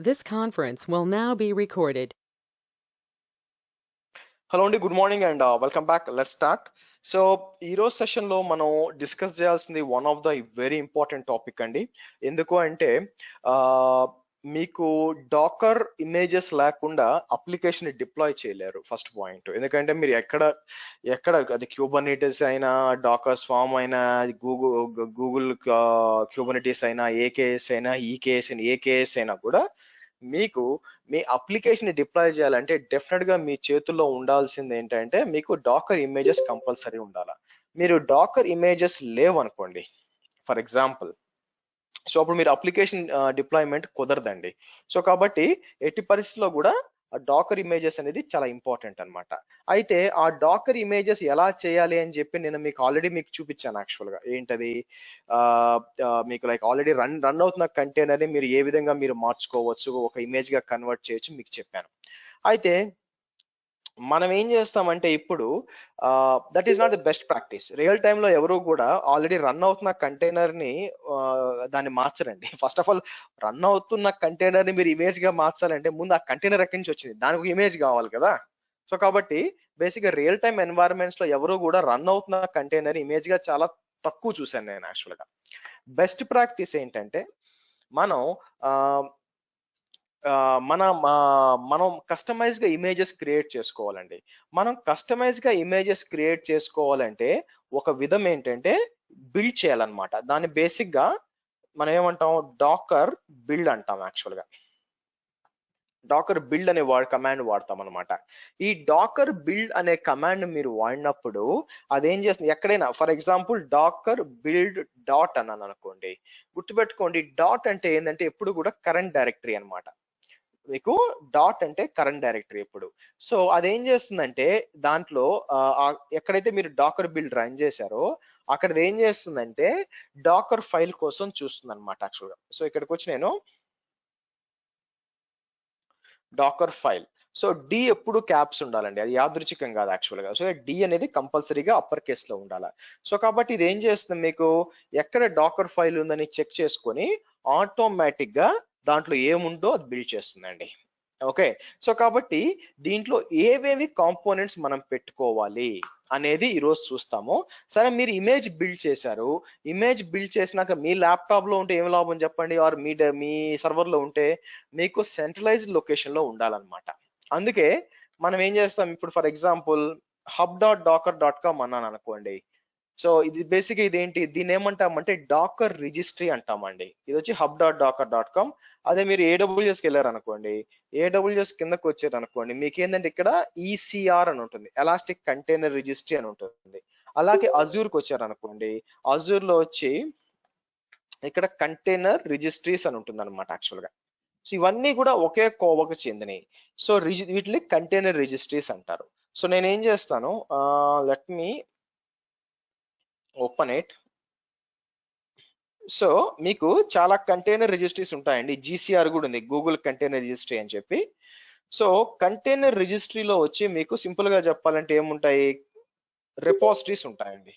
This conference will now be recorded. Hello అండి, good morning and welcome back. Let's start. So ఈరోజు సెషన్లో మనం discuss చేయాల్సింది one of the very important topic అండి. ఎందుకు అంటే మీకు డాకర్ ఇమేజెస్ లేకుండా అప్లికేషన్ డిప్లాయ్ చేయలేరు. ఫస్ట్ పాయింట్, ఎందుకంటే మీరు ఎక్కడ అది క్యూబర్నెటిస్ అయినా, డాకర్ స్వామ్ అయినా, గూగుల్ క్యూబర్నెటిస్ అయినా, ఏకేఎస్ అయినా, ఈకేఎస్ అయినా, ఏకేఎస్ అయినా కూడా మీకు మీ అప్లికేషన్ డిప్లాయ్ చేయాలంటే డెఫినెట్ గా మీ చేతుల్లో ఉండాల్సింది ఏంటంటే మీకు డాకర్ ఇమేజెస్ కంపల్సరీ ఉండాలి. మీరు డాకర్ ఇమేజెస్ లేవనుకోండి, ఫర్ ఎగ్జాంపుల్, సో అప్పుడు మీరు అప్లికేషన్ డిప్లాయ్మెంట్ కుదరదండి. సో కాబట్టి ఎట్టి పరిస్థితుల్లో కూడా డాకర్ ఇమేజెస్ అనేది చాలా ఇంపార్టెంట్ అన్నమాట. అయితే ఆ డాకర్ ఇమేజెస్ ఎలా చేయాలి అని చెప్పి నేను మీకు ఆల్రెడీ చూపించాను. యాక్చువల్ గా ఏంటది, మీకు లైక్ ఆల్రెడీ రన్ అవుతున్న కంటైనర్ ని మీరు ఏ విధంగా మీరు మార్చుకోవచ్చు, ఒక ఇమేజ్ గా కన్వర్ట్ చేయొచ్చు మీకు చెప్పాను. అయితే మనం ఏం చేస్తామంటే ఇప్పుడు that is not the best practice. Real time లో ఎవరు కూడా ఆల్రెడీ రన్ అవుతున్న కంటైనర్ ని దాన్ని మార్చరండి. ఫస్ట్ ఆఫ్ ఆల్, రన్ అవుతున్న కంటైనర్ ని మీరు ఇమేజ్ గా మార్చాలంటే ముందు ఆ కంటైనర్ ఎక్కడి నుంచి వచ్చింది, దానికి ఒక ఇమేజ్ కావాలి కదా. సో కాబట్టి బేసిక్ గా రియల్ టైమ్ ఎన్వైరన్మెంట్స్ లో ఎవరు కూడా రన్ అవుతున్న కంటైనర్ ఇమేజ్ గా చాలా తక్కువ చూశాను నేను. యాక్చువల్ గా బెస్ట్ ప్రాక్టీస్ ఏంటంటే మనం మనం కస్టమైజ్ గా ఇమేజెస్ క్రియేట్ చేసుకోవాలండి. మనం కస్టమైజ్ గా ఇమేజెస్ క్రియేట్ చేసుకోవాలంటే ఒక విధం ఏంటంటే బిల్డ్ చేయాలన్నమాట. దాన్ని బేసిక్ గా మనం ఏమంటాం, డాకర్ బిల్డ్ అంటాం. యాక్చువల్ గా డాకర్ బిల్డ్ అనే కమాండ్ వాడతాం అనమాట. ఈ డాకర్ బిల్డ్ అనే కమాండ్ మీరు వాడినప్పుడు అదేం చేస్తుంది, ఎక్కడైనా for example Docker build dot అన్నాను అనుకోండి, గుర్తుపెట్టుకోండి డాట్ అంటే ఏంటంటే ఎప్పుడు కూడా కరెంట్ డైరెక్టరీ అన్నమాట. మీకు డాట్ అంటే కరెంట్ డైరెక్టరీ ఎప్పుడు. సో అదేం చేస్తుందంటే దాంట్లో ఎక్కడైతే మీరు డాకర్ బిల్డ్ రన్ చేశారో అక్కడ ఏం చేస్తుందంటే డాకర్ ఫైల్ కోసం చూస్తుంది అనమాట. యాక్చువల్గా సో ఇక్కడికి వచ్చి నేను డాకర్ ఫైల్, సో డి ఎప్పుడు క్యాప్స్ ఉండాలండి, అది యాదృచ్ఛికం కాదు యాక్చువల్గా. సో డి అనేది కంపల్సరీగా అప్పర్ కేస్ లో ఉండాలి. సో కాబట్టి ఇది ఏం చేస్తుంది, మీకు ఎక్కడ డాకర్ ఫైల్ ఉందని చెక్ చేసుకొని ఆటోమేటిక్ గా దాంట్లో ఏముందో అది బిల్డ్ చేస్తుందండి. ఓకే, సో కాబట్టి దీంట్లో ఏవేవి కాంపోనెంట్స్ మనం పెట్టుకోవాలి అనేది ఈరోజు చూస్తాము. సరే, మీరు ఇమేజ్ బిల్డ్ చేశారు, ఇమేజ్ బిల్డ్ చేసినాక మీ ల్యాప్టాప్ లో ఉంటే ఏం లాభం చెప్పండి, ఆర్ మీ సర్వర్ లో ఉంటే మీకు సెంట్రలైజ్డ్ లొకేషన్ లో ఉండాలన్నమాట. అందుకే మనం ఏం చేస్తాం, ఇప్పుడు ఫర్ ఎగ్జాంపుల్ hub.docker.com అన్నాను అనుకోండి. సో ఇది బేసిక్ ఇదేంటి, దీన్ని ఏమంటామంటే డాకర్ రిజిస్ట్రీ అంటామండి. ఇది వచ్చి hub.docker.com. అదే మీరు AWS కి వెళ్ళారు అనుకోండి, AWS కిందకు వచ్చారు అనుకోండి, మీకు ఏంటంటే ఇక్కడ ఈసీఆర్ అని ఉంటుంది, ఎలాస్టిక్ కంటైనర్ రిజిస్ట్రీ అని ఉంటుంది. అలాగే అజూర్ కి వచ్చారు అనుకోండి, అజూర్ లో వచ్చి ఇక్కడ కంటైనర్ రిజిస్ట్రీస్ అని ఉంటుంది అనమాట యాక్చువల్ గా. సో ఇవన్నీ కూడా ఒకే కోవకు చెందినవి. సో వీటిని కంటైనర్ రిజిస్ట్రీస్ అంటారు. సో నేను ఏం చేస్తాను, let me open it. So మీకు చాలా కంటైనర్ రిజిస్ట్రీస్ ఉంటాయండి, జీసీఆర్ కూడా ఉంది, గూగుల్ కంటైనర్ రిజిస్ట్రీ అని చెప్పి. సో కంటైనర్ రిజిస్ట్రీలో వచ్చి మీకు సింపుల్ గా చెప్పాలంటే ఏముంటాయి, రిపోజిటరీస్ ఉంటాయండి.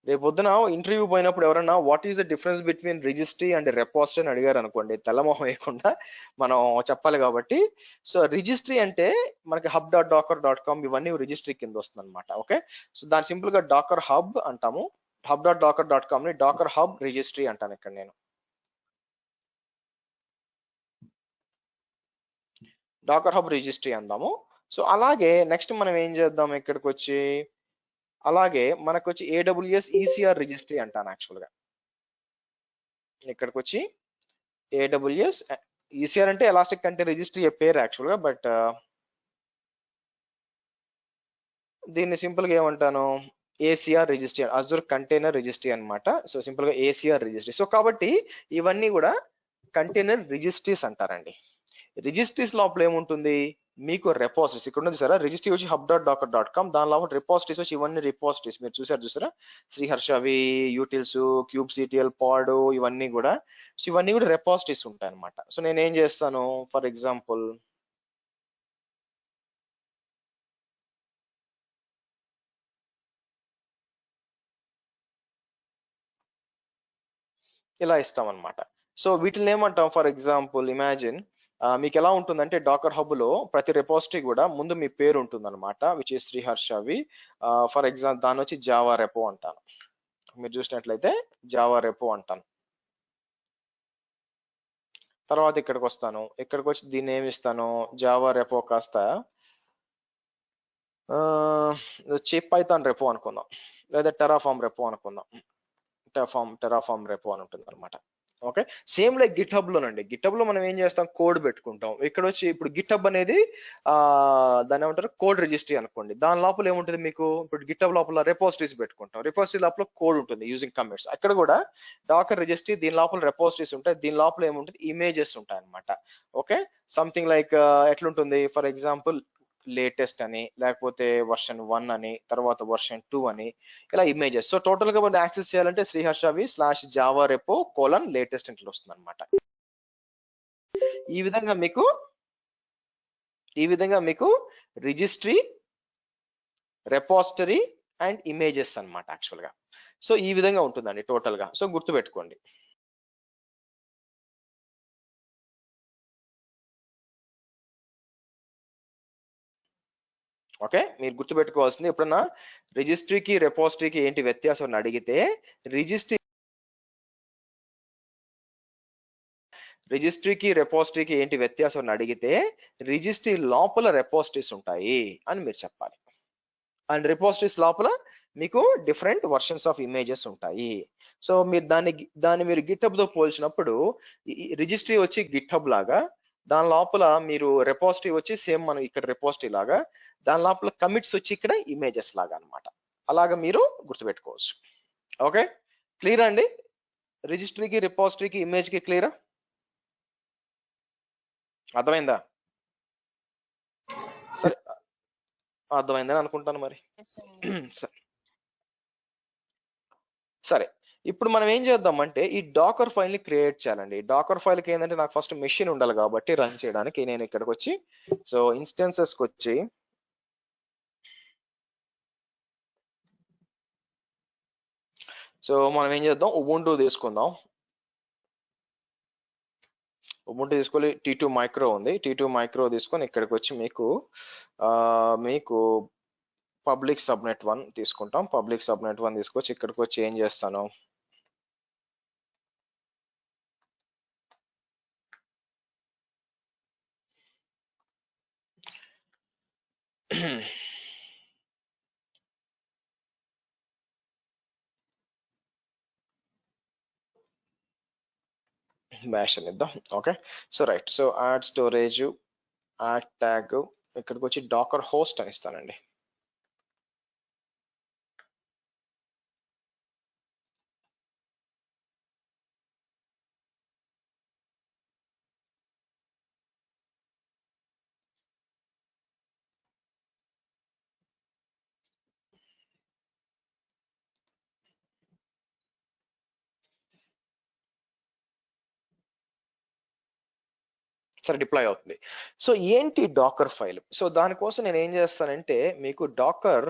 రేపు పొద్దున ఇంటర్వ్యూ పోయినప్పుడు ఎవరన్నా what is the difference between registry and repository అని అడిగారు అనుకోండి, తెల్లమొహం వేయకుండా మనం చెప్పాలి కాబట్టి. సో రిజిస్ట్రీ అంటే మనకి hub.docker.com ఇవన్నీ రిజిస్ట్రీ కింద వస్తుంది అనమాట. ఓకే, సో దాని సింపుల్ గా డాకర్ హబ్ అంటాము. hub.docker.com ని డాకర్ హబ్ రిజిస్ట్రీ అంటాను ఇక్కడ నేను. డాకర్ హబ్ రిజిస్ట్రీ అందాము. సో అలాగే నెక్స్ట్ మనం ఏం చేద్దాం, ఇక్కడికి వచ్చి అలాగే మనకు వచ్చి AWS ఈసీఆర్ రిజిస్ట్రీ అంటాను యాక్చువల్గా. ఇక్కడికి వచ్చి AWS ఈసీఆర్ అంటే ఎలాస్టిక్ కంటైనర్ రిజిస్ట్రీ పేరు యాక్చువల్గా, బట్ దీన్ని సింపుల్ గా ఏమంటాను, ACR registry, Azure container registry అనమాట. సో సింపుల్ గా ఏసీఆర్ రిజిస్ట్రీ. సో కాబట్టి ఇవన్నీ కూడా కంటైనర్ రిజిస్ట్రీస్ అంటారండి. రిజిస్ట్రీస్ లోపల ఏముంటుంది, మీకు రెపాజిటరీస్ ఇక్కడ ఉంది సార్, రిజిస్ట్రీ వచ్చి hub.docker.com, దాని లోపల రిపాజిటరీస్ వచ్చి ఇవన్నీ రిపాజిటరీస్ మీరు చూసారా, శ్రీహర్షవి, యూటిల్స్, క్యూబ్ సిటిఎల్, పాడ్, ఇవన్నీ కూడా. సో ఇవన్నీ కూడా రిపాజిటరీస్ ఉంటాయి అనమాట. సో నేను ఏం చేస్తాను, ఫర్ ఎగ్జాంపుల్ ఇలా ఇస్తాం అనమాట. సో వీటిని ఏమంటాం, ఫర్ ఎగ్జాంపుల్ ఇమాజిన్ మీకు ఎలా ఉంటుందంటే డాకర్ హబ్ లో ప్రతి రెపోజిటరీ కూడా ముందు మీ పేరు ఉంటుంది అనమాట, విచ్ ఇస్ శ్రీహర్షవి. ఫర్ ఎగ్జాంపుల్ దాని వచ్చి జావా రెపో అంటాను. మీరు చూసినట్లయితే జావా రెపో అంటాను. తర్వాత ఇక్కడికి వస్తాను, ఇక్కడికి వచ్చి దీన్ని ఏమి ఇస్తాను, జావా రెపో కాస్త వచ్చి పైథాన్ రెపో అనుకుందాం, లేదా టెరాఫామ్ రెపో అనుకుందాం. టెరాఫామ్ రెపో అని ఉంటుంది అనమాట. Okay, same like GitHub లోనండి. గిట్ హబ్ లో మనం ఏం చేస్తాం, కోడ్ పెట్టుకుంటాం. ఇక్కడ వచ్చి ఇప్పుడు గిట్ హబ్ అనేది దాన్ని ఏమంటారు, కోడ్ రిజిస్ట్రీ అనుకోండి. దాని లోపల ఏముంటుంది మీకు, ఇప్పుడు గిట్ హబ్ లోపల రెపోజిటరీస్ పెట్టుకుంటాం. రెపోజిటరీ లోపల కోడ్ ఉంటుంది యూజింగ్ కమిట్స్. అక్కడ కూడా డాకర్ రిజిస్ట్రీ, దీని లోపల రెపోజిటరీస్ ఉంటాయి. దీని లోపల ఏముంటుంది, ఇమేజెస్ ఉంటాయి అనమాట. ఓకే, సంథింగ్ లైక్ ఎట్లుంటుంది, ఫర్ ఎగ్జాంపుల్ లేటెస్ట్ అని, లేకపోతే వర్షన్ 1 అని, తర్వాత వర్షన్ 2 అని, ఇలా ఇమేజెస్. సో టోటల్ గా మనం యాక్సెస్ చేయాలంటే శ్రీహర్షవి /జావా రెపో లేటెస్ట్ ఇంట్లో వస్తుంది అనమాట. ఈ విధంగా మీకు రిజిస్ట్రీ, రెపోజిటరీ అండ్ ఇమేజెస్ అనమాట యాక్చువల్ గా. సో ఈ విధంగా ఉంటుందండి టోటల్ గా. సో గుర్తుపెట్టుకోండి. ఓకే, మీరు గుర్తుపెట్టుకోవాల్సింది, ఎప్పుడన్నా రిజిస్ట్రీకి రెపోజిటరీకి ఏంటి వ్యత్యాసం అని అడిగితే, రిజిస్ట్రీకి రెపోజిటరీకి ఏంటి వ్యత్యాసం అని అడిగితే, రిజిస్ట్రీ లోపల రెపోజిటరీస్ ఉంటాయి అని మీరు చెప్పాలి, అండ్ రెపోజిటరీస్ లోపల మీకు డిఫరెంట్ వర్షన్స్ ఆఫ్ ఇమేజెస్ ఉంటాయి. సో మీరు దాన్ని మీరు గిట్హబ్ తో పోల్చినప్పుడు, రిజిస్ట్రీ వచ్చి గిట్హబ్ లాగా, దాని లోపల మీరు రెపోజిటరీ వచ్చి సేమ్ మనం ఇక్కడ రెపోజిటరీ లాగా, దాని లోపల కమిట్స్ వచ్చి ఇక్కడ ఇమేజెస్ లాగా అనమాట. అలాగా మీరు గుర్తుపెట్టుకోవచ్చు. ఓకే, క్లియర్ అండి? రిజిస్ట్రీకి, రెపోజిటరీకి, ఇమేజ్ కి క్లియరా? అర్థమైందా? సరే, అర్థమైందని అనుకుంటాను మరి. సరే, ఇప్పుడు మనం ఏం చేద్దామంటే ఈ డాకర్ ఫైల్ ని క్రియేట్ చేయాలండి. డాకర్ ఫైల్ కి ఏంటంటే నాకు ఫస్ట్ మెషిన్ ఉండాలి కాబట్టి రన్ చేయడానికి నేను ఇక్కడికి వచ్చి, సో ఇన్స్టెన్సెస్ కి వచ్చి సో మనం ఏం చేద్దాం, ఉబుంటూ తీసుకుందాం. ఉబుంటూ తీసుకొని T2 మైక్రో ఉంది, T2 మైక్రో తీసుకొని ఇక్కడికి వచ్చి మీకు పబ్లిక్ సబ్నెట్ 1 తీసుకుంటాం. పబ్లిక్ సబ్నెట్ 1 తీసుకొచ్చి ఇక్కడికి వచ్చి ఏం చేస్తాను, బ్యాష్ అని ఇద్దాం. Okay, so right, so add storage, add tag, ఇక్కడికి వచ్చి డాకర్ హోస్ట్ అని ఇస్తానండి. సరే, డిప్లాయ్ అవుతుంది. సో ఏంటి డాకర్ ఫైల్? సో దానికోసం నేను ఏం చేస్తానంటే మీకు డాకర్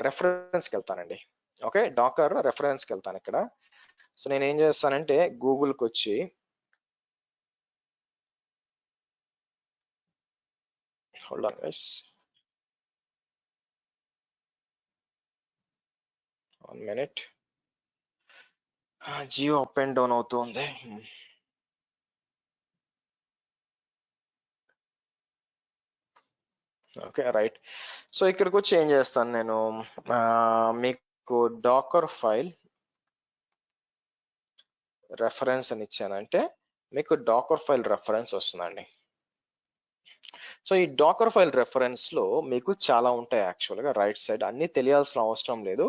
రెఫరెన్స్కి వెళ్తానండి. ఓకే, డాకర్ రెఫరెన్స్కి వెళ్తాను ఇక్కడ. సో నేను ఏం చేస్తానంటే గూగుల్కి వచ్చి hold on guys, 1 minute, Jio up and down అవుతుంది. ఓకే రైట్, సో ఇక్కడికి వచ్చి ఏం చేస్తాను నేను, మీకు డాకర్ ఫైల్ రెఫరెన్స్ అని ఇచ్చానంటే మీకు డాకర్ ఫైల్ రెఫరెన్స్ వస్తుందండి. సో ఈ డాకర్ ఫైల్ రెఫరెన్స్ లో మీకు చాలా ఉంటాయి యాక్చువల్ గా. రైట్ సైడ్ అన్ని తెలియాల్సిన అవసరం లేదు,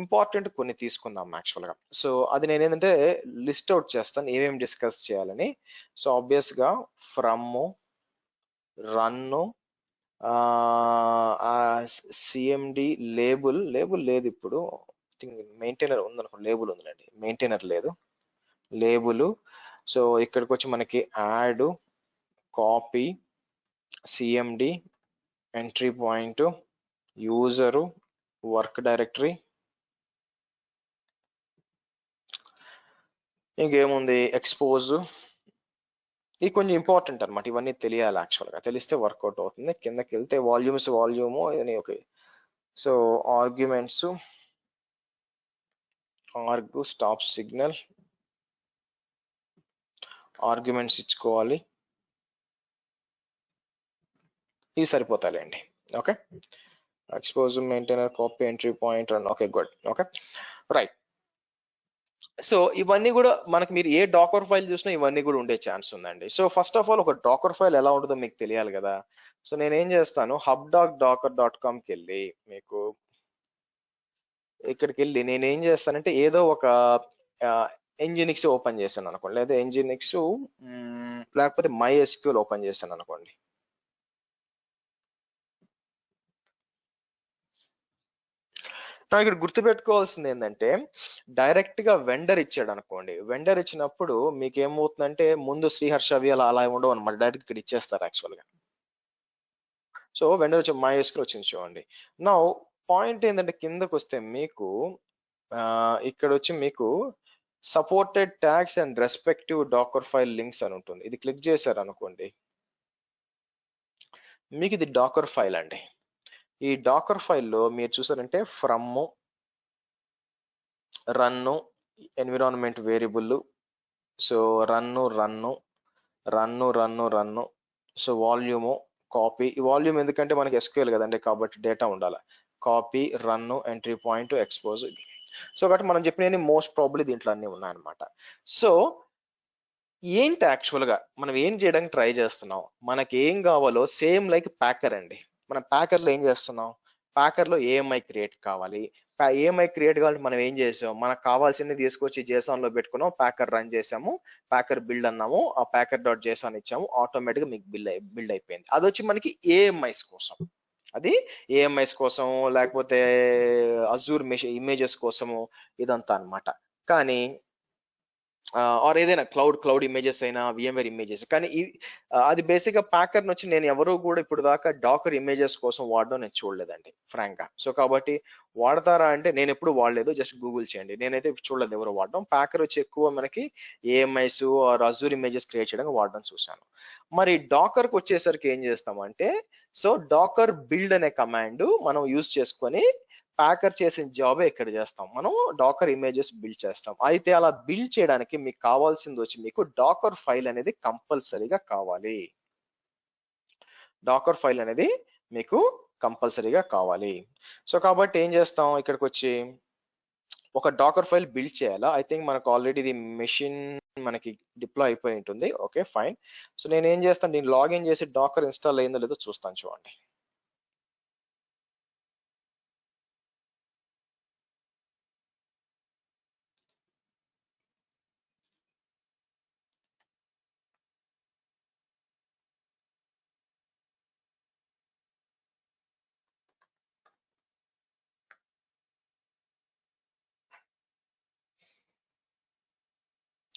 ఇంపార్టెంట్ కొన్ని తీసుకుందాం యాక్చువల్ గా. సో అది నేను ఏంటంటే లిస్ట్ అవుట్ చేస్తాను ఏమేమి డిస్కస్ చేయాలని. సో ఆబ్వియస్ గా ఫ్రమ్, రన్, సిఎండి, లేబుల్ లేదు ఇప్పుడు, మెయింటైనర్ ఉందనుకో, లేబుల్ ఉందండి, మెయింటైనర్ లేదు, లేబుల్. సో ఇక్కడికి వచ్చి మనకి add, copy, CMD, entry point, user, work directory, ఇంకేముంది, ఎక్స్పోజ్, ఇది కొంచెం ఇంపార్టెంట్ అనమాట, ఇవన్నీ తెలియాలి యాక్చువల్గా, తెలిస్తే వర్కౌట్ అవుతుంది. కిందకి వెళ్తే వాల్యూము ఇవన్నీ okay. So arguments, arg stop signal, arguments ఇచ్చుకోవాలి, ఇవి సరిపోతాయండి. Okay, expose, maintainer, copy, entry point, okay good. Okay right. So ఇవన్నీ కూడా మనకి, మీరు ఏ డాకర్ ఫైల్ చూసినా ఇవన్నీ కూడా ఉండే ఛాన్స్ ఉందండి. సో ఫస్ట్ ఆఫ్ ఆల్ ఒక డాకర్ ఫైల్ ఎలా ఉంటుందో మీకు తెలియాలి కదా. సో నేను ఏం చేస్తాను, hub.docker.comకి వెళ్ళి మీకు ఇక్కడికి వెళ్ళి నేను ఏం చేస్తానంటే ఏదో ఒక ఎంజినిక్స్ ఓపెన్ చేశాను అనుకోండి, లేదా ఎంజినిక్స్ లేకపోతే MySQL ఓపెన్ చేశాను అనుకోండి. ఇక్కడ గుర్తుపెట్టుకోవాల్సింది ఏంటంటే, డైరెక్ట్ గా వెండర్ ఇచ్చాడు అనుకోండి, వెండర్ ఇచ్చినప్పుడు మీకు ఏమవుతుందంటే ముందు శ్రీహర్షవి అలా ఉండవు అనమాట, డైరెక్ట్ ఇక్కడ ఇచ్చేస్తారు యాక్చువల్ గా. సో వెండర్ వచ్చి MySQL వచ్చింది చూడండి. నా పాయింట్ ఏంటంటే కిందకు వస్తే మీకు ఇక్కడ వచ్చి మీకు supported tags and respective Docker file links అని ఉంటుంది. ఇది క్లిక్ చేశారు అనుకోండి, మీకు ఇది డాకర్ ఫైల్ అండి. ఈ డాకర్ ఫైల్లో మీరు చూసారంటే from, run, environment variable, so run, so volume, copy. ఈ వాల్యూమ్ ఎందుకంటే మనకి SQL కదండి, కాబట్టి డేటా ఉండాలి. Copy, run, entry point, expose. So కాబట్టి మనం చెప్పినవి మోస్ట్ ప్రాబబ్లీ దీంట్లో అన్ని ఉన్నాయన్నమాట. సో ఏంటి యాక్చువల్ గా మనం ఏం చేయడానికి ట్రై చేస్తున్నాం, మనకి ఏం కావాలో సేమ్ లైక్ ప్యాకర్ అండి. మనం ప్యాకర్ లో ఏం చేస్తున్నాం, ప్యాకర్ లో AMI క్రియేట్ కావాలి. AMI క్రియేట్ కావాలంటే మనం ఏం చేసాం, మనకు కావాల్సింది తీసుకొచ్చి JSON లో పెట్టుకున్నాం, ప్యాకర్ రన్ చేసాము, ప్యాకర్ బిల్డ్ అన్నాము, ఆ packer.json ఇచ్చాము, ఆటోమేటిక్ గా మీకు బిల్డ్ అయిపోయింది. అది వచ్చి మనకి AMIs కోసం, అది AMIs కోసం, లేకపోతే అజూర్ ఇమేజెస్ కోసము, ఇదంతా అన్నమాట. కానీ ఆర్ ఏదైనా క్లౌడ్ ఇమేజెస్ అయినా, VMware ఇమేజెస్ కానీ అది బేసిక్ గా ప్యాకర్ వచ్చి నేను ఎవరు కూడా ఇప్పుడు దాకా డాకర్ ఇమేజెస్ కోసం వాడడం నేను చూడలేదండి ఫ్రాంక్ గా. సో కాబట్టి వాడతారా అంటే నేను ఎప్పుడు వాడలేదు, జస్ట్ గూగుల్ చేయండి, నేనైతే చూడలేదు ఎవరు వాడడం. ప్యాకర్ వచ్చి ఎక్కువ మనకి AMIs or Azure images create చేయడానికి వాడడం చూశాను. మరి డాకర్ కి వచ్చేసరికి ఏం చేస్తామంటే, సో డాకర్ బిల్డ్ అనే కమాండ్ మనం యూజ్ చేసుకొని ప్యాకర్ చేసిన జాబే ఇక్కడ చేస్తాం, మనం డాకర్ ఇమేజెస్ బిల్డ్ చేస్తాం. అయితే అలా బిల్డ్ చేయడానికి మీకు కావాల్సింది వచ్చి మీకు డాకర్ ఫైల్ అనేది కంపల్సరీగా కావాలి. డాకర్ ఫైల్ అనేది మీకు కంపల్సరీగా కావాలి. సో కాబట్టి ఏం చేస్తాం, ఇక్కడికి వచ్చి ఒక డాకర్ ఫైల్ బిల్డ్ చేయాలా. ఐ థింక్ మనకు ఆల్రెడీ ఇది మెషిన్ మనకి డిప్లాయ్ అయిపోయి ఉంటుంది. Okay fine. సో నేను ఏం చేస్తాను, నేను లాగిన్ చేసి డాకర్ ఇన్స్టాల్ అయిందో లేదో చూస్తాను చూడండి.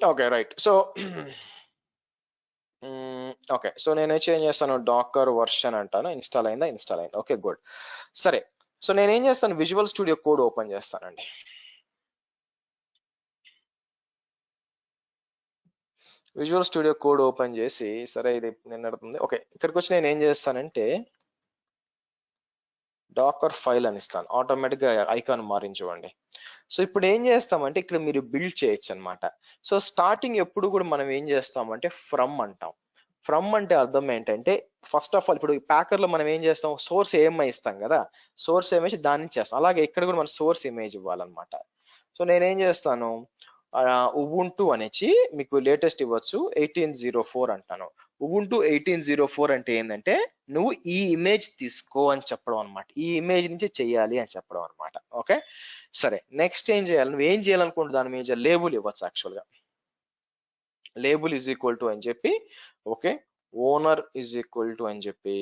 Okay right. So okay, so నేను ఏం చేస్తాను, డాకర్ వర్షన్ అంటాను, ఇన్స్టాల్ అయింది. Okay good. సరే, సో నేను ఏం చేస్తాను, విజువల్ స్టూడియో కోడ్ ఓపెన్ చేస్తానండి. విజువల్ స్టూడియో కోడ్ ఓపెన్ చేసి, సరే ఇది నేను నడుతుంది. ఓకే, ఇక్కడికి వచ్చి నేను ఏం చేస్తానంటే డాకర్ ఫైల్ అని ఇస్తాను, ఆటోమేటిక్ గా ఐకాన్ మారించుకోండి. సో ఇప్పుడు ఏం చేస్తామంటే ఇక్కడ మీరు బిల్డ్ చేయొచ్చు అనమాట. సో స్టార్టింగ్ ఎప్పుడు కూడా మనం ఏం చేస్తామంటే ఫ్రమ్ అంటాం. ఫ్రమ్ అంటే అర్థం ఏంటంటే, ఫస్ట్ ఆఫ్ ఆల్ ఇప్పుడు ప్యాకర్ లో మనం ఏం చేస్తాం, సోర్స్ AMI ఇస్తాం కదా, సోర్స్ ఇమేజ్ దాని నుంచి చేస్తాం. అలాగే ఇక్కడ కూడా మనం సోర్స్ ఇమేజ్ ఇవ్వాలన్నమాట. సో నేనేం చేస్తాను, ఉబుంటు అనేసి మీకు లేటెస్ట్ ఇవ్వచ్చు, 1804 అంటాను. ఉబుంటు 1804 అంటే ఏంటంటే నువ్వు ఈ ఇమేజ్ తీసుకో అని చెప్పడం అనమాట, ఈ ఇమేజ్ నుంచి చెయ్యాలి అని చెప్పడం అనమాట. ఓకే సరే, నెక్స్ట్ ఏం చేయాలి, నువ్వు ఏం చేయాలనుకుంటే దాని మీద లేబుల్ ఇవ్వచ్చు యాక్చువల్ గా. లేబుల్ ఈజ్ ఈక్వల్ టు అని చెప్పి, okay owner is equal to అని చెప్పి,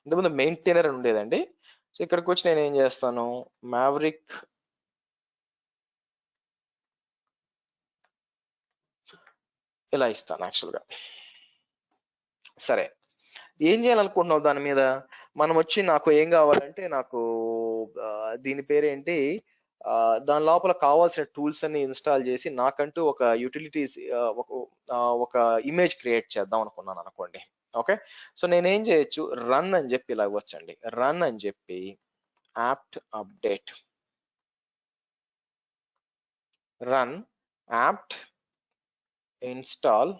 ఇంతకుముందు మెయింటైనర్ అని ఉండేదండి. సో ఇక్కడికి వచ్చి నేను ఏం చేస్తాను, మ్యావరిక్ ఇలా ఇస్తాను యాక్చువల్గా. సరే, ఏం చేయాలనుకుంటున్నావు దాని మీద, మనం వచ్చి నాకు ఏం కావాలంటే నాకు దీని పేరేంటి, దాని లోపల కావాల్సిన టూల్స్ అన్ని ఇన్స్టాల్ చేసి నాకంటూ ఒక యూటిలిటీస్ ఒక ఇమేజ్ క్రియేట్ చేద్దాం అనుకున్నాను అనుకోండి. ఓకే, సో నేనేం చేయొచ్చు, రన్ అని చెప్పి ఇలా ఇవ్వచ్చండి. రన్ అని చెప్పి apt update run apt install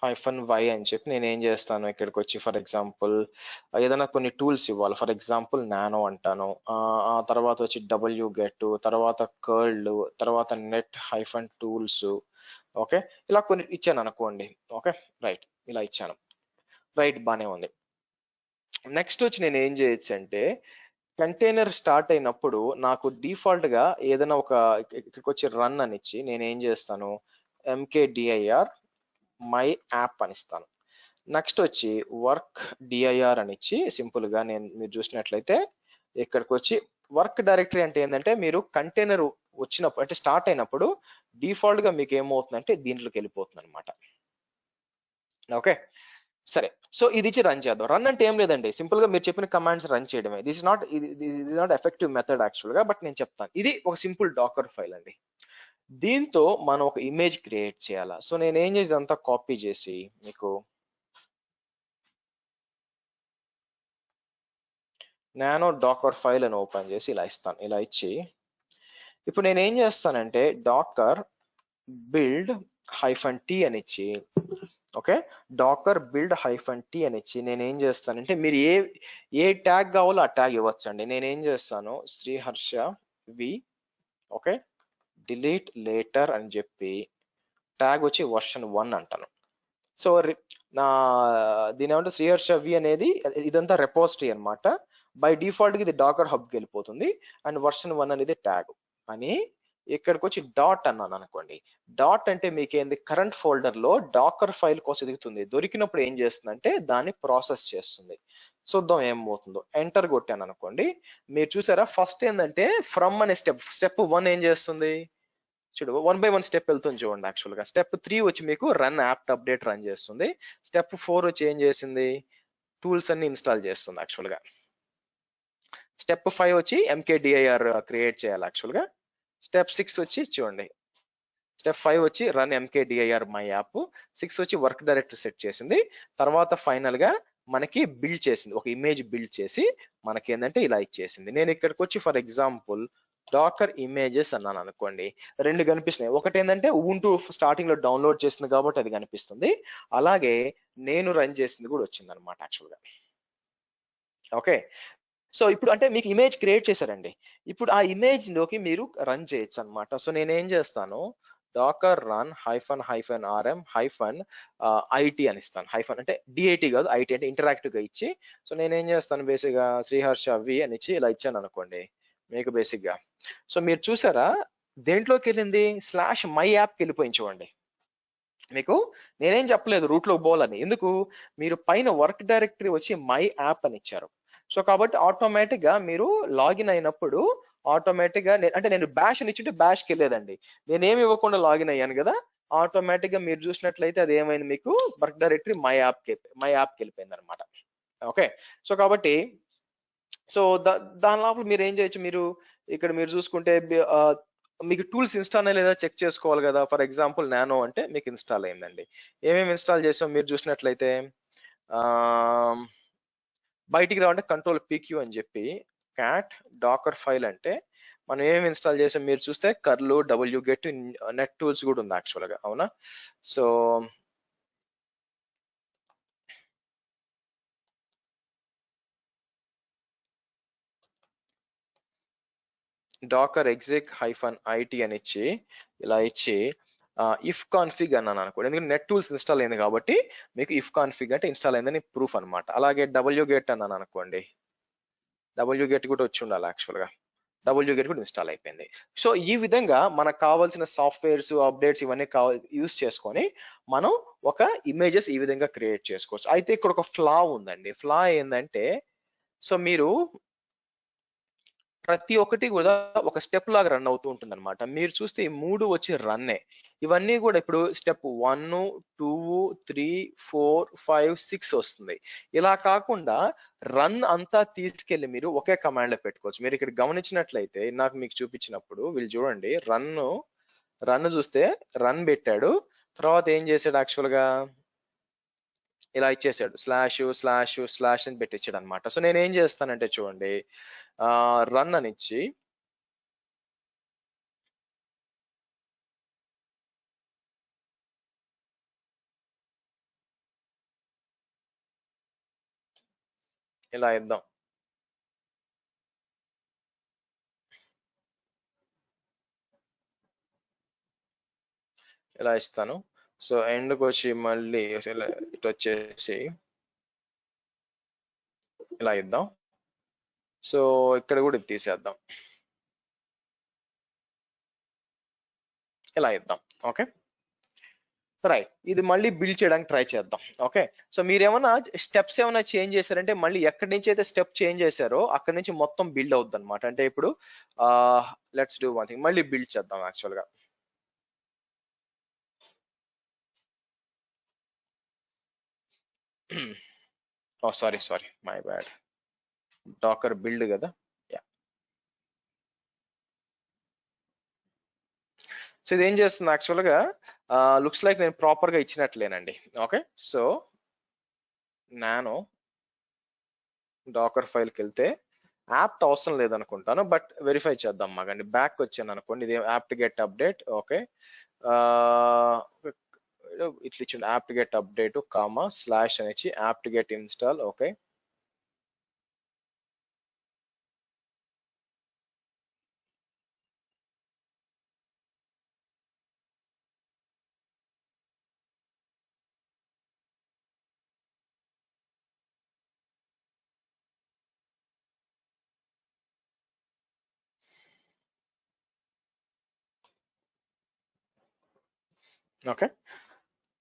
-y అని చెప్పి నేను ఏం చేస్తాను, ఇక్కడికి వచ్చి ఫర్ ఎగ్జాంపుల్ ఏదైనా కొన్ని టూల్స్ ఇవ్వాలి. ఫర్ ఎగ్జాంపుల్ నానో అంటాను, ఆ తర్వాత వచ్చి wget, తర్వాత కర్ల్, తర్వాత నెట్ -tools. ఓకే, ఇలా కొన్ని ఇచ్చాను అనుకోండి. ఓకే, రైట్, ఇలా ఇచ్చాను. రైట్, బానే ఉంది. నెక్స్ట్ వచ్చి నేను ఏం చేయొచ్చు అంటే, కంటైనర్ స్టార్ట్ అయినప్పుడు నాకు డిఫాల్ట్ గా ఏదైనా ఒక ఇక్కడికి వచ్చి రన్ అని ఇచ్చి నేను ఏం చేస్తాను, mkdir మై యాప్ అని ఇస్తాను. నెక్స్ట్ వచ్చి వర్క్ dir అని ఇచ్చి సింపుల్ గా మీరు చూసినట్లయితే ఇక్కడికి వచ్చి వర్క్ డైరెక్టరీ అంటే ఏంటంటే, మీరు కంటైనర్ వచ్చినప్పుడు అంటే స్టార్ట్ అయినప్పుడు డిఫాల్ట్ గా మీకు ఏమవుతుందంటే దీంట్లోకి వెళ్ళిపోతుంది అనమాట. ఓకే, సరే, సో ఇది ఇచ్చి రన్ చేద్దాం. రన్ అంటే ఏం లేదండి, సింపుల్ గా మీరు చెప్పిన కమాండ్స్ రన్ చేయడమే. This is not effective method actual గా, బట్ నేను చెప్తాను. ఇది ఒక సింపుల్ డాకర్ ఫైల్ అండి. దీంతో మనం ఒక ఇమేజ్ క్రియేట్ చేయాలా. సో నేను ఏం చేసి అంతా కాపీ చేసి మీకు నానో డాకర్ ఫైల్ అని ఓపెన్ చేసి ఇలా ఇస్తాను. ఇలా ఇచ్చి ఇప్పుడు నేను ఏం చేస్తానంటే డాకర్ బిల్డ్ -t అని ఇచ్చి, ఓకే, డాకర్ బిల్డ్ -t అని ఇచ్చి నేను ఏం చేస్తానంటే, మీరు ఏ ట్యాగ్ కావాలో ఆ ట్యాగ్ ఇవ్వచ్చండి. నేను ఏం చేస్తాను, శ్రీహర్ష వి, ఓకే, డిలీట్ లేటర్ అని చెప్పి ట్యాగ్ వచ్చి version1 అంటాను. సో దీని ఏమంటే శ్రీహర్ష వి అనేది ఇదంతా రెపోజిటరీ అన్నమాట. బై డిఫాల్ట్ గా ఇది డాకర్ హబ్ కి వెళ్ళిపోతుంది, అండ్ version1 అనేది ట్యాగ్ అని ఇక్కడికి వచ్చి డాట్ అన్నాను అనుకోండి. డాట్ అంటే మీకేంది, కరెంట్ ఫోల్డర్ లో డాకర్ ఫైల్ కోసం ఎదుగుతుంది. దొరికినప్పుడు ఏం చేస్తుందంటే దాన్ని ప్రాసెస్ చేస్తుంది. చూద్దాం ఏమవుతుందో. ఎంటర్ కొట్టాను అనుకోండి, మీరు చూసారా ఫస్ట్ ఏంటంటే ఫ్రమ్ అనే స్టెప్ 1 ఏం చేస్తుంది చూడు, 1 by 1 స్టెప్ వెళ్తుంది చూడండి. యాక్చువల్ గా స్టెప్ 3 వచ్చి మీకు రన్ యాప్ అప్డేట్ రన్ చేస్తుంది. స్టెప్ 4 వచ్చి ఏం చేసింది, టూల్స్ అన్ని ఇన్స్టాల్ చేస్తుంది యాక్చువల్ గా. స్టెప్ 5 వచ్చి mkdir క్రియేట్ చేయాలి యాక్చువల్ గా. స్టెప్ 6 వచ్చి చూడండి, స్టెప్ 5 వచ్చి రన్ mkdir మై యాప్. 6 వచ్చి వర్క్ డైరెక్టరీ సెట్ చేసింది. తర్వాత ఫైనల్ గా మనకి బిల్డ్ చేసింది, ఒక ఇమేజ్ బిల్డ్ చేసి మనకి ఏంటంటే ఇలా ఇచ్చేసింది. నేను ఇక్కడికి వచ్చి ఫర్ ఎగ్జాంపుల్ డాకర్ ఇమేజెస్ అన్నాను అనుకోండి, 2 కనిపిస్తున్నాయి. ఒకటి ఏంటంటే ubuntu స్టార్టింగ్ లో డౌన్లోడ్ చేసింది కాబట్టి అది కనిపిస్తుంది, అలాగే నేను రన్ చేసింది కూడా వచ్చింది అనమాట యాక్చువల్ గా. ఓకే, సో ఇప్పుడు అంటే మీకు ఇమేజ్ క్రియేట్ చేశారండి. ఇప్పుడు ఆ ఇమేజ్ లోకి మీరు రన్ చేయొచ్చు అనమాట. సో నేను ఏం చేస్తాను, డాకర్ రన్ -rm -it అని ఇస్తాను. హైఫన్ అంటే డిఐటి కాదు, ఐటీ అంటే ఇంటరాక్టివ్ గా ఇచ్చి, సో నేనేం చేస్తాను బేసిక్ గా శ్రీహర్ష వి అని ఇచ్చి ఇలా ఇచ్చాను అనుకోండి మీకు బేసిక్ గా. సో మీరు చూసారా దేంట్లోకి వెళ్ళింది, /my యాప్కి వెళ్ళిపోయింది చూడండి. మీకు నేనేం చెప్పలేదు రూట్ లో పోవాలని, ఎందుకు, మీరు పైన వర్క్ డైరెక్టరీ వచ్చి మై యాప్ అని ఇచ్చారు. సో కాబట్టి ఆటోమేటిక్ గా మీరు లాగిన్ అయినప్పుడు ఆటోమేటిక్ గా అంటే నేను బ్యాష్ అని ఇచ్చింటే బ్యాష్కి వెళ్ళేదండి. నేనేమి ఇవ్వకుండా లాగిన్ అయ్యాను కదా, ఆటోమేటిక్ గా మీరు చూసినట్లయితే అది ఏమైంది, మీకు వర్క్ డైరెక్టరీ మై యాప్కి వెళ్ళిపోయింది అనమాట. ఓకే, సో కాబట్టి సో దాని లోపల మీరు ఏం చేయొచ్చు, మీరు ఇక్కడ మీరు చూసుకుంటే మీకు టూల్స్ ఇన్స్టాల్ లేదా చెక్ చేసుకోవాలి కదా. ఫర్ ఎగ్జాంపుల్ నానో అంటే మీకు ఇన్స్టాల్ అయిందండి. ఏమేమి ఇన్స్టాల్ చేసాం మీరు చూసినట్లయితే బయటికి రావాలంటే Ctrl+PQ అని చెప్పి క్యాట్ డాకర్ ఫైల్ అంటే మనం ఏమేమి ఇన్స్టాల్ చేసాం మీరు చూస్తే కర్ల్, wget, నెట్ టూల్స్ కూడా ఉంది యాక్చువల్ గా, అవునా. సో డాకర్ exec -it అని ఇచ్చి ఇలా ఇచ్చి ఇఫ్ కాన్ఫిగ్ అన్నాను అనుకోండి, ఎందుకంటే నెట్ టూల్స్ ఇన్స్టాల్ అయింది కాబట్టి మీకు ఇఫ్ కాన్ఫిగ్ అంటే ఇన్స్టాల్ అయిందని ప్రూఫ్ అనమాట. అలాగే wget అన్నాను అనుకోండి, wget కూడా వచ్చి ఉండాలి యాక్చువల్ గా, wget కూడా ఇన్స్టాల్ అయిపోయింది. సో ఈ విధంగా మనకు కావాల్సిన సాఫ్ట్వేర్స్ అప్డేట్స్ ఇవన్నీ యూస్ చేసుకొని మనం ఒక ఇమేజెస్ ఈ విధంగా క్రియేట్ చేసుకోవచ్చు. అయితే ఇక్కడ ఒక ఫ్లా ఉందండి. ఫ్లా ఏంటంటే, సో మీరు ప్రతి ఒక్కటి కూడా ఒక స్టెప్ లాగా రన్ అవుతూ ఉంటుంది అనమాట. మీరు చూస్తే ఈ 3 వచ్చి రన్నే. ఇవన్నీ కూడా ఇప్పుడు స్టెప్ 1, 2, 3, 4, 5, 6 వస్తుంది. ఇలా కాకుండా రన్ అంతా తీసుకెళ్లి మీరు ఒకే కమాండ్ లో పెట్టుకోవచ్చు. మీరు ఇక్కడ గమనించినట్లయితే నాకు మీకు చూపించినప్పుడు వీళ్ళు చూడండి, రన్ చూస్తే రన్ పెట్టాడు. తర్వాత ఏం చేశాడు, యాక్చువల్ గా ఇలా ఇచ్చేసాడు, స్లాష్ అని పెట్టించాడు అనమాట. సో నేను ఏం చేస్తానంటే చూడండి, రన్ అని ఇచ్చి ఇలా ఇద్దాం. ఇలా ఇస్తాను. సో ఎండ్కి వచ్చి మళ్ళీ ఇటు వచ్చేసి ఇలా ఇద్దాం. సో ఇక్కడ కూడా ఇది తీసేద్దాం, ఇలా ఇద్దాం. ఓకే రైట్, ఇది మళ్ళీ బిల్డ్ చేయడానికి ట్రై చేద్దాం. ఓకే సో మీరు ఏమైనా స్టెప్స్ ఏమైనా చేంజ్ చేశారంటే మళ్ళీ ఎక్కడి నుంచి అయితే స్టెప్ చేంజ్ చేశారో అక్కడి నుంచి మొత్తం బిల్డ్ అవుద్ది అనమాట. అంటే ఇప్పుడు లెట్స్ డూ వన్ థింగ్, మళ్ళీ బిల్డ్ చేద్దాం యాక్చువల్ గా. Oh sorry my bad, Docker build కదా. సో ఇది ఏం చేస్తుంది యాక్చువల్ గా, లుక్స్ లైక్ నేను ప్రాపర్ గా ఇచ్చినట్లేనండి. ఓకే సో నానో డాకర్ ఫైల్కి వెళ్తే యాప్ట్ అవసరం లేదనుకుంటాను, బట్ వెరిఫై చేద్దాం. మాకండి బ్యాక్ వచ్చాను అనుకోండి, ఇది యాప్ట్ గెట్ అప్డేట్. ఓకే ఇట్లా ఇచ్చిండు, apt get update comma slash అని ఇచ్చి apt get install. Okay okay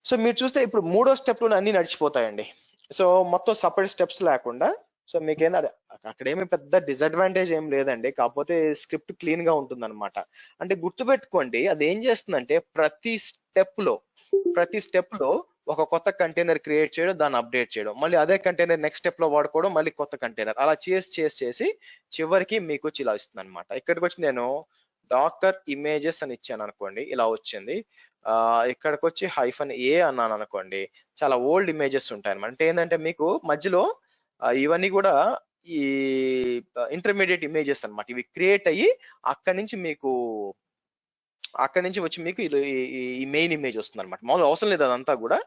so మీరు చూస్తే ఇప్పుడు మూడో స్టెప్ లో అన్ని నడిచిపోతాయండి. సో మొత్తం సపరేట్ స్టెప్స్ లేకుండా. సో మీకేందా అక్కడేమి పెద్ద డిసడ్వాంటేజ్ ఏం లేదండి, కాకపోతే స్క్రిప్ట్ క్లీన్ గా ఉంటుంది అనమాట. అంటే గుర్తుపెట్టుకోండి, అది ఏం చేస్తుందంటే ప్రతి స్టెప్ లో ఒక కొత్త కంటైనర్ క్రియేట్ చేయడం, దాన్ని అప్డేట్ చేయడం, మళ్ళీ అదే కంటైనర్ నెక్స్ట్ స్టెప్ లో వాడుకోవడం, మళ్ళీ కొత్త కంటైనర్, అలా చేసి చివరికి మీకు వచ్చి ఇలా వస్తుంది అనమాట. ఇక్కడికి వచ్చి నేను డాకర్ ఇమేజెస్ అని ఇచ్చాను అనుకోండి, ఇలా వచ్చింది. ఇక్కడికి వచ్చి -a అన్నాను అనుకోండి, చాలా ఓల్డ్ ఇమేజెస్ ఉంటాయి అనమాట. అంటే ఏంటంటే మీకు మధ్యలో ఇవన్నీ కూడా ఈ ఇంటర్మీడియట్ ఇమేజెస్ అన్నమాట. ఇవి క్రియేట్ అయ్యి అక్కడి నుంచి వచ్చి మీకు ఈ మెయిన్ ఇమేజ్ వస్తుంది అనమాట. మామూలు అవసరం లేదు అదంతా కూడా,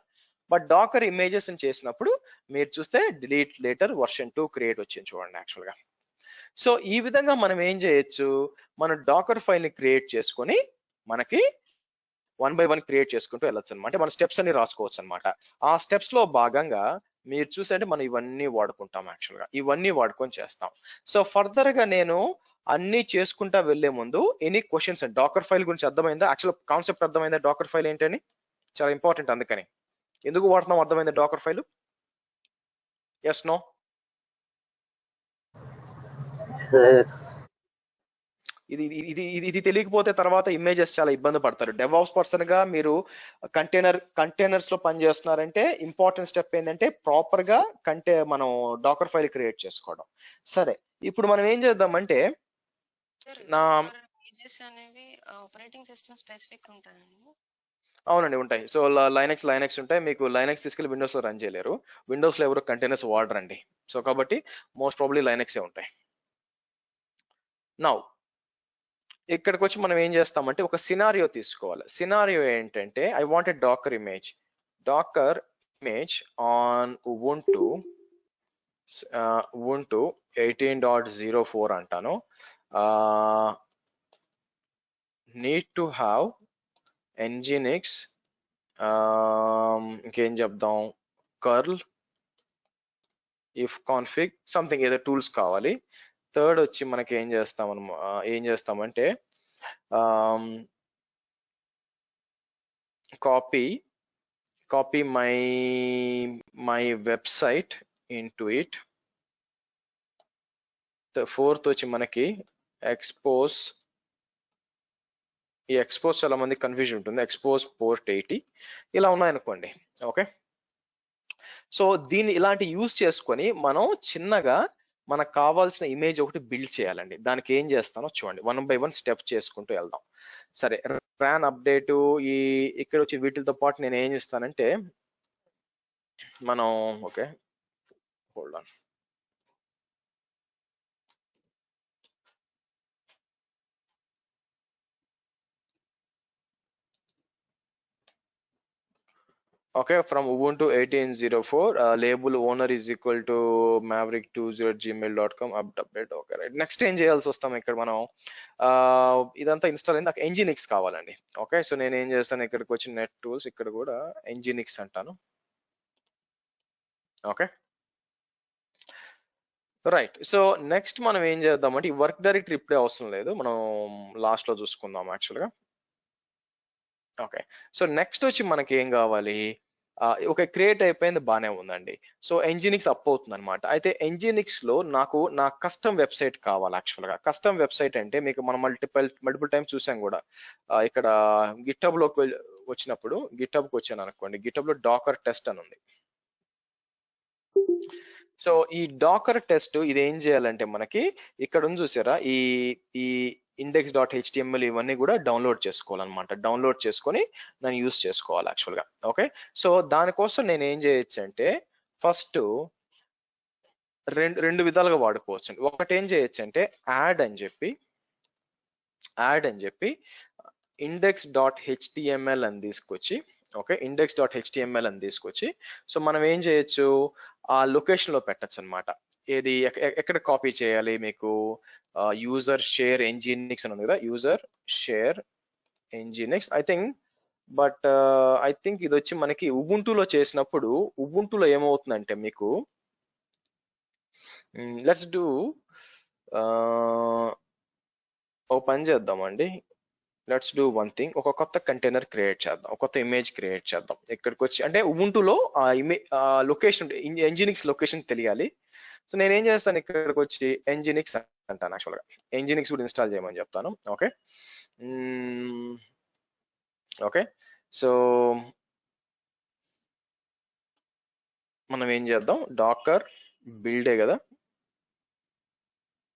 బట్ డాకర్ ఇమేజెస్ చేసినప్పుడు మీరు చూస్తే డిలీట్ లేటర్ వర్షన్ 2 క్రియేట్ వచ్చింది చూడండి యాక్చువల్ గా. సో ఈ విధంగా మనం ఏం చేయొచ్చు, మనం డాకర్ ఫైల్ ని క్రియేట్ చేసుకొని మనకి 1 by 1 క్రియేట్ చేసుకుంటూ వెళ్ళొచ్చు అనమాట. మన స్టెప్స్ అన్ని రాసుకోవచ్చు అనమాట. ఆ స్టెప్స్ లో భాగంగా మీరు చూసంటే మనం ఇవన్నీ వాడుకుంటాం యాక్చువల్ గా, ఇవన్నీ వాడుకొని చేస్తాం. సో ఫర్దర్ గా నేను అన్ని చేసుకుంటా వెళ్లే ముందు ఎనీ క్వశ్చన్స్, డాకర్ ఫైల్ గురించి అర్థమైందా? యాక్చువల్ కాన్సెప్ట్ అర్థమైందా? డాకర్ ఫైల్ ఏంటని చాలా ఇంపార్టెంట్, అందుకని ఎందుకు వాడుతున్నాం అర్థమైందా డాకర్ ఫైల్? Yes no? ఇది తెలియకపోతే తర్వాత ఇమేజెస్ చాలా ఇబ్బంది పడతారు. డెవాప్స్ పర్సన్ గా మీరు కంటైనర్స్ లో పని చేస్తున్నారంటే ఇంపార్టెంట్ స్టెప్ ఏంటంటే ప్రాపర్ గా మనం డాకర్ ఫైల్ క్రియేట్ చేసుకోవడం. సరే ఇప్పుడు మనం ఏం చేద్దామంటే, ఆపరేటింగ్ సిస్టమ్ స్పెసిఫిక్ ఉంటాయండి. అవునండి ఉంటాయి. సో లైనక్స్ ఉంటాయి. మీకు లైనక్స్ తీసుకెళ్లి విండోస్ లో రన్ చేయలేరు, విండోస్ లో ఎవరు కంటైనర్స్ వాడరండి. సో కాబట్టి మోస్ట్ ప్రాబ్లీ లైనక్సే ఉంటాయి. నౌ ఇక్కడికి వచ్చి మనం ఏం చేస్తామంటే ఒక సినారియో తీసుకోవాలి. సినారియో ఏంటంటే I want a Docker image on ubuntu 18.04 అంటాను. నీడ్ టు హ్యావ్ nginx, ఇంకేం చెప్దాం, కర్ల్, ఇఫ్ కాన్ఫిగ్ సంథింగ్, ఏదో టూల్స్ కావాలి. థర్డ్ వచ్చి మనకి ఏం చేస్తామంటే copy my website into it. Fourth వచ్చి మనకి ఎక్స్పోజ్, ఈ ఎక్స్పోజ్ చాలా మంది కన్ఫ్యూజన్ ఉంటుంది, ఎక్స్పోజ్ పోర్ట్ 80 ఇలా ఉన్నాయనుకోండి. ఓకే, సో దీన్ని ఇలాంటి యూజ్ చేసుకొని మనం చిన్నగా మనకు కావాల్సిన ఇమేజ్ ఒకటి బిల్డ్ చేయాలండి. దానికి ఏం చేస్తానో చూడండి, 1 by 1 స్టెప్ చేసుకుంటూ వెళ్దాం. సరే, ర్యాన్ అప్డేట్ ఈ ఇక్కడ వచ్చి వీటితో పాటు నేను ఏం చేస్తానంటే మనం okay hold on. Okay, from Ubuntu 18.04, label owner is equal to maverick20@gmail.com update. Okay, right. Next ఏం చేయాల్సి వస్తాం ఇక్కడ మనం ఇదంతా ఇన్స్టాల్ అయింది, నాకు Nginx కావాలండి. ఓకే, సో నేను ఏం చేస్తాను, ఇక్కడికి వచ్చి నెట్ టూల్స్, ఇక్కడ కూడా Nginx అంటాను. Okay, right. సో నెక్స్ట్ మనం ఏం చేద్దామంటే, ఈ వర్క్ డైరెక్టరీ ఇప్పుడే అవసరం లేదు, మనం లాస్ట్ లో చూసుకుందాం యాక్చువల్గా. ఓకే, సో నెక్స్ట్ వచ్చి మనకి ఏం కావాలి, ఓకే క్రియేట్ అయిపోయింది, బాగానే ఉందండి. సో Nginx అప్ అవుతుంది అనమాట. అయితే Nginx లో నాకు నా కస్టమ్ వెబ్సైట్ కావాలి యాక్చువల్గా. కస్టమ్ వెబ్సైట్ అంటే మీకు మనం మల్టిపుల్ టైమ్స్ చూసాం కూడా, ఇక్కడ గిటబ్ లోకి వచ్చినప్పుడు, గిటబ్కి వచ్చాను అనుకోండి, గిటబ్ లో డాకర్ టెస్ట్ అని ఉంది. సో ఈ డాకర్ టెస్ట్ ఇది ఏం చేయాలంటే మనకి ఇక్కడ ఉంది చూసారా, ఈ ఈ index.html ఇవన్నీ కూడా డౌన్లోడ్ చేసుకోవాలన్నమాట. డౌన్లోడ్ చేసుకొని నేను యూస్ చేసుకోవాలి యాక్చువల్గా. ఓకే, సో దానికోసం నేను ఏం చేయొచ్చు అంటే, ఫస్ట్ రెండు విధాలుగా వాడుకోవచ్చు అండి. ఒకటి ఏం చేయొచ్చు అంటే యాడ్ అని చెప్పి index.html అని తీసుకొచ్చి, ఓకే index.html అని తీసుకొచ్చి, సో మనం ఏం చేయొచ్చు, ఆ లొకేషన్ లో పెట్టచ్చు అనమాట. ఏది ఎక్కడ కాపీ చేయాలి, మీకు యూజర్ షేర్ Nginx అని ఉంది కదా, user share Nginx I think. But I think ఇది వచ్చి మనకి ఉబుంటూలో చేసినప్పుడు, ఉబుంటూలో ఏమవుతుందంటే మీకు లెట్స్ డూ ఒక పని చేద్దామండి, లెట్స్ డూ వన్ థింగ్, ఒక కొత్త కంటైనర్ క్రియేట్ చేద్దాం, ఒక కొత్త ఇమేజ్ క్రియేట్ చేద్దాం. ఇక్కడికి వచ్చి అంటే ఉబుంటూలో ఆ లొకేషన్, Nginx లొకేషన్ తెలియాలి. సో నేనేం చేస్తాను, ఇక్కడికి వచ్చి Nginx అంటాను యాక్చువల్గా. Nginx కూడా ఇన్స్టాల్ చేయమని చెప్తాను. ఓకే ఓకే, సో మనం ఏం చేద్దాం, డాకర్ బిల్డే కదా,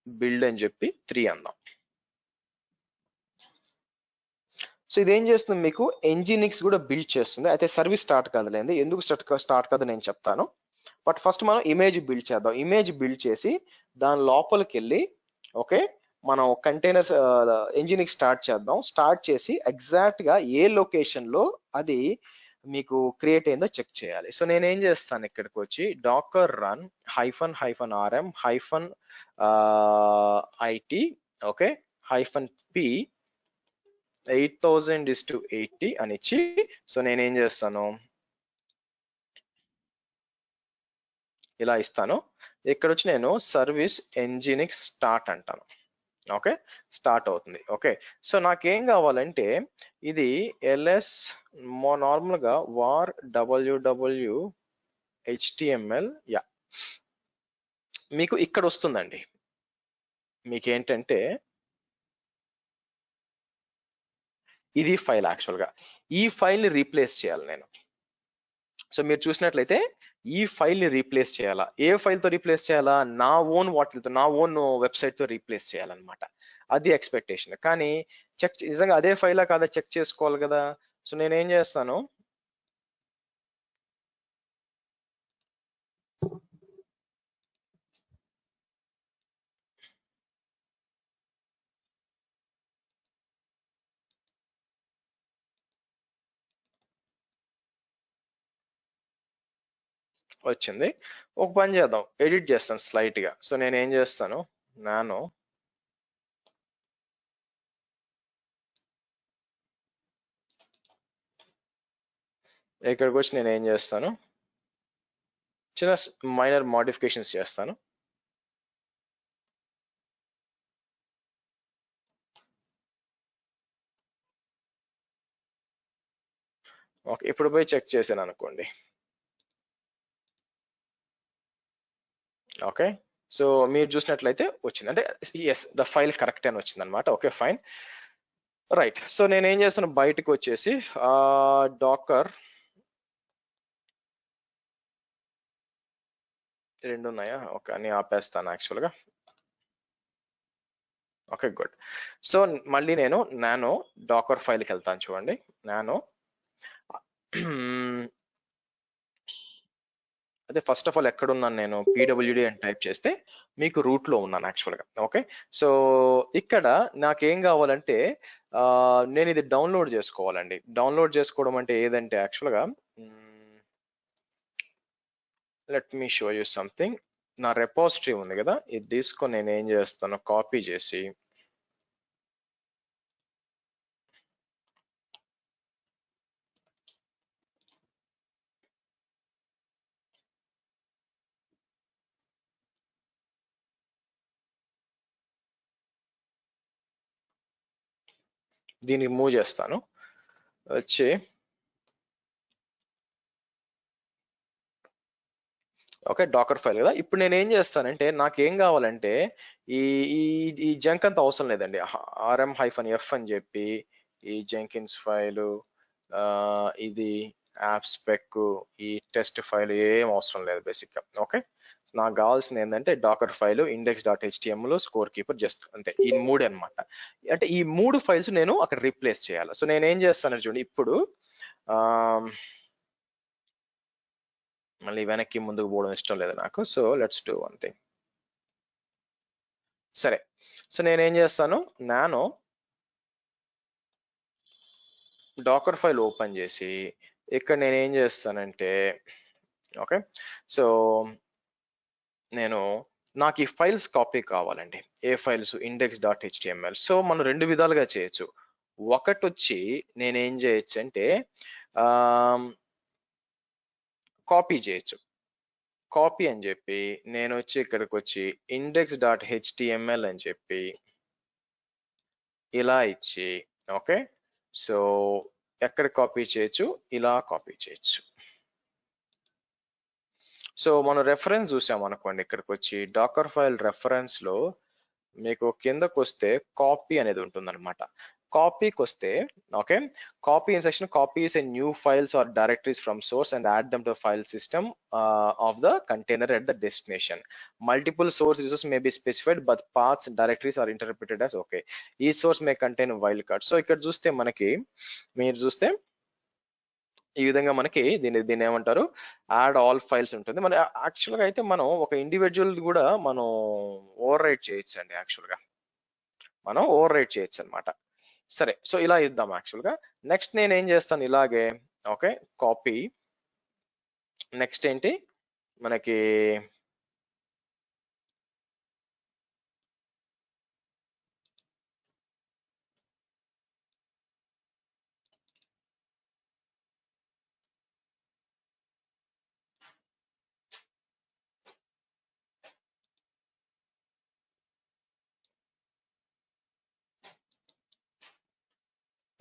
బిల్డ్ అని చెప్పి 3 అందాం. సో ఇదేం చేస్తుంది, మీకు Nginx కూడా బిల్డ్ చేస్తుంది. అయితే సర్వీస్ స్టార్ట్ కాదులేండి, ఎందుకు స్టార్ట్ కాదు నేను చెప్తాను. బట్ ఫస్ట్ మనం ఇమేజ్ బిల్డ్ చేద్దాం. ఇమేజ్ బిల్డ్ చేసి దాని లోపలికి వెళ్ళి, ఓకే మనం కంటైనర్స్ Nginx స్టార్ట్ చేద్దాం. స్టార్ట్ చేసి ఎగ్జాక్ట్ గా ఏ లొకేషన్ లో అది మీకు క్రియేట్ అయిందో చెక్ చేయాలి. సో నేనేం చేస్తాను, ఇక్కడికి వచ్చి Docker run -rm -it okay -p 8000:80 అని ఇచ్చి, సో నేనేం చేస్తాను, ఇలా ఇస్తాను. ఇక్కడ వచ్చి నేను సర్వీస్ Nginx స్టార్ట్ అంటాను. ఓకే, స్టార్ట్ అవుతుంది. ఓకే, సో నాకేం కావాలంటే ఇది ls నార్మల్ గా var www html యా మీకు ఇక్కడ వస్తుందండి. మీకు ఏంటంటే ఇది ఫైల్ యాక్చువల్గా, ఈ ఫైల్ ని రీప్లేస్ చేయాలి నేను. సో మీరు చూసినట్లయితే ఈ ఫైల్ ని రీప్లేస్ చేయాలా, ఏ ఫైల్ తో రీప్లేస్ చేయాలా, నా ఓన్ వాటితో, నా ఓన్ వెబ్సైట్ తో రీప్లేస్ చేయాలన్నమాట. అది ఎక్స్పెక్టేషన్. కానీ నిజంగా అదే ఫైలా కాదా చెక్ చేసుకోవాలి కదా. సో నేనేం చేస్తాను, వచ్చింది. ఒక పని చేద్దాం, ఎడిట్ చేస్తాను స్లైట్ గా. సో నేను ఏం చేస్తాను, నానో ఇక్కడికి వచ్చి నేను ఏం చేస్తాను, చిన్న మైనర్ మోడిఫికేషన్స్ చేస్తాను. ఓకే, ఇప్పుడు పోయి చెక్ చేశాను అనుకోండి. ఓకే, సో మీరు చూసినట్లయితే వచ్చింది, అంటే ఎస్ ద ఫైల్ కరెక్ట్ అని వచ్చింది అనమాట. Okay fine, right. సో నేను ఏం చేస్తాను, బయటకు వచ్చేసి డాకర్ రెండు ఉన్నాయా, ఓకే అని ఆపేస్తాను యాక్చువల్గా. Okay good. సో మళ్ళీ నేను నానో డాకర్ ఫైల్కి వెళ్తాను, చూడండి నానో. అదే ఫస్ట్ ఆఫ్ ఆల్ ఎక్కడున్నాను నేను, పీడబ్ల్యూడి అని టైప్ చేస్తే మీకు రూట్ లో ఉన్నాను యాక్చువల్గా. ఓకే సో ఇక్కడ నాకేం కావాలంటే నేను ఇది డౌన్లోడ్ చేసుకోవాలండి. డౌన్లోడ్ చేసుకోవడం అంటే ఏదంటే యాక్చువల్గా let me show you something. నా రెపాజిటరీ ఉంది కదా, ఇది తీసుకొని నేను ఏం చేస్తాను, కాపీ చేసి దీనికి మూవ్ చేస్తాను వచ్చి. ఓకే డాకర్ ఫైల్ కదా. ఇప్పుడు నేను ఏం చేస్తానంటే నాకేం కావాలంటే ఈ ఈ ఈ జంక్ అంత అవసరం లేదండి. rm-f అని చెప్పి ఈ జెంకిన్స్ ఫైలు, ఇది యాప్ స్పెక్, ఈ టెస్ట్ ఫైల్ ఏం అవసరం లేదు బేసిక్ గా. ఓకే నాకు కావాల్సింది ఏంటంటే Docker file, index.html, score keeper, just అంతే, ఈ మూడే అనమాట. అంటే ఈ మూడు ఫైల్స్ నేను అక్కడ రీప్లేస్ చేయాలి. సో నేను ఏం చేస్తాను చూడండి ఇప్పుడు, మళ్ళీ వెనక్కి ముందుకు పోవడం ఇష్టం లేదు నాకు. So let's do one thing. సరే సో నేనేం చేస్తాను, నానో డాకర్ ఫైల్ ఓపెన్ చేసి ఇక్కడ నేనేం చేస్తానంటే, ఓకే సో నేను నాకు ఈ ఫైల్స్ కాపీ కావాలండి. ఏ ఫైల్స్, index.html. సో మనం రెండు విధాలుగా చేయొచ్చు. ఒకటి వచ్చి నేనేం చేయొచ్చు అంటే కాపీ చేయొచ్చు. కాపీ అని చెప్పి నేను వచ్చి ఇక్కడికి వచ్చి index.html అని చెప్పి ఇలా ఇచ్చి, ఓకే సో ఎక్కడ కాపీ చేయొచ్చు, ఇలా కాపీ చేయొచ్చు. సో మనం రెఫరెన్స్ చూసాం అనుకోండి, ఇక్కడికి వచ్చి డాకర్ ఫైల్ రెఫరెన్స్ లో మీకు కిందకు వస్తే కాపీ అనేది ఉంటుందన్నమాట. కాపీకి వస్తే okay, copy in section copies and new files or directories from source and add them to file system of the container at the destination. Multiple source resource may be specified but paths directories are interpreted as okay. ఈ source may contain wildcard. So ఇక్కడ చూస్తే మనకి, మీరు చూస్తే ఈ విధంగా మనకి దీన్ని ఏమంటారు, యాడ్ ఆల్ ఫైల్స్ ఉంటుంది. మన యాక్చువల్గా అయితే మనం ఒక ఇండివిజువల్ కూడా మనం ఓవర్ రైట్ చేయొచ్చు అండి. యాక్చువల్గా మనం ఓవర్ రైట్ చేయొచ్చు అనమాట. సరే సో ఇలా ఇద్దాం యాక్చువల్గా. నెక్స్ట్ నేను ఏం చేస్తాను, ఇలాగే ఓకే కాపీ. నెక్స్ట్ ఏంటి మనకి,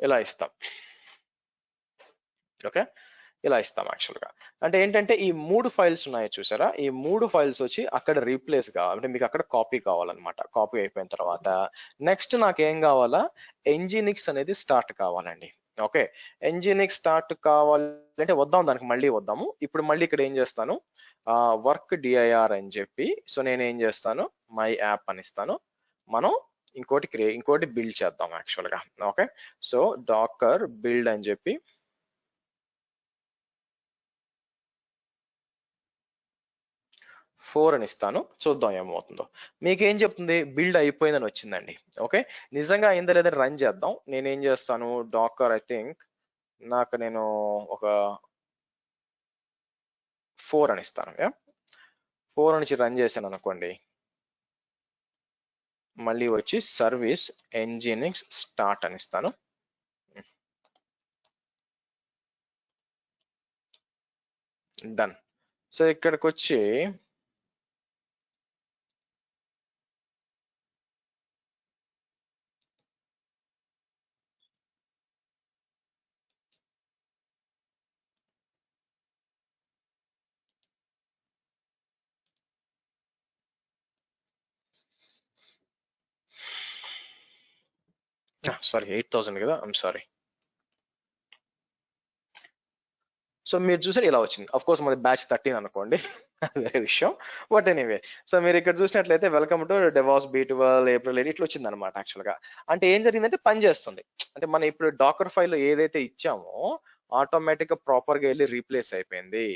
ఇలా ఇస్తాం. ఓకే ఇలా ఇస్తాం యాక్చువల్గా. అంటే ఏంటంటే ఈ మూడు ఫైల్స్ ఉన్నాయి చూసారా, ఈ మూడు ఫైల్స్ వచ్చి అక్కడ రీప్లేస్ కావాలి, అంటే మీకు అక్కడ కాపీ కావాలన్నమాట. కాపీ అయిపోయిన తర్వాత నెక్స్ట్ నాకు ఏం కావాలా, nginx అనేది స్టార్ట్ కావాలండి. ఓకే nginx స్టార్ట్ కావాలంటే వద్దాం, దానికి మళ్ళీ వద్దాము. ఇప్పుడు మళ్ళీ ఇక్కడ ఏం చేస్తాను, వర్క్ dir అని చెప్పి, సో నేను ఏం చేస్తాను, మై యాప్ అని ఇస్తాను. మనం ఇంకోటి బిల్డ్ చేద్దాం యాక్చువల్గా. ఓకే సో డాకర్ బిల్డ్ అని చెప్పి 4 అని ఇస్తాను. చూద్దాం ఏమవుతుందో. మీకేం చెప్తుంది, బిల్డ్ అయిపోయిందని వచ్చిందండి. ఓకే నిజంగా అయిందా లేదా రన్ చేద్దాం. నేనేం చేస్తాను, డాకర్ ఐ థింక్ నేను ఒక 4 అని ఇస్తాను. 4 నుంచి రన్ చేశాను అనుకోండి, మళ్ళీ వచ్చి సర్వీస్ nginx స్టార్ట్ అని ఇస్తాను. డన్. సో ఇక్కడికి వచ్చి సారీ 8,000 కదా, ఐమ్ సారీ. సో మీరు చూసారు ఇలా వచ్చింది. అఫ్ కోర్స్ మాది బ్యాచ్ 13 అనుకోండి, అది వేరే విషయం. బట్ ఎనీవే, సో మీరు ఇక్కడ చూసినట్లయితే వెల్కమ్ టు డెవాస్ B12 ఏప్రిల్ 8 ఇట్లా వచ్చింది అనమాట యాక్చువల్ గా. అంటే ఏం జరిగిందంటే పని చేస్తుంది. అంటే మనం ఇప్పుడు డాకర్ ఫైల్ ఏదైతే ఇచ్చామో ఆటోమేటిక్ గా ప్రాపర్ గా వెళ్ళి రీప్లేస్ అయిపోయింది.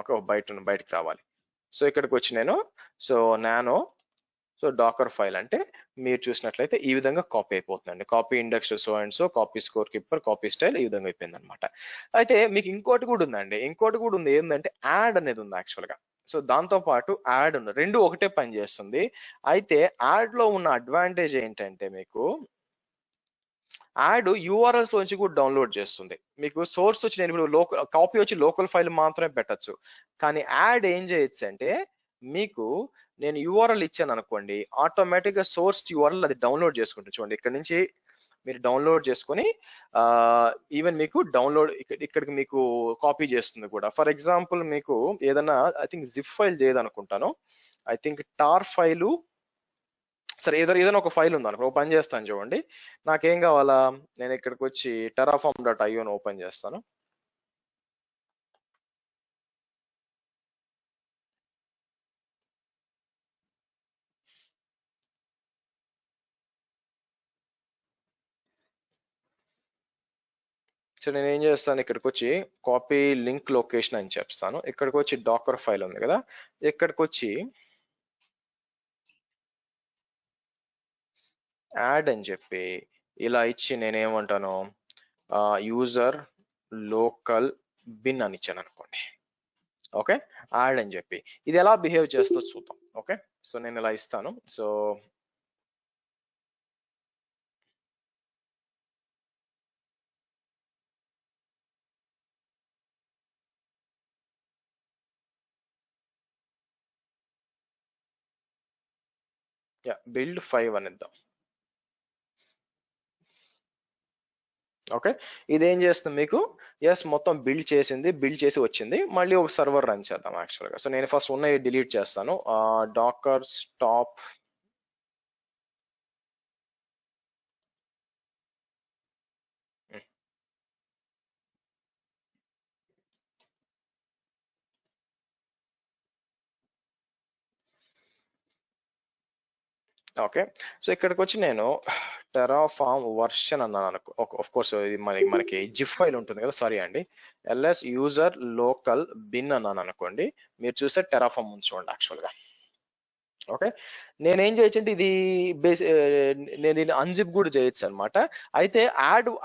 ఓకే, బయటకు రావాలి. సో ఇక్కడికి వచ్చి నేను నానో డాకర్ ఫైల్ అంటే మీరు చూసినట్లయితే ఈ విధంగా కాపీ అయిపోతుందండి. Copy index so and so, copy score keeper, copy style, ఈ విధంగా అయిపోయింది అనమాట. అయితే మీకు ఇంకోటి కూడా ఉందండి, ఏంటంటే యాడ్ అనేది ఉంది యాక్చువల్ గా. సో దాంతో పాటు యాడ్ ఉంది, రెండు ఒకటే పని చేస్తుంది. అయితే యాడ్ లో ఉన్న అడ్వాంటేజ్ ఏంటంటే మీకు యాడ్ యూఆర్ఎల్స్ నుంచి కూడా డౌన్లోడ్ చేస్తుంది. మీకు సోర్స్ వచ్చి నేను ఇప్పుడు కాపీ వచ్చి లోకల్ ఫైల్ మాత్రమే పెట్టచ్చు. కానీ యాడ్ ఏం చేయొచ్చు అంటే మీకు నేను యూఆర్ఎల్ ఇచ్చాను అనుకోండి, ఆటోమేటిక్ గా సోర్స్ యూఆర్ఎల్ అది డౌన్లోడ్ చేసుకుంటుంది. చూడండి ఇక్కడ నుంచి మీరు డౌన్లోడ్ చేసుకొని ఈవెన్ మీకు డౌన్లోడ్ ఇక్కడికి మీకు కాపీ చేస్తుంది కూడా. ఫర్ ఎగ్జాంపుల్ మీకు ఏదైనా ఐ థింక్ జిప్ ఫైల్ చేయదనుకుంటాను, ఐ థింక్ టార్ ఫైలు, సరే ఏదైనా ఒక ఫైల్ ఉంది అనుకో, ఓపెన్ చేస్తాను చూడండి. నాకేం కావాలా, నేను ఇక్కడికి వచ్చి terraform.io ఓపెన్ చేస్తాను. సో నేను ఏం చేస్తాను, ఇక్కడికి వచ్చి కాపీ లింక్ లొకేషన్ అని చెప్తాను. ఇక్కడికి వచ్చి డాకర్ ఫైల్ ఉంది కదా, ఇక్కడికి వచ్చి యాడ్ అని చెప్పి ఇలా ఇచ్చి నేనేమంటాను, యూజర్ లోకల్ బిన్ అని ఇచ్చాను అనుకోండి. ఓకే, యాడ్ అని చెప్పి ఇది ఎలా బిహేవ్ చేస్తో చూద్దాం. ఓకే, సో నేను ఇలా ఇస్తాను. సో బిల్డ్ 5 అని ఇద్దాం. ఓకే, ఇదేం చేస్తుంది మీకు, ఎస్ మొత్తం బిల్డ్ చేసి వచ్చింది. మళ్ళీ ఒక సర్వర్ రన్ చేద్దాం యాక్చువల్ గా. సో నేను ఫస్ట్ ఉన్నవి డిలీట్ చేస్తాను. Docker stop okay. సో ఇక్కడికి వచ్చి నేను టెరాఫామ్ వర్షన్ అన్నాను అనుకో. ఆఫ్ కోర్స్ ఇది మనకి జిప్ ఫైల్ ఉంటుంది కదా, సారీ అండి, ls యూజర్ లోకల్ బిన్ అన్నాను అనుకోండి. మీరు చూస్తే టెరాఫామ్ ఉంది చూడండి యాక్చువల్ గా. ఓకే, నేనేం చేయొచ్చు అంటే ఇది నేను దీన్ని అన్జిప్ కూడా చేయొచ్చు అనమాట. అయితే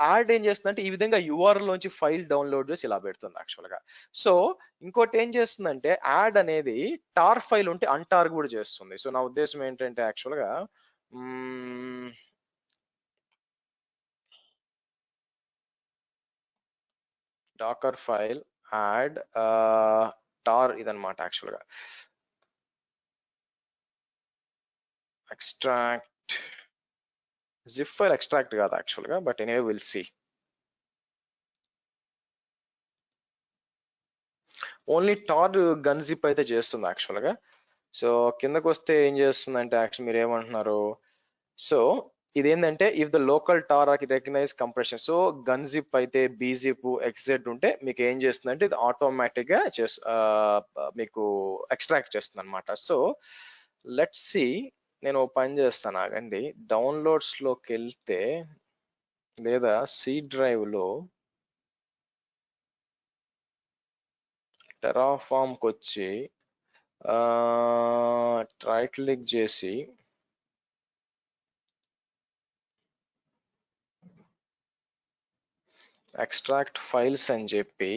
యాడ్ ఏం చేస్తుందంటే ఈ విధంగా యూఆర్ఎల్ నుంచి ఫైల్ డౌన్లోడ్ చేసి ఇలా పెడుతుంది యాక్చువల్ గా. సో ఇంకోటి ఏం చేస్తుందంటే యాడ్ అనేది టార్ ఫైల్ ఉంటే అన్టార్ కూడా చేస్తుంది. సో నా ఉద్దేశం ఏంటంటే యాక్చువల్ గా డాకర్ ఫైల్ యాడ్ టార్ ఇదనమాట యాక్చువల్ గా. ఎక్స్ట్రాక్ట్ జిప్ ఫైల్ ఎక్స్ట్రాక్ట్ కాదు యాక్చువల్ గా, but anyway will see. Only tar gunzip అయితే చేస్తుంది యాక్చువల్ గా. సో కిందకు వస్తే ఏం చేస్తుందంటే యాక్చువల్ మీరు ఏమంటున్నారు, సో ఇదేంటంటే if the local tar recognise compression, so gunzip అయితే బీజిప్ ఎక్స్జెడ్ ఉంటే మీకు ఏం చేస్తుందంటే ఇది ఆటోమేటిక్ గా మీకు ఎక్స్ట్రాక్ట్ చేస్తుంది అనమాట. సో లెట్స్ సి, నేను ఓ పని చేస్తాను ఆగండి, డౌన్లోడ్స్ లోకి వెళ్తే లేదా సి డ్రైవ్ లో టెరాఫామ్ కి వచ్చి రైట్ క్లిక్ చేసి ఎక్స్ట్రాక్ట్ ఫైల్స్ అని చెప్పి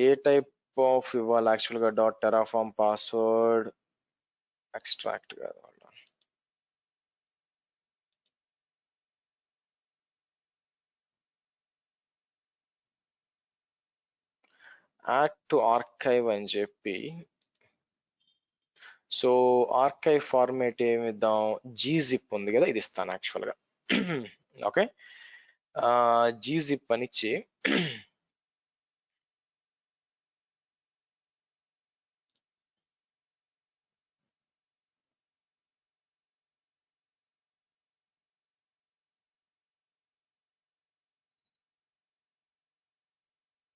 ఏ టైప్ ఆఫ్ ఇవ్వాలి యాక్చువల్ గా, .terraform పాస్వర్డ్ ఎక్స్ట్రాక్ట్ కాదు, యాడ్ టు ఆర్కైవ్ అని చెప్పి. సో ఆర్కైవ్ ఫార్మేట్ ఏమి ఇద్దాం, gzip ఉంది కదా, ఇది ఇస్తాను యాక్చువల్ గా. ఓకే, gzip అని ఇచ్చి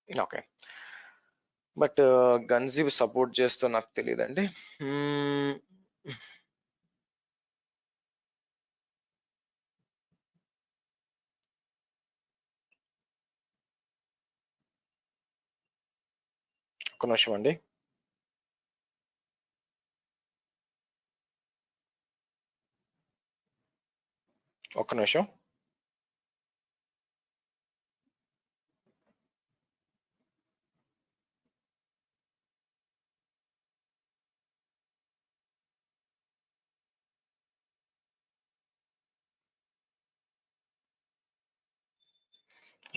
ఓకే, బట్ గన్జిప్ సపోర్ట్ చేస్తూ నాకు తెలియదండి. ఒక నిమిషం అండి. ఒక్క నిమిషం.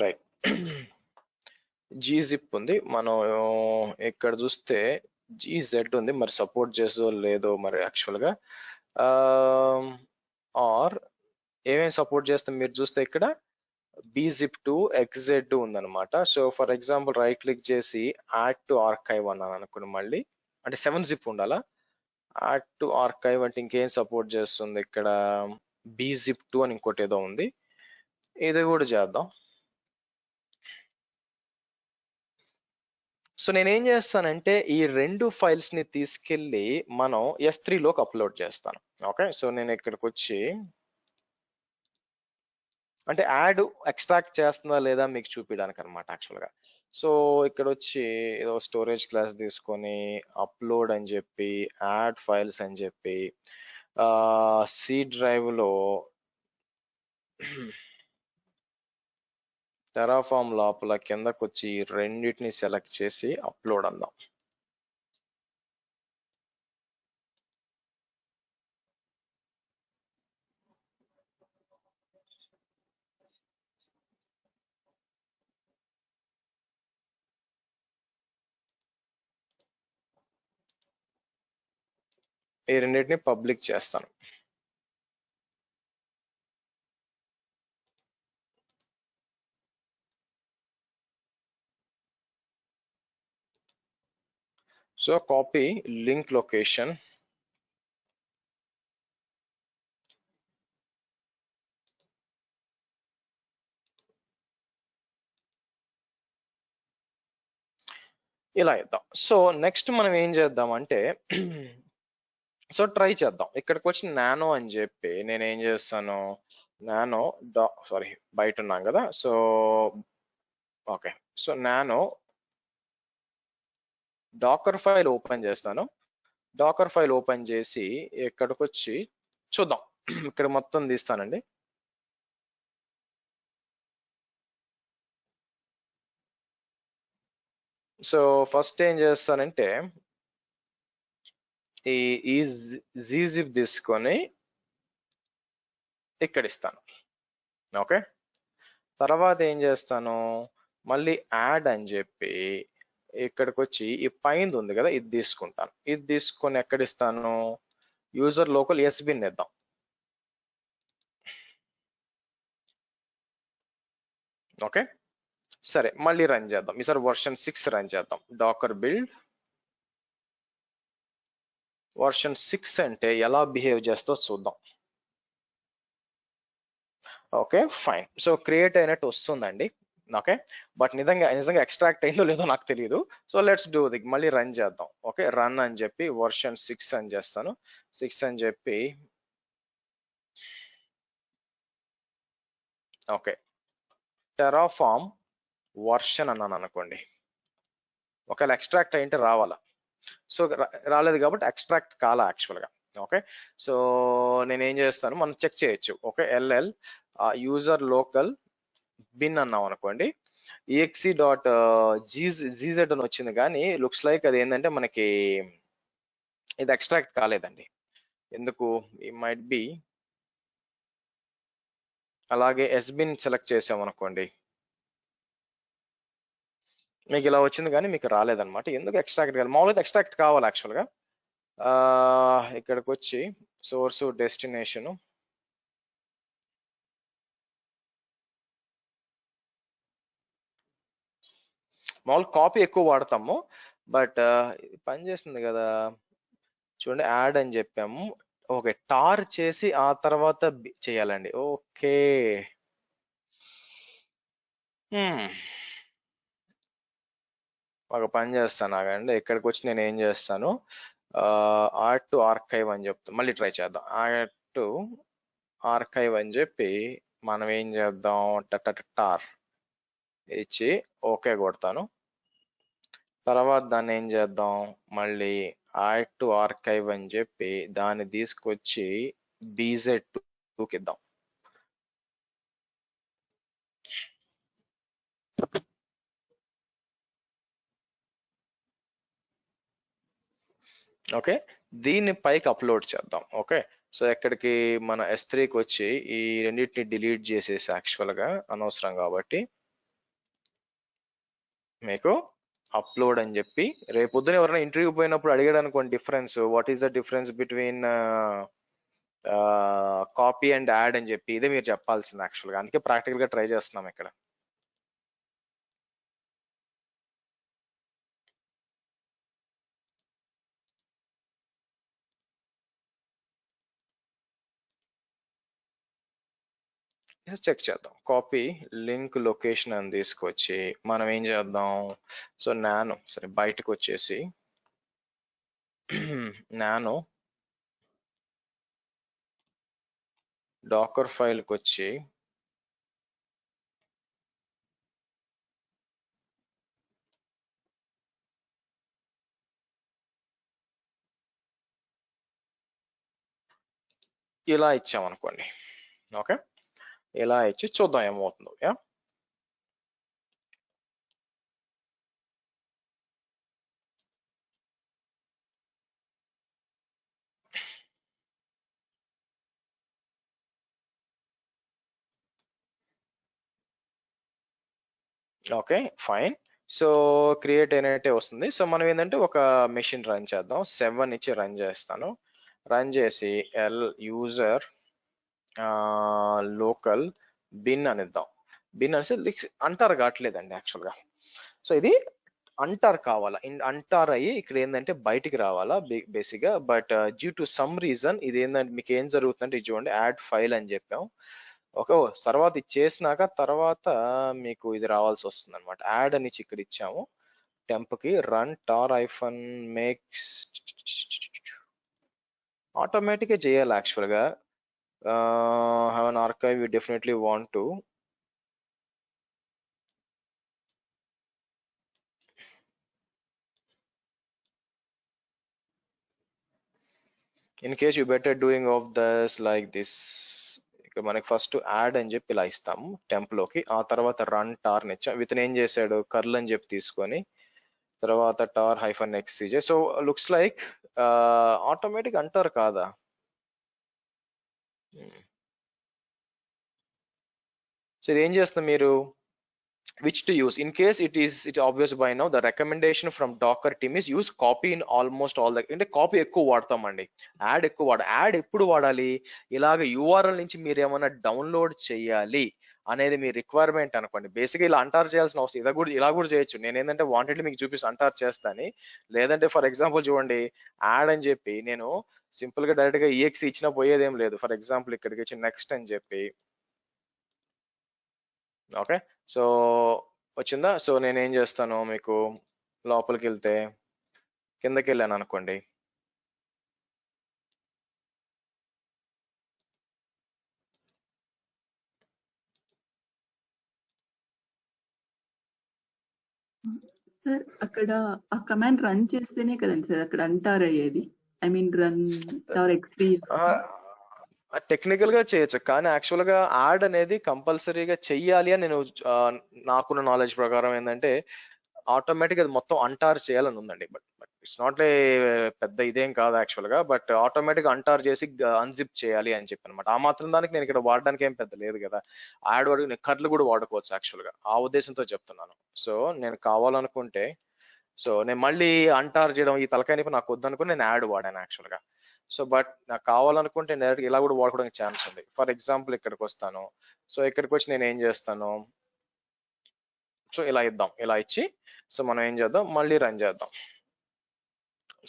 రైట్. జీజిప్ ఉంది, మనం ఇక్కడ చూస్తే జీజెడ్ ఉంది, మరి సపోర్ట్ చేసో లేదో మరి యాక్చువల్గా. ఆర్ ఏమేమి సపోర్ట్ చేస్తాం మీరు చూస్తే ఇక్కడ bzip2 xz ఉందన్నమాట. So for example right click చేసి యాడ్ టు ఆర్కైవ్ అన్నాను అనుకుని, మళ్ళీ అంటే 7-zip ఉండాలా. యాడ్ టు ఆర్కైవ్ అంటే ఇంకేం సపోర్ట్ చేస్తుంది ఇక్కడ, bzip2 అని ఇంకోటి ఏదో ఉంది, ఇది కూడా చేద్దాం. సో నేనేం చేస్తానంటే ఈ రెండు ఫైల్స్ ని తీసుకెళ్ళి మనం S3 లోకి అప్లోడ్ చేస్తాను. ఓకే, సో నేను ఇక్కడికి వచ్చి అంటే యాడ్ ఎక్స్ట్రాక్ట్ చేస్తుందా లేదా మీకు చూపించడానికి అనమాట యాక్చువల్గా. సో ఇక్కడ వచ్చి ఏదో స్టోరేజ్ క్లాస్ తీసుకొని అప్లోడ్ అని చెప్పి యాడ్ ఫైల్స్ అని చెప్పి సి డ్రైవ్ లో టెరాఫామ్ లోపల కిందకు వచ్చి రెండింటిని సెలెక్ట్ చేసి అప్లోడ్ అందాం. ఈ రెండింటిని పబ్లిక్ చేస్తాను. సో కాపీ లింక్ లొకేషన్, ఇలా ఇద్దాం. సో నెక్స్ట్ మనం ఏం చేద్దాం అంటే సో ట్రై చేద్దాం. ఇక్కడికి వచ్చి నానో అని చెప్పి నేను ఏం చేస్తాను, నానో సారీ బయట ఉన్నాం కదా, so okay, so nano docker file open చేస్తాను. డాకర్ ఫైల్ ఓపెన్ చేసి ఇక్కడికి వచ్చి చూద్దాం. ఇక్కడ మొత్తం తీస్తానండి. సో ఫస్ట్ ఏం చేస్తానంటే ఈ జీజిప్ తీసుకొని ఇక్కడ ఇస్తాను. ఓకే, తర్వాత ఏం చేస్తాను, మళ్ళీ యాడ్ అని చెప్పి ఇక్కడికి వచ్చి ఈ పైన ఉంది కదా ఇది తీసుకుంటాను. ఇది తీసుకొని ఎక్కడ ఇస్తాను, యూజర్ లోకల్ ఎస్బిన్ ఇద్దాం. ఓకే, సరే మళ్ళీ రన్ చేద్దాం. ఈసారి వర్షన్ 6 రన్ చేద్దాం. డాకర్ బిల్డ్ వర్షన్ 6 అంటే ఎలా బిహేవ్ చేస్తో చూద్దాం. ఓకే ఫైన్, సో క్రియేట్ అయినట్టు వస్తుందండి. ఓకే, బట్ నిజంగా ఎక్స్ట్రాక్ట్ అయిందో లేదో నాకు తెలియదు. సో లెట్స్ డూ ది, మళ్ళీ రన్ చేద్దాం. ఓకే, రన్ అని చెప్పి వర్షన్ 6 అని చేస్తాను. 6 అని చెప్పి ఓకే టెరాఫామ్ వర్షన్ అన్నాను అనుకోండి. ఒకవేళ ఎక్స్ట్రాక్ట్ అయింటే రావాలా, సో రాలేదు కాబట్టి ఎక్స్ట్రాక్ట్ కాలా యాక్చువల్గా. ఓకే, సో నేనేం చేస్తాను, మనం చెక్ చేయొచ్చు. Okay, LL user local bin అన్నాం అనుకోండి, exe డాట్ జీజెడ్ అని వచ్చింది, కానీ లుక్స్ లైక్ అది ఏంటంటే మనకి ఇది ఎక్స్ట్రాక్ట్ కాలేదండి. ఎందుకు, ఈ మైట్ బి అలాగే ఎస్బిన్ సెలెక్ట్ చేసాం అనుకోండి, మీకు ఇలా వచ్చింది కానీ మీకు రాలేదన్నమాట. ఎందుకు ఎక్స్ట్రాక్ట్ కాదు, మామూలుగా ఎక్స్ట్రాక్ట్ కావాలి యాక్చువల్గా. ఇక్కడికి వచ్చి సోర్స్ డెస్టినేషను, మామూలు కాపీ ఎక్కువ వాడతాము, బట్ పని చేస్తుంది కదా. చూడండి యాడ్ అని చెప్పాము. ఓకే, టార్ చేసి ఆ తర్వాత చేయాలండి. ఓకే, ఒక పని చేస్తాను ఆగండి, ఇక్కడికి వచ్చి నేను ఏం చేస్తాను, యాడ్ టు ఆర్కైవ్ అని చెప్తాను. మళ్ళీ ట్రై చేద్దాం. యాడ్ టు ఆర్కైవ్ అని చెప్పి మనం ఏం చేద్దాం, టార్ ఇచ్చి ఓకే కొడతాను. తర్వాత దాన్ని ఏం చేద్దాం, మళ్ళీ యాడ్ టు ఆర్కైవ్ అని చెప్పి దాన్ని తీసుకొచ్చి BZ2కి ఇద్దాం. ఓకే, దీన్ని పైకి అప్లోడ్ చేద్దాం. ఓకే, సో ఎక్కడికి మన S3కి వచ్చి ఈ రెండింటిని డిలీట్ చేసేసి యాక్చువల్గా అనవసరం కాబట్టి మీకు అప్లోడ్ అని చెప్పి, రేపు పొద్దున ఎవరైనా ఇంటర్వ్యూ పోయినప్పుడు అడిగాడు అనుకోండి difference, what is the difference between copy and add అని చెప్పి, ఇదే మీరు చెప్పాల్సింది యాక్చువల్గా. అందుకే ప్రాక్టికల్ గా ట్రై చేస్తున్నాం ఇక్కడ. చెక్ చేద్దాం. కాపీ లింక్ లొకేషన్ అని తీసుకొచ్చి మనం ఏం చేద్దాం, సో నానో సరే బయటకు వచ్చేసి నానో డాకర్ ఫైల్కి వచ్చి ఇలా ఇచ్చామనుకోండి. ఓకే, ఇలా ఇచ్చి చూద్దాం ఏమవుతుందో. Yeah, okay fine. So create అయినట్టే వస్తుంది. సో మనం ఏంటంటే ఒక మెషిన్ రన్ చేద్దాం. 7 ఇచ్చి రన్ చేస్తాను. రన్ చేసి యూజర్ లోకల్ బిన్ అనిద్దాం. బిన్ అనేసి అంటారు కావట్లేదండి యాక్చువల్గా. సో ఇది అంటార్ కావాలా, అంటార్ అయ్యి ఇక్కడ ఏంటంటే బయటికి రావాలా బేసిక్ గా. But due to some reason ఇది ఏంటంటే మీకు ఏం జరుగుతుందంటే, ఇది చూడండి యాడ్ ఫైల్ అని చెప్పాం. ఓకే, తర్వాత ఇది చేసినాక తర్వాత మీకు ఇది రావాల్సి వస్తుంది అనమాట. యాడ్ అని ఇక్కడ ఇచ్చాము టెంప్ కి, run tar hyphen makes automatic గా చేయాలి యాక్చువల్ గా. Have an archive you definitely want to. In case you better doing of thus like this. ఇక్కడ మనకి ఫస్ట్ యాడ్ అని చెప్పి ఇలా ఇస్తాము టెంప్ లోకి. ఆ తర్వాత రన్ టార్ ఇచ్చాం. ఇతను ఏం చేశాడు, కర్ల్ అని చెప్పి తీసుకొని తర్వాత tar hyphen xcj. So looks like automatic అంటారు కాదా. సో ఇది ఏం చేస్తుంది మీరు, which to use in case it's obvious by now. The recommendation from Docker team is use copy in almost all the, అంటే కాపీ ఎక్కువ వాడతామండి, యాడ్ ఎక్కువ add ఎప్పుడు వాడాలి, ఇలాగ URL నుంచి మీరు ఏమైనా డౌన్లోడ్ చేయాలి అనేది మీ రిక్వైర్మెంట్ అనుకోండి. బేసిక్గా ఇలా అంటారు చేయాల్సిన అవసరం, ఇలా కూడా చేయొచ్చు. నేను ఏంటంటే వాంటెడ్లీ మీకు చూపిస్తూ అంటారు చేస్తాను. లేదంటే ఫర్ ఎగ్జాంపుల్ చూడండి, యాడ్ అని చెప్పి నేను సింపుల్ గా డైరెక్ట్ గా EXE ఇచ్చినా పోయేదేం లేదు. ఫర్ ఎగ్జాంపుల్ ఇక్కడికి వచ్చి నెక్స్ట్ అని చెప్పి, ఓకే సో వచ్చిందా. సో నేను ఏం చేస్తాను, మీకు లోపలికి వెళ్తే కిందకి వెళ్ళాను అనుకోండి, సార్ అక్కడ ఆ కమాండ్ రన్ చేస్తేనే కదండి సార్ అక్కడ అంటారు అయ్యేది. I mean run tar XP technical గా చేయొచ్చు, కానీ యాక్చువల్ గా యాడ్ అనేది కంపల్సరీగా చెయ్యాలి అని నేను నాకున్న నాలెడ్జ్ ప్రకారం ఏంటంటే ఆటోమేటిక్ అది మొత్తం అంటార్ చేయాలని ఉందండి. బట్ ఇట్స్ నాట్ ఏ పెద్ద ఇదేం కాదు యాక్చువల్ గా. బట్ ఆటోమేటిక్ అంటార్ చేసి అన్జిప్ చేయాలి అని చెప్పి అనమాట. ఆ మాత్రం దానికి నేను ఇక్కడ వాడడానికి ఏం పెద్ద లేదు కదా. యాడ్ వరకు నేను కర్లు కూడా వాడుకోవచ్చు యాక్చువల్ గా, ఆ ఉద్దేశంతో చెప్తున్నాను. సో నేను కావాలనుకుంటే, సో నేను మళ్ళీ అంటార్ చేయడం ఈ తలకాయ నాకు వద్దనుకుని నేను యాడ్ వాడాను యాక్చువల్ గా. సో బట్ నాకు కావాలనుకుంటే డైరెక్ట్ ఇలా కూడా వాడుకోవడానికి ఛాన్స్ ఉంది. ఫర్ ఎగ్జాంపుల్ ఇక్కడికి వస్తాను. సో ఇక్కడికి వచ్చి నేను ఏం చేస్తాను, సో ఇలా ఇద్దాం, ఇలా ఇచ్చి సో మనం ఏం చేద్దాం, మళ్ళీ రన్ చేద్దాం.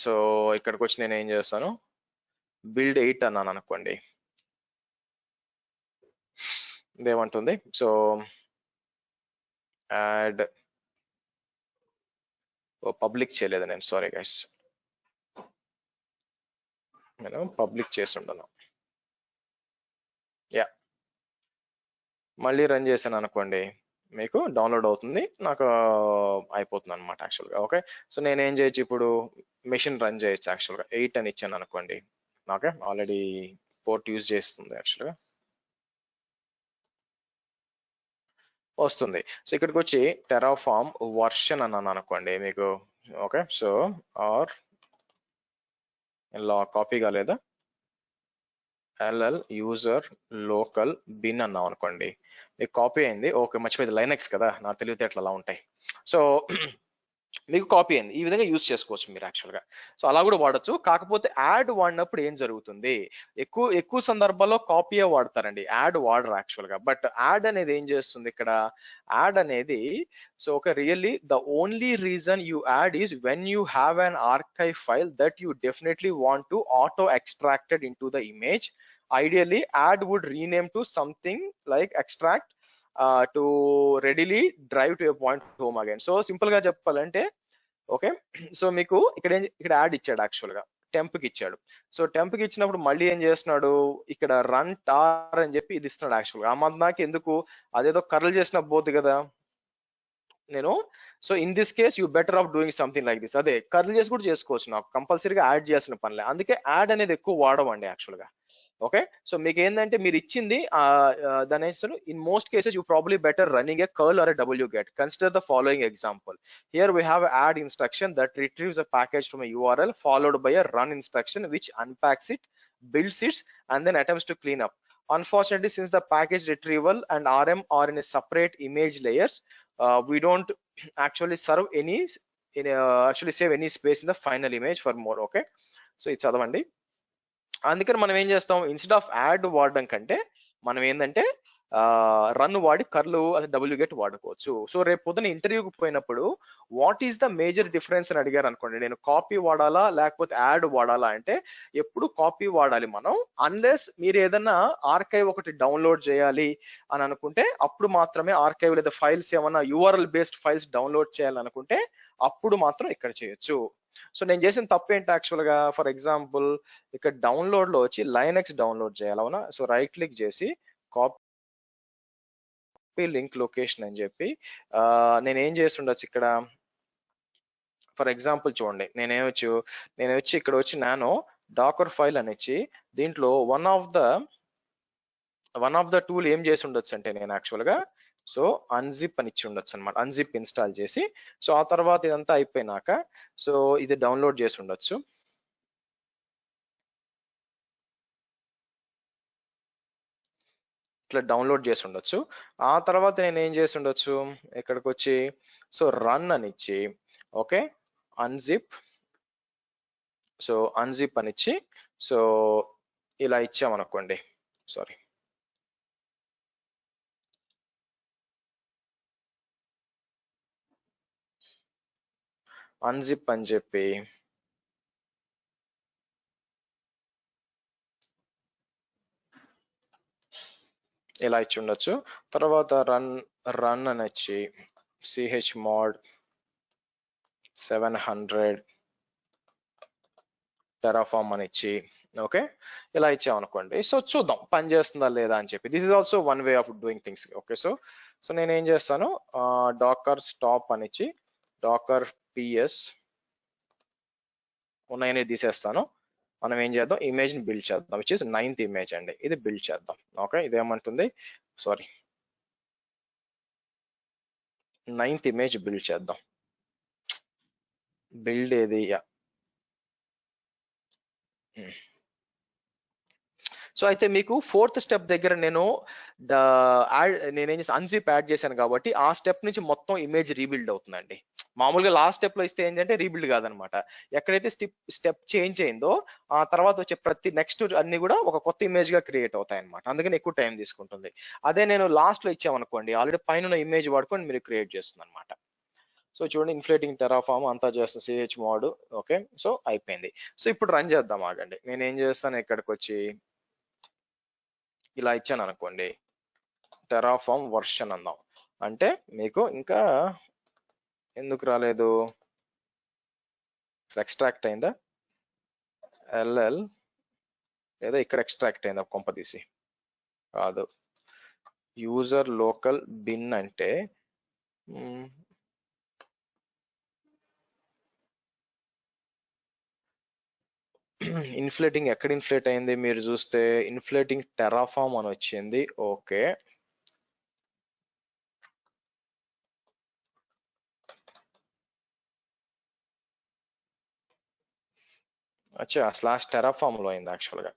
సో ఇక్కడికి వచ్చి నేను ఏం చేస్తాను, బిల్డ్ 8 అన్నాను అనుకోండి, ఇదేమంటుంది, సో యాడ్ పబ్లిక్ చేయలేదు నేను, సారీ గైస్, నేను పబ్లిక్ చేసి ఉండను. యా, మళ్ళీ రన్ చేశాను అనుకోండి, మీకు డౌన్లోడ్ అవుతుంది, నాకు అయిపోతుంది అనమాట యాక్చువల్గా. ఓకే, సో నేను ఏం చేయొచ్చు ఇప్పుడు, మెషిన్ రన్ చేయొచ్చు యాక్చువల్గా. 8 అని ఇచ్చాను అనుకోండి, ఓకే, ఆల్రెడీ పోర్ట్ యూజ్ చేస్తుంది యాక్చువల్గా, వస్తుంది. సో ఇక్కడికి వచ్చి టెరాఫార్మ్ వర్షన్ అన్నాను అనుకోండి మీకు, ఓకే, సో ఆర్ ఇలా కాపీ కాలేదా, ఎల్ఎల్ యూజర్ లోకల్ బిన్ అన్నాం అనుకోండి, మీకు కాపీ అయింది. ఓకే, మర్చిపోయింది, లైనక్స్ కదా, నా తెలివితేటలు అలా ఉంటాయి. సో మీకు కాపీ అయింది, ఈ విధంగా యూజ్ చేసుకోవచ్చు మీరు యాక్చువల్గా. సో అలా కూడా వాడచ్చు. కాకపోతే యాడ్ వాడినప్పుడు ఏం జరుగుతుంది, ఎక్కువ సందర్భాల్లో కాపీయే వాడతారండి, యాడ్ వాడరు యాక్చువల్గా. బట్ యాడ్ అనేది ఏం చేస్తుంది ఇక్కడ, యాడ్ అనేది, సో ఒక really the only reason you add is when you have an archive file that you definitely want to auto extracted in to the image. Ideally, add would rename to something like extract to readily drive to a point home again. So simple గా చెప్పాలంటే, okay, so మీకు ఇక్కడ add ఇచ్చాడు actual గా, temp కి ఇచ్చాడు. So temp కి ఇచ్చినప్పుడు మళ్ళీ ఏం చేస్తున్నాడు, ఇక్కడ రన్ టార్ అని చెప్పి ఇది ఇస్తున్నాడు యాక్చువల్ గా. ఆ మంది నాకు ఎందుకు, అదేదో కర్ల్ చేసిన పోద్ది కదా నేను. So in this case you better of doing something like this. అదే కర్ల్ చేసి కూడా చేసుకోవచ్చు, నాకు కంపల్సరీగా యాడ్ చేయాల్సిన పనిలే. అందుకే యాడ్ అనేది ఎక్కువ వాడమండి యాక్చువల్ గా. ఓకే, సో మీకు ఏంటంటే మీరు ఇచ్చింది దాని in most cases you probably better running a curl or a wget. Consider the following example. Here we have an add instruction that retrieves a package from a URL followed by a run instruction which unpacks it, builds it, and then attempts to clean up. Unfortunately, since the package retrieval and RM are in a separate image layers, we don't actually serve any actually save any space in the final image for more. Okay, so it's చదవండి. అందుకని మనం ఏం చేస్తాం, instead of add వాడడం కంటే మనం ఏంటంటే run వాడి కర్లు అది wget వాడుకోవచ్చు. సో రేపు పొద్దున ఇంటర్వ్యూకి పోయినప్పుడు what is the major difference అని అడిగారు అనుకోండి, నేను కాపీ వాడాలా లేకపోతే యాడ్ వాడాలా అంటే ఎప్పుడు కాపీ వాడాలి మనం. అన్లెస్ మీరు ఏదన్నా ఆర్కైవ్ ఒకటి డౌన్లోడ్ చేయాలి అని అనుకుంటే అప్పుడు మాత్రమే, ఆర్కైవ్ లేదా ఫైల్స్ ఏమన్నా URL బేస్డ్ ఫైల్స్ డౌన్లోడ్ చేయాలనుకుంటే అప్పుడు మాత్రం ఇక్కడ చేయొచ్చు. సో నేను చేసిన తప్పు ఏంటి యాక్చువల్ గా, ఫర్ ఎగ్జాంపుల్ ఇక్కడ డౌన్లోడ్ లో వచ్చి లైనక్స్ డౌన్లోడ్ చేయాలి, అవునా. సో రైట్ క్లిక్ చేసి కాపీ లింక్ లొకేషన్ అని చెప్పి నేను ఏం చేసి ఉండొచ్చు ఇక్కడ, ఫర్ ఎగ్జాంపుల్ చూడండి, నేను వచ్చి ఇక్కడ వచ్చి నానో డాకర్ ఫైల్ అని ఇచ్చి దీంట్లో వన్ ఆఫ్ ద టూల్ ఏం చేసి ఉండొచ్చు అంటే నేను యాక్చువల్ గా, సో అన్జిప్ అని ఇచ్చి ఉండొచ్చు అనమాట, అన్జిప్ ఇన్స్టాల్ చేసి. సో ఆ తర్వాత ఇదంతా అయిపోయినాక సో ఇది డౌన్లోడ్ చేసి ఉండొచ్చు. ఇట్లా డౌన్లోడ్ చేసి ఉండొచ్చు. ఆ తర్వాత నేను ఏం చేసి ఉండొచ్చు, ఇక్కడికి వచ్చి సో రన్ అని ఇచ్చి, ఓకే, అన్జిప్, సో అన్జిప్ అని ఇచ్చి, సో ఇలా ఇచ్చామనుకోండి, సారీ అన్జిప్ అని చెప్పి ఇలా ఇచ్చి ఉండొచ్చు. తర్వాత రన్ అని వచ్చి chmod 700 టెరాఫార్మ్ అని ఇచ్చి, ఓకే, ఇలా ఇచ్చామనుకోండి. సో చూద్దాం పని చేస్తుందా లేదా అని చెప్పి. This is also one way of doing things. Okay, so నేను ఏం చేస్తాను, డాకర్ స్టాప్ అని ఇచ్చి డాకర్ పిఎస్ ఉన్నాయని తీసేస్తాను. మనం ఏం చేద్దాం, ఇమేజ్ ని బిల్డ్ చేద్దాం, విచ్ ఇస్ 9th ఇమేజ్ అండి, ఇది బిల్డ్ చేద్దాం. ఓకే, ఇదేమంటుంది, సారీ 9th ఇమేజ్ బిల్డ్ చేద్దాం. బిల్డ్ ఏది, సో అయితే మీకు 4th స్టెప్ దగ్గర నేనేం చేస్తాను, అన్జిప్ యాడ్ చేశాను కాబట్టి ఆ స్టెప్ నుంచి మొత్తం ఇమేజ్ రీబిల్డ్ అవుతుందండి. మామూలుగా లాస్ట్ స్టెప్ లో ఇస్తే ఏంటంటే రీబిల్డ్ కాదనమాట. ఎక్కడైతే స్టెప్ చేంజ్ అయిందో ఆ తర్వాత వచ్చే ప్రతి నెక్స్ట్ అన్ని కూడా ఒక కొత్త ఇమేజ్ గా క్రియేట్ అవుతాయి అనమాట. అందుకని ఎక్కువ టైం తీసుకుంటుంది. అదే నేను లాస్ట్ లో ఇచ్చామనుకోండి, ఆల్రెడీ పైన ఇమేజ్ వాడుకొని మీరు క్రియేట్ చేస్తుంది అనమాట. సో చూడండి, ఇన్ఫ్లేటింగ్ టెరాఫార్మ్ అంతా చేస్తుంది, chmod. ఓకే, సో అయిపోయింది. సో ఇప్పుడు రన్ చేద్దాం, ఆగండి. నేను ఏం చేస్తాను, ఇక్కడికి వచ్చి ఇలా ఇచ్చాను అనుకోండి, టెరాఫార్మ్ వర్షన్ అందాం. అంటే మీకు ఇంకా ఎందుకు రాలేదు, ఎక్స్ట్రాక్ట్ అయిందా? ఎల్ఎల్ లేదా ఇక్కడ ఎక్స్ట్రాక్ట్ అయిందా కొంప తీసి? కాదు. యూజర్ లోకల్ బిన్ అంటే ఇన్ఫ్లేటింగ్ ఎక్కడ ఇన్ఫ్లేట్ అయింది మీరు చూస్తే ఇన్ఫ్లేటింగ్ టెరాఫామ్ అని వచ్చింది. ఓకే, అచ్చా స్లాష్ టెరాఫామ్ లో అయింది యాక్చువల్ గా.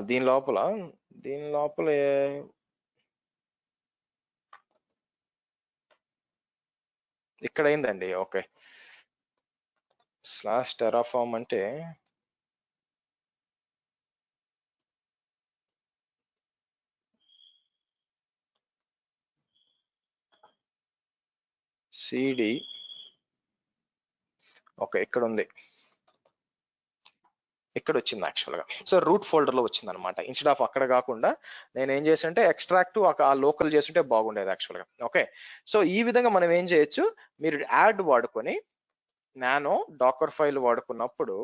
దీని లోపల ఇక్కడ అయిందండి. ఓకే, స్లాష్ టెరాఫామ్ అంటే సిడి. ఓకే, ఇక్కడ ఉంది, ఇక్కడ వచ్చింది యాక్చువల్ గా. సో రూట్ ఫోల్డర్ లో వచ్చింది అనమాట. ఇన్స్టెడ్ ఆఫ్ అక్కడ కాకుండా నేను ఏం చేస్తుంటే ఎక్స్ట్రాక్ట్ ఆ లోకల్ చేస్తుంటే బాగుండేది యాక్చువల్ గా. ఓకే, సో ఈ విధంగా మనం ఏం చేయొచ్చు, మీరు యాడ్ వాడుకొని నానో డాకర్ ఫైల్ వాడుకున్నప్పుడు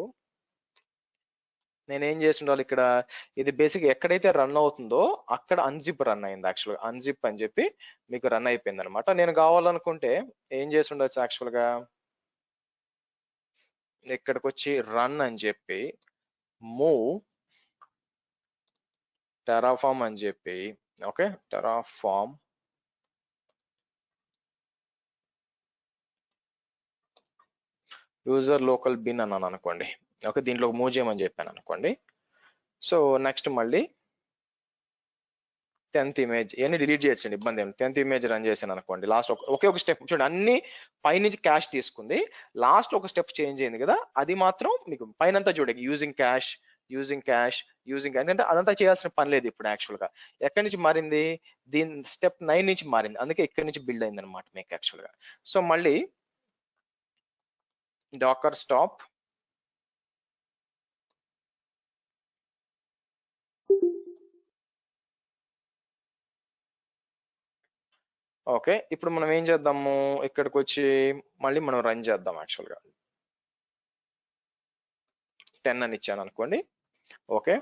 నేనేం చేసి ఉండాలి, ఇక్కడ ఇది బేసిక్ ఎక్కడైతే రన్ అవుతుందో అక్కడ అన్జిప్ రన్ అయింది యాక్చువల్గా. అన్జిప్ అని చెప్పి మీకు రన్ అయిపోయింది అనమాట. నేను కావాలనుకుంటే ఏం చేసి ఉండొచ్చు యాక్చువల్ గా, ఇక్కడికి వచ్చి రన్ అని చెప్పి మూవ్ టెరాఫామ్ అని చెప్పి, okay terraform user local bin అన్నాను అనుకోండి. ఓకే, దీంట్లో మూవ్ చేయమని చెప్పాను అనుకోండి. సో నెక్స్ట్ మళ్ళీ 10th ఇమేజ్ ఇవన్నీ డిలీట్ చేయొచ్చండి, ఇబ్బంది ఏమి. 10th ఇమేజ్ రన్ చేశాను అనుకోండి. లాస్ట్ ఒకే ఒక స్టెప్ చూడండి, అన్ని పైనుంచి క్యాష్ తీసుకుంది, లాస్ట్ ఒక స్టెప్ చేంజ్ అయింది కదా, అది మాత్రం మీకు పైనంతా చూడండి యూజింగ్ క్యాష్ ఎందుకంటే అదంతా చేయాల్సిన పని లేదు ఇప్పుడు యాక్చువల్ గా. ఎక్కడి నుంచి మారింది, దీని స్టెప్ 9 నుంచి మారింది, అందుకే ఇక్కడి నుంచి బిల్డ్ అయింది అనమాట మీకు యాక్చువల్ గా. సో మళ్ళీ డాకర్ స్టాప్ ఓకే, ఇప్పుడు మనం ఏం చేద్దాము, ఇక్కడికి వచ్చి మళ్ళీ మనం రన్ చేద్దాం యాక్చువల్ గా. 10 అని ఇచ్చాను అనుకోండి. ఓకే,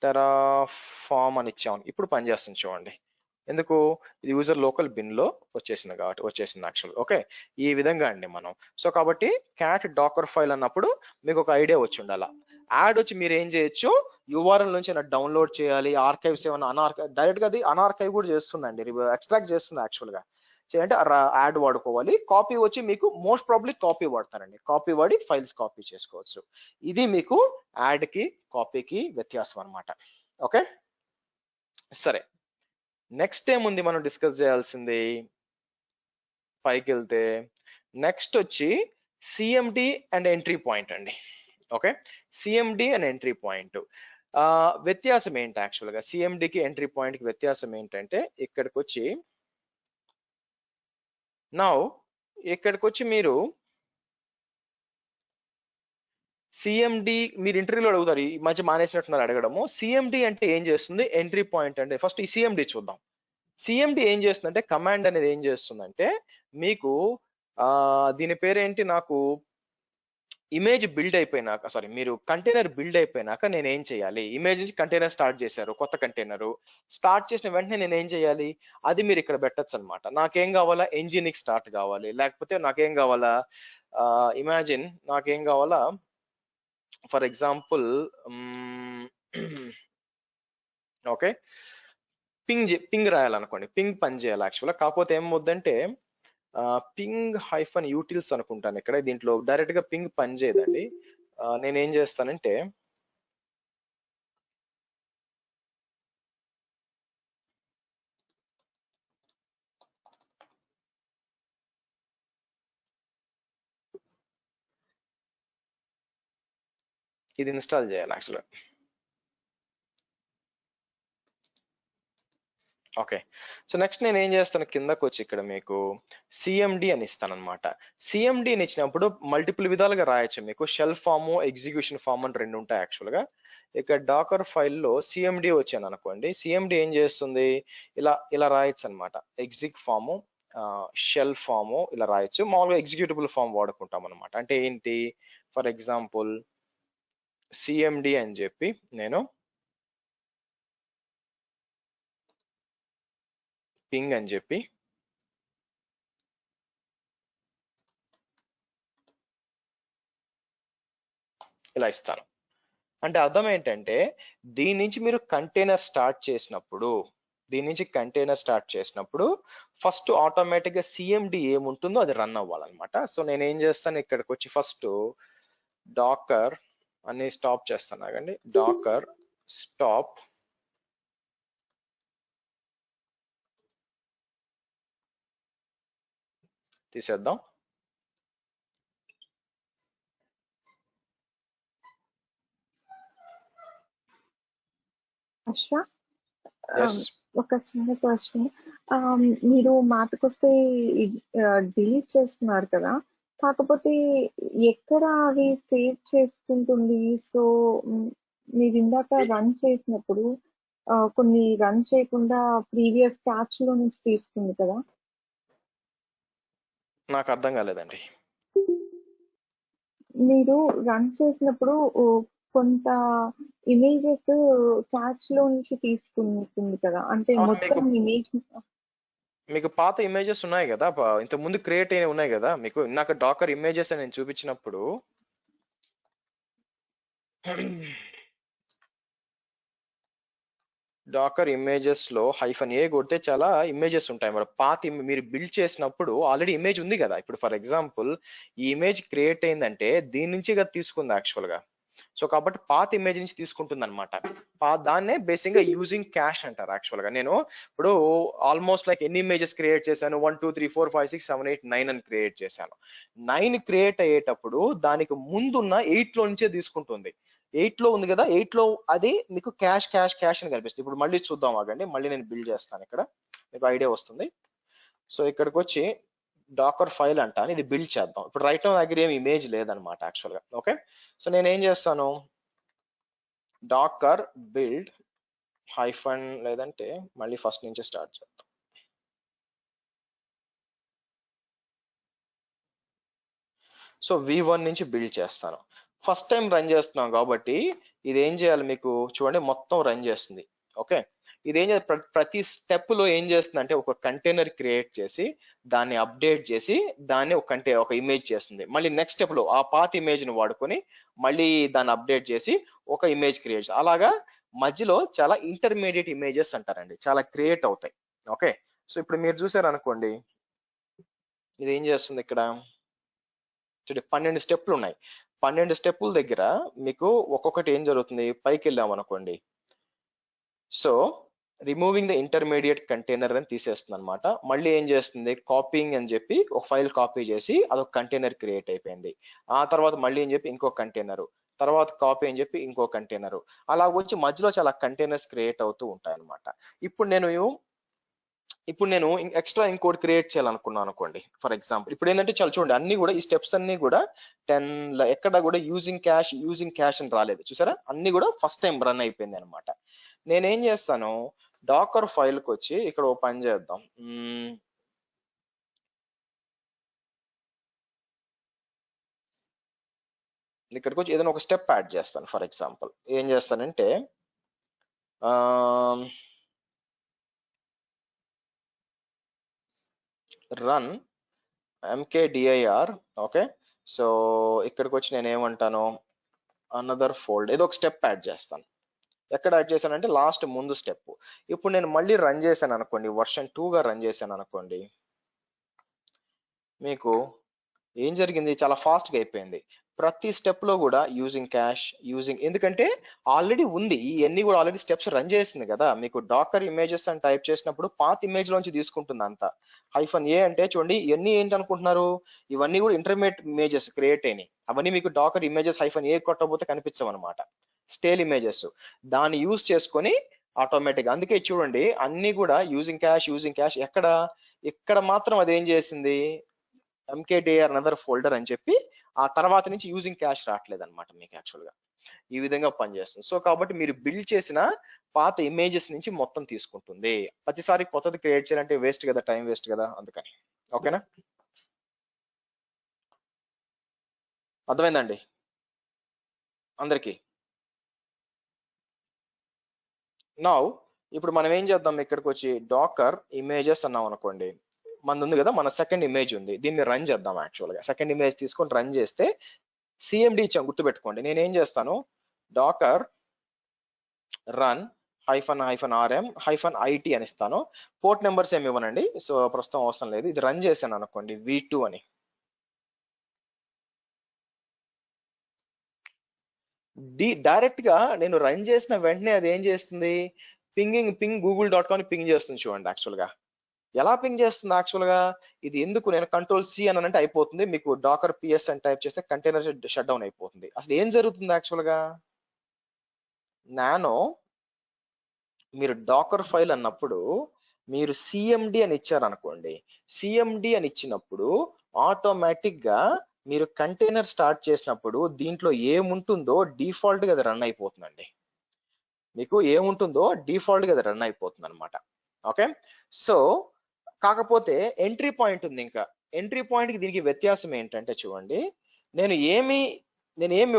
టెరాఫామ్ అని ఇచ్చాము, ఇప్పుడు పనిచేస్తుంది చూడండి. ఎందుకు, ఇది యూజర్ లోకల్ బిన్ లో వచ్చేసింది కాబట్టి వచ్చేసింది యాక్చువల్. ఓకే, ఈ విధంగా అండి మనం. సో కాబట్టి క్యాట్ డాకర్ ఫైల్ అన్నప్పుడు మీకు ఒక ఐడియా వచ్చి ఉండాలి. యాడ్ వచ్చి మీరు ఏం చేయొచ్చు, యూఆర్ఎల్ నుంచి డౌన్లోడ్ చేయాలి, ఆర్కైవ్స్ ఏమైనా డైరెక్ట్ గా అది అన్ఆర్కైవ్ కూడా చేస్తుందండి, ఎక్స్ట్రాక్ట్ చేస్తుంది యాక్చువల్ గా. అంటే యాడ్ వాడుకోవాలి. కాపీ వచ్చి మీకు మోస్ట్ ప్రాబ్లీ కాపీ వాడతారండి, కాపీ వాడి ఫైల్స్ కాపీ చేసుకోవచ్చు. ఇది మీకు యాడ్ కి కాపీకి వ్యత్యాసం అనమాట. ఓకే సరే, నెక్స్ట్ ఏముంది మనం డిస్కస్ చేయాల్సింది, పైకి వెళ్తే నెక్స్ట్ వచ్చి సిఎండి అండ్ ఎంట్రీ పాయింట్ అండి. Okay, CMD and entry point వ్యత్యాసం ఏంటి యాక్చువల్ గా, సిఎండికి ఎంట్రీ పాయింట్ కి వ్యత్యాసం ఏంటంటే, ఇక్కడికి వచ్చి మీరు సిఎండి మీరు ఇంటర్వ్యూలో అడుగుతారు, ఈ మధ్య మానేసినట్టున్నారు అడగడము. సిఎండి అంటే ఏం చేస్తుంది, ఎంట్రీ పాయింట్ అంటే ఫస్ట్ ఈ సిఎండి చూద్దాం. సిఎండి ఏం చేస్తుందంటే, కమాండ్ అనేది ఏం చేస్తుందంటే మీకు దీని పేరేంటి, నాకు ఇమేజ్ బిల్డ్ అయిపోయినాక, సారీ మీరు కంటైనర్ బిల్డ్ అయిపోయినాక నేను ఏం చేయాలి, ఇమేజ్ నుంచి కంటైనర్ స్టార్ట్ చేశారు, కొత్త కంటైనర్ స్టార్ట్ చేసిన వెంటనే నేను ఏం చేయాలి, అది మీరు ఇక్కడ పెట్టచ్చు అనమాట. నాకేం కావాలా, ఎంజినిక్ స్టార్ట్ కావాలి, లేకపోతే నాకేం కావాలా, ఇమాజిన్ నాకేం కావాలా, ఫర్ ఎగ్జాంపుల్ ఓకే పింగ్ రాయాలనుకోండి, పింగ్ పని చేయాలి యాక్చువల్గా. కాకపోతే ఏమవుద్దంటే పింగ్ హైఫన్ యూటిల్స్ అనుకుంటాను, ఇక్కడ దీంట్లో డైరెక్ట్ గా పింగ్ పని చేయదండి. నేనేం చేస్తానంటే ఇది ఇన్స్టాల్ చేయాలి యాక్చువల్గా. ఓకే. సో నెక్స్ట్ నేను ఏం చేస్తాను, కిందకు వచ్చి ఇక్కడ మీకు సిఎండి అని ఇస్తాను అనమాట. సిఎండి అని ఇచ్చినప్పుడు మల్టిపుల్ విధాలుగా రాయొచ్చు. మీకు షెల్ ఫామ్, ఎగ్జిక్యూషన్ ఫామ్ అని రెండు ఉంటాయి యాక్చువల్ గా. ఇక్కడ డాకర్ ఫైల్లో సిఎండి వచ్చాను అనుకోండి, సిఎండి ఏం చేస్తుంది, ఇలా ఇలా రాయొచ్చు అనమాట. ఎగ్జిక్ ఫాము, షెల్ ఫాము ఇలా రాయొచ్చు. మామూలుగా ఎగ్జిక్యూటబుల్ ఫామ్ వాడుకుంటాం అనమాట. అంటే ఏంటి, ఫర్ ఎగ్జాంపుల్ సిఎండి అని చెప్పి నేను పింగ్ అని చెప్పి ఇలా ఇస్తాను. అంటే అర్థం ఏంటంటే, దీని నుంచి మీరు కంటైనర్ స్టార్ట్ చేసినప్పుడు ఫస్ట్ ఆటోమేటిక్ గా సిఎండి ఏముంటుందో అది రన్ అవ్వాలన్నమాట. సో నేను ఏం చేస్తాను, ఇక్కడికి వచ్చి ఫస్ట్ డాకర్ అని స్టాప్ చేస్తాను. ఆగండి, డాకర్ స్టాప్ తీసేద్దాం. అశ్వ, Yes. ఒక చిన్న క్వశ్చన్. మీరు మాటకొస్తే డిలీట్ చేస్తున్నారు కదా, కాకపోతే ఎక్కడ అవి సేవ్ చేసుకుంటుంది? సో మీరు ఇందాక రన్ చేసినప్పుడు కొన్ని రన్ చేయకుండా ప్రీవియస్ క్యాచ్ లో నుంచి తీసుకుంది కదా. నాకు అర్థం కాలేదండి. మీరు రన్ చేసినప్పుడు కొంత ఇమేజెస్ క్యాచ్ లో నుంచి తీసుకుంటుంది కదా, అంటే అవును, మొత్తం ఇమేజ్. మీకు పాత ఇమేజెస్ ఉన్నాయి కదా, ఇంత ముందు క్రియేట్ అయినవి ఉన్నాయి కదా. మీకు ఇందాక డాకర్ ఇమేజెస్ అని నేను చూపించినప్పుడు డాకర్ ఇమేజెస్ లో -a కొడితే చాలా ఇమేజెస్ ఉంటాయి. మరి పాత మీరు బిల్డ్ చేసినప్పుడు ఆల్రెడీ ఇమేజ్ ఉంది కదా. ఇప్పుడు ఫర్ ఎగ్జాంపుల్ ఈ ఇమేజ్ క్రియేట్ అయిందంటే దీని నుంచి కదా తీసుకుంది యాక్చువల్ గా. సో కాబట్టి పాత ఇమేజ్ నుంచి తీసుకుంటుంది అనమాట. దాన్నే బేసిక్ గా యూజింగ్ క్యాష్ అంటారు యాక్చువల్ గా. నేను ఇప్పుడు ఆల్మోస్ట్ లైక్ ఎన్ని ఇమేజెస్ క్రియేట్ చేశాను, 1 2 3 4 5 6 7 8 9 అని క్రియేట్ చేశాను. 9 క్రియేట్ అయ్యేటప్పుడు దానికి ముందున్న 8 లో నుంచే తీసుకుంటుంది. 8 లో ఉంది కదా, 8 లో అది మీకు క్యాష్ క్యాష్ క్యాష్ అని కనిపిస్తుంది. ఇప్పుడు మళ్ళీ చూద్దాం, ఆగండి, మళ్ళీ నేను బిల్డ్ చేస్తాను. ఇక్కడ మీకు ఐడియా వస్తుంది. సో ఇక్కడికి వచ్చి డాకర్ ఫైల్ అంటాను, ఇది బిల్డ్ చేద్దాం. ఇప్పుడు రైట్ నా దగ్గర ఏం ఇమేజ్ లేదనమాట యాక్చువల్ గా. ఓకే, సో నేను ఏం చేస్తాను, డాకర్ బిల్డ్ హైఫన్, లేదంటే మళ్ళీ ఫస్ట్ నుంచి స్టార్ట్ చేద్దాం. సో V1 నుంచి బిల్డ్ చేస్తాను. ఫస్ట్ టైం రన్ చేస్తున్నాం కాబట్టి ఇది ఏం చేయాలి, మీకు చూడండి మొత్తం రన్ చేస్తుంది. ఓకే, ఇది ఏం చేయాలి, ప్రతి స్టెప్ లో ఏం చేస్తుంది అంటే ఒక కంటైనర్ క్రియేట్ చేసి దాన్ని అప్డేట్ చేసి దాన్ని ఒక ఇమేజ్ చేస్తుంది. మళ్ళీ నెక్స్ట్ స్టెప్ లో ఆ పాత ఇమేజ్ ని వాడుకొని మళ్ళీ దాన్ని అప్డేట్ చేసి ఒక ఇమేజ్ క్రియేట్ చేసి, అలాగా మధ్యలో చాలా ఇంటర్మీడియట్ ఇమేజెస్ అంటారండి, చాలా క్రియేట్ అవుతాయి. ఓకే, సో ఇప్పుడు మీరు చూసారు అనుకోండి, ఇది ఏం చేస్తుంది, ఇక్కడ 12 స్టెప్లు ఉన్నాయి. 12 స్టెప్పుల దగ్గర మీకు ఒక్కొక్కటి ఏం జరుగుతుంది, పైకి వెళ్ళాం అనుకోండి. So removing the intermediate container అని తీసేస్తుంది అనమాట. మళ్ళీ ఏం చేస్తుంది, కాపీయింగ్ అని చెప్పి ఒక ఫైల్ కాపీ చేసి అదొక కంటైనర్ క్రియేట్ అయిపోయింది. ఆ తర్వాత మళ్ళీ అని చెప్పి ఇంకో కంటైనర్, తర్వాత కాపీ అని చెప్పి ఇంకో కంటైనర్, అలా వచ్చి మధ్యలో చాలా కంటైనర్స్ క్రియేట్ అవుతూ ఉంటాయి అనమాట. ఇప్పుడు నేను ఎక్స్ట్రా ఇంకోటి క్రియేట్ చేయాలనుకున్నాను అనుకోండి. ఫర్ ఎగ్జాంపుల్ ఇప్పుడు ఏంటంటే చాలా చూడండి, అన్ని కూడా ఈ స్టెప్స్ అన్ని కూడా 10 ఎక్కడ కూడా యూజింగ్ క్యాష్ అని రాలేదు, చూసారా, అన్ని కూడా ఫస్ట్ టైం రన్ అయిపోయింది అనమాట. నేనేం చేస్తాను, డాకర్ ఫైల్కి వచ్చి ఇక్కడ ఓ పని చేద్దాం. ఇక్కడికి వచ్చి ఏదైనా ఒక స్టెప్ యాడ్ చేస్తాను. ఫర్ ఎగ్జాంపుల్ ఏం చేస్తానంటే రన్ mkdir. ఓకే, సో ఇక్కడికి వచ్చి నేను ఏమంటాను, అనదర్ ఫోల్డ్, ఏదో ఒక స్టెప్ యాడ్ చేస్తాను. ఎక్కడ యాడ్ చేశానంటే లాస్ట్ ముందు స్టెప్. ఇప్పుడు నేను మళ్ళీ రన్ చేశాను అనుకోండి, వర్షన్ 2 గా రన్ చేశాను అనుకోండి, మీకు ఏం జరిగింది, చాలా ఫాస్ట్ గా అయిపోయింది. ప్రతి స్టెప్ లో కూడా ఎందుకంటే ఆల్రెడీ ఉంది, ఇవన్నీ కూడా ఆల్రెడీ స్టెప్స్ రన్ చేసింది కదా. మీకు డాకర్ ఇమేజెస్ అని టైప్ చేసినప్పుడు పాత ఇమేజ్ లోంచి తీసుకుంటుంది అంతా. -a అంటే చూడండి, ఇవన్నీ ఏంటి అనుకుంటున్నారు, ఇవన్నీ కూడా ఇంటర్మీడియట్ ఇమేజెస్ క్రియేట్ అయినాయి. అవన్నీ మీకు డాకర్ ఇమేజెస్ -a కొట్టబోతే కనిపించవు అనమాట, స్టేల్ ఇమేజెస్. దాన్ని యూజ్ చేసుకొని ఆటోమేటిక్. అందుకే చూడండి అన్ని కూడా యూజింగ్ క్యాష్ ఇక్కడ మాత్రం అది ఏం చేసింది, ఎంకేడిఆర్ అనదర్ ఫోల్డర్ అని చెప్పి ఆ తర్వాత నుంచి యూజింగ్ క్యాష్ రావట్లేదు అనమాట మీకు యాక్చువల్ గా. ఈ విధంగా పనిచేస్తుంది. సో కాబట్టి మీరు బిల్డ్ చేసిన పాత ఇమేజెస్ నుంచి మొత్తం తీసుకుంటుంది. ప్రతిసారి కొత్తది క్రియేట్ చేయాలంటే వేస్ట్ కదా, టైం వేస్ట్ కదా, అందుకని. ఓకేనా, అర్థమైందండి అందరికి? నౌ ఇప్పుడు మనం ఏం చేద్దాం, ఇక్కడికి వచ్చి డాకర్ ఇమేజెస్ అన్నాం అనుకోండి, మనది ఉంది కదా, మన సెకండ్ ఇమేజ్ ఉంది, దీన్ని రన్ చేద్దాం. యాక్చువల్ గా సెకండ్ ఇమేజ్ తీసుకొని రన్ చేస్తే సిఎండి ఇచ్చాం, గుర్తుపెట్టుకోండి. నేను ఏం చేస్తాను, డాకర్ రన్ -rm-it అని ఇస్తాను. పోర్ట్ నెంబర్స్ ఏమి ఇవ్వనండి, సో ప్రస్తుతం అవసరం లేదు. ఇది రన్ చేశాను అనుకోండి v2 అని, డైరెక్ట్ గా నేను రన్ చేసిన వెంటనే అది ఏం చేస్తుంది, పింగ్ google.com పింగ్ చేస్తుంది. చూడండి యాక్చువల్ గా ఎలా పింగ్ చేస్తుంది. యాక్చువల్ గా ఇది ఎందుకు, నేను Ctrl+C అని అంటే అయిపోతుంది, మీకు డాకర్ ps అని టైప్ చేస్తే కంటైనర్ షట్ డౌన్ అయిపోతుంది. అసలు ఏం జరుగుతుంది యాక్చువల్ గా, మీరు డాకర్ ఫైల్ అన్నప్పుడు మీరు సిఎండి అని ఇచ్చారనుకోండి, సిఎండి అని ఇచ్చినప్పుడు ఆటోమేటిక్ గా మీరు కంటైనర్ స్టార్ట్ చేసినప్పుడు దీంట్లో ఏముంటుందో డిఫాల్ట్ గా అది రన్ అయిపోతుందండి. మీకు ఏముంటుందో డిఫాల్ట్ గా అది రన్ అయిపోతుంది అనమాట. ఓకే, సో కాకపోతే ఎంట్రీ పాయింట్ ఉంది. ఇంకా ఎంట్రీ పాయింట్ కి దీనికి వ్యత్యాసం ఏంటంటే చూడండి, నేను ఏమి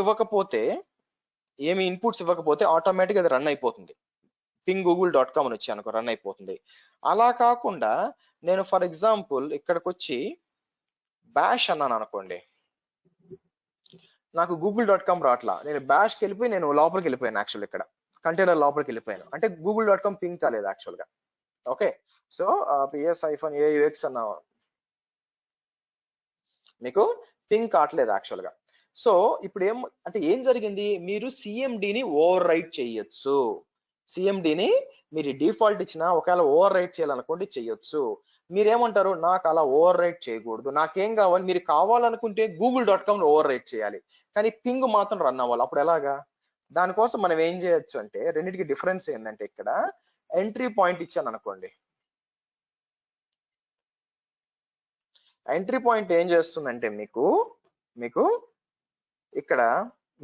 ఇవ్వకపోతే, ఏమి ఇన్పుట్స్ ఇవ్వకపోతే ఆటోమేటిక్ అది రన్ అయిపోతుంది. పింగ్ google.com అని వచ్చి అనుకో రన్ అయిపోతుంది. అలా కాకుండా నేను ఫర్ ఎగ్జాంపుల్ ఇక్కడికి వచ్చి బ్యాష్ అన్నాను అనుకోండి, నాకు google.com రాట్లా, నేను బ్యాష్కి వెళ్ళిపోయి నేను లోపలికి వెళ్ళిపోయాను. యాక్చువల్ ఇక్కడ కంటైనర్ లోపలికి వెళ్ళిపోయాను అంటే google.com పింగ్ కాలేదు యాక్చువల్ గా. ఓకే, సో ps-aux అన్నా మీకు పింగ్ కావట్లేదు యాక్చువల్ గా. సో ఇప్పుడు ఏం జరిగింది, మీరు సిఎండిని ఓవర్ రైట్ చేయొచ్చు. సిఎండిని మీరు డిఫాల్ట్ ఇచ్చిన ఒకవేళ ఓవర్ రైట్ చేయాలనుకోండి చేయొచ్చు. మీరేమంటారు, నాకు అలా ఓవర్ రైట్ చేయకూడదు, నాకేం కావాలి, మీరు కావాలనుకుంటే google.com ఓవర్ రైట్ చేయాలి, కానీ పింగ్ మాత్రం రన్ అవ్వాలి. అప్పుడు ఎలాగా, దానికోసం మనం ఏం చేయొచ్చు అంటే, రెండింటికి డిఫరెన్స్ ఏంటంటే, ఇక్కడ ఎంట్రీ పాయింట్ ఇచ్చాను అనుకోండి, ఎంట్రీ పాయింట్ ఏం చేస్తుందంటే మీకు ఇక్కడ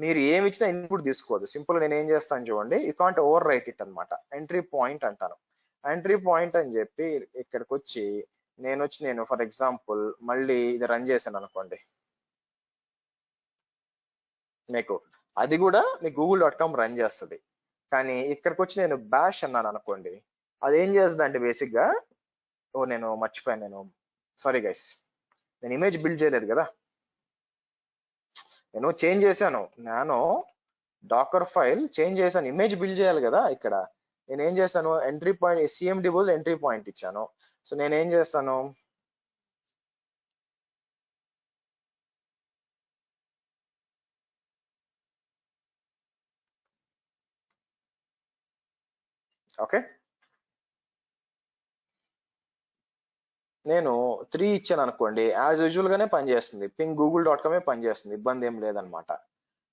మీరు ఏమి ఇచ్చినా ఇన్పుట్ తీసుకోవద్దు. సింపుల్ నేను ఏం చేస్తాను చూడండి, you can't over right it అనమాట. ఎంట్రీ పాయింట్ అంటాను. ఎంట్రీ పాయింట్ అని చెప్పి ఇక్కడికి వచ్చి నేను ఫర్ ఎగ్జాంపుల్ మళ్ళీ ఇది రన్ చేశాను అనుకోండి, మీకు అది కూడా మీ google.com రన్ చేస్తుంది. కానీ ఇక్కడికి వచ్చి నేను బ్యాష్ అన్నాను అనుకోండి, అది ఏం చేస్తుంది అంటే బేసిక్ గా, నేను మర్చిపోయాను, నేను సారీ గైస్, నేను ఇమేజ్ బిల్డ్ చేయలేదు కదా, నేను చేంజ్ చేశాను, నేను డాకర్ ఫైల్ చేంజ్ చేశాను, ఇమేజ్ బిల్డ్ చేయాలి కదా. ఇక్కడ నేను ఏం చేశాను, ఎంట్రీ పాయింట్ సిఎండి బదులు ఎంట్రీ పాయింట్ ఇచ్చాను. సో నేను ఏం చేస్తాను, ఓకే, నేను 3 ఇచ్చాను అనుకోండి, యాజ్ యూజువల్ గానే పనిచేస్తుంది, పింగ్ google.com పనిచేస్తుంది, ఇబ్బంది ఏం లేదనమాట.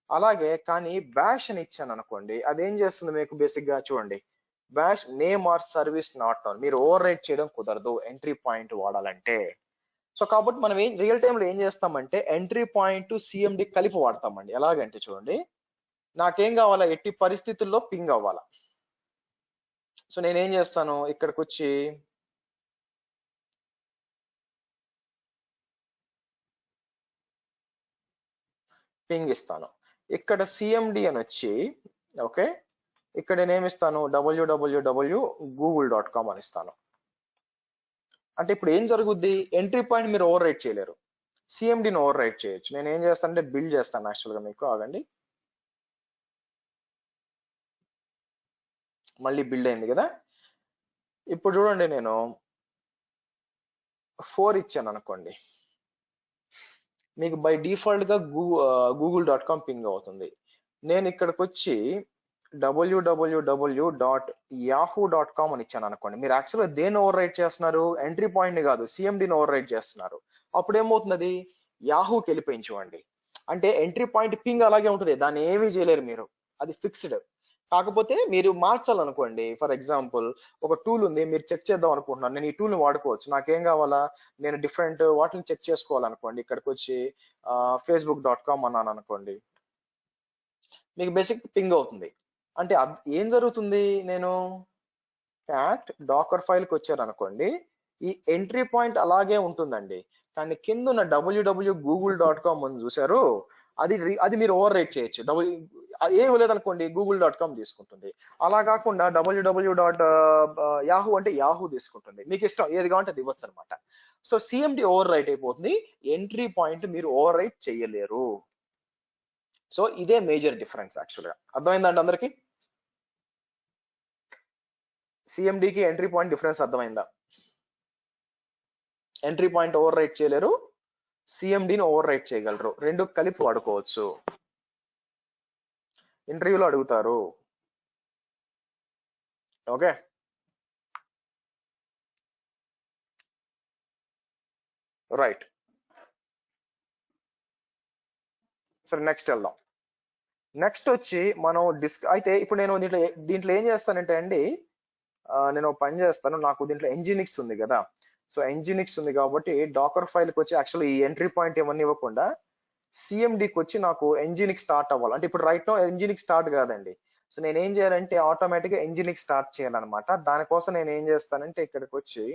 అలాగే కానీ బ్యాష్ అని ఇచ్చాను అనుకోండి, అదేం చేస్తుంది మీకు బేసిక్ గా చూడండి, bash name or service not known, మీరు ఓవర్ రైట్ చేయడం కుదరదు ఎంట్రీ పాయింట్ వాడాలంటే. సో కాబట్టి మనం రియల్ టైమ్ లో ఏం చేస్తామంటే ఎంట్రీ పాయింట్ సిఎండి కలిపి వాడతామండి. ఎలాగంటే చూడండి, నాకేం కావాలా, ఎట్టి పరిస్థితుల్లో పింగ్ అవ్వాలా. సో నేనేం చేస్తాను, ఇక్కడికి వచ్చి పింగ్ ఇస్తాను. ఇక్కడ సిఎండి అని వచ్చి ఓకే, ఇక్కడ నేనేమిస్తాను, www.google.com అని ఇస్తాను. అంటే ఇప్పుడు ఏం జరుగుద్ది, ఎంట్రీ పాయింట్ మీరు ఓవర్ రైట్ చేయలేరు, సిఎండిని ఓవర్ రైట్ చేయొచ్చు. నేను ఏం చేస్తానంటే బిల్డ్ చేస్తాను యాక్చువల్ గా, మీకు ఆగండి, మళ్ళీ బిల్డ్ అయింది కదా. ఇప్పుడు చూడండి, నేను 4 ఇచ్చాను అనుకోండి, మీకు బై డిఫాల్ట్ గా google.com పింగ్ అవుతుంది. నేను ఇక్కడికి వచ్చి www.yahoo.com అని ఇచ్చాను అనుకోండి, మీరు యాక్చువల్గా దేన్ని ఓవర్ రైట్ చేస్తున్నారు, ఎంట్రీ పాయింట్ ని కాదు, సిఎండిని ఓవర్ రైట్ చేస్తున్నారు. అప్పుడు ఏమవుతుంది, యాహూకి వెళ్ళిపోయింది చూడండి. అంటే ఎంట్రీ పాయింట్ పింగ్ అలాగే ఉంటుంది, దాన్ని ఏమీ చేయలేరు మీరు, అది ఫిక్స్డ్. కాకపోతే మీరు మార్చాలనుకోండి, ఫర్ ఎగ్జాంపుల్ ఒక టూల్ ఉంది, మీరు చెక్ చేద్దాం అనుకుంటున్నాను, నేను ఈ టూల్ని వాడుకోవచ్చు, నాకేం కావాలా, నేను డిఫరెంట్ వాటిని చెక్ చేసుకోవాలనుకోండి, ఇక్కడికి వచ్చి facebook.com అన్నాను అనుకోండి, మీకు బేసిక్ పింగ్ అవుతుంది. అంటే ఏం జరుగుతుంది, నేను క్యాట్ డాకర్ ఫైల్కి వచ్చారనుకోండి, ఈ ఎంట్రీ పాయింట్ అలాగే ఉంటుందండి, కానీ కింద ఉన్న www.google.com ఉంది చూసారు, అది మీరు ఓవర్ రైట్ చేయొచ్చు. ఏం లేదనుకోండి google.com తీసుకుంటుంది. అలా కాకుండా www.yahoo అంటే యాహూ తీసుకుంటుంది. మీకు ఇష్టం ఏది కావాలంటే అది ఇవ్వచ్చు అనమాట. సో సిఎండి ఓవర్ రైట్ అయిపోతుంది, ఎంట్రీ పాయింట్ మీరు ఓవర్ రైట్ చేయలేరు. సో ఇదే మేజర్ డిఫరెన్స్ యాక్చువల్గా. అర్థమైందండి అందరికి? సిఎండికి ఎంట్రీ పాయింట్ డిఫరెన్స్ అర్థమైందా? ఎంట్రీ పాయింట్ ఓవర్ రైట్ చేయలేరు, సిఎండిని ఓవర్ రైట్ చేయగలరు, రెండు కలిపి వాడుకోవచ్చు. ఇంటర్వ్యూలో అడుగుతారు. Okay, right. సరే నెక్స్ట్ వెళ్దాం. నెక్స్ట్ వచ్చి మనం అయితే ఇప్పుడు నేను దీంట్లో ఏం చేస్తానంటే అండి, నేను పని చేస్తాను, నాకు దీంట్లో ఎంజినిక్స్ ఉంది కదా, సో ఎంజినిక్స్ ఉంది కాబట్టి డాకర్ ఫైల్కి వచ్చి యాక్చువల్లీ ఈ ఎంట్రీ పాయింట్ ఇవన్నీ ఇవ్వకుండా సిఎండికి వచ్చి నాకు ఎంజినిక్ స్టార్ట్ అవ్వాలి. అంటే ఇప్పుడు రైట్ నో ఎంజినిక్ స్టార్ట్ కాదండి, సో నేను ఏం చేయాలంటే ఆటోమేటిక్గా ఎంజినిక్ స్టార్ట్ చేయాలన్నమాట. దానికోసం నేను ఏం చేస్తానంటే ఇక్కడికి వచ్చి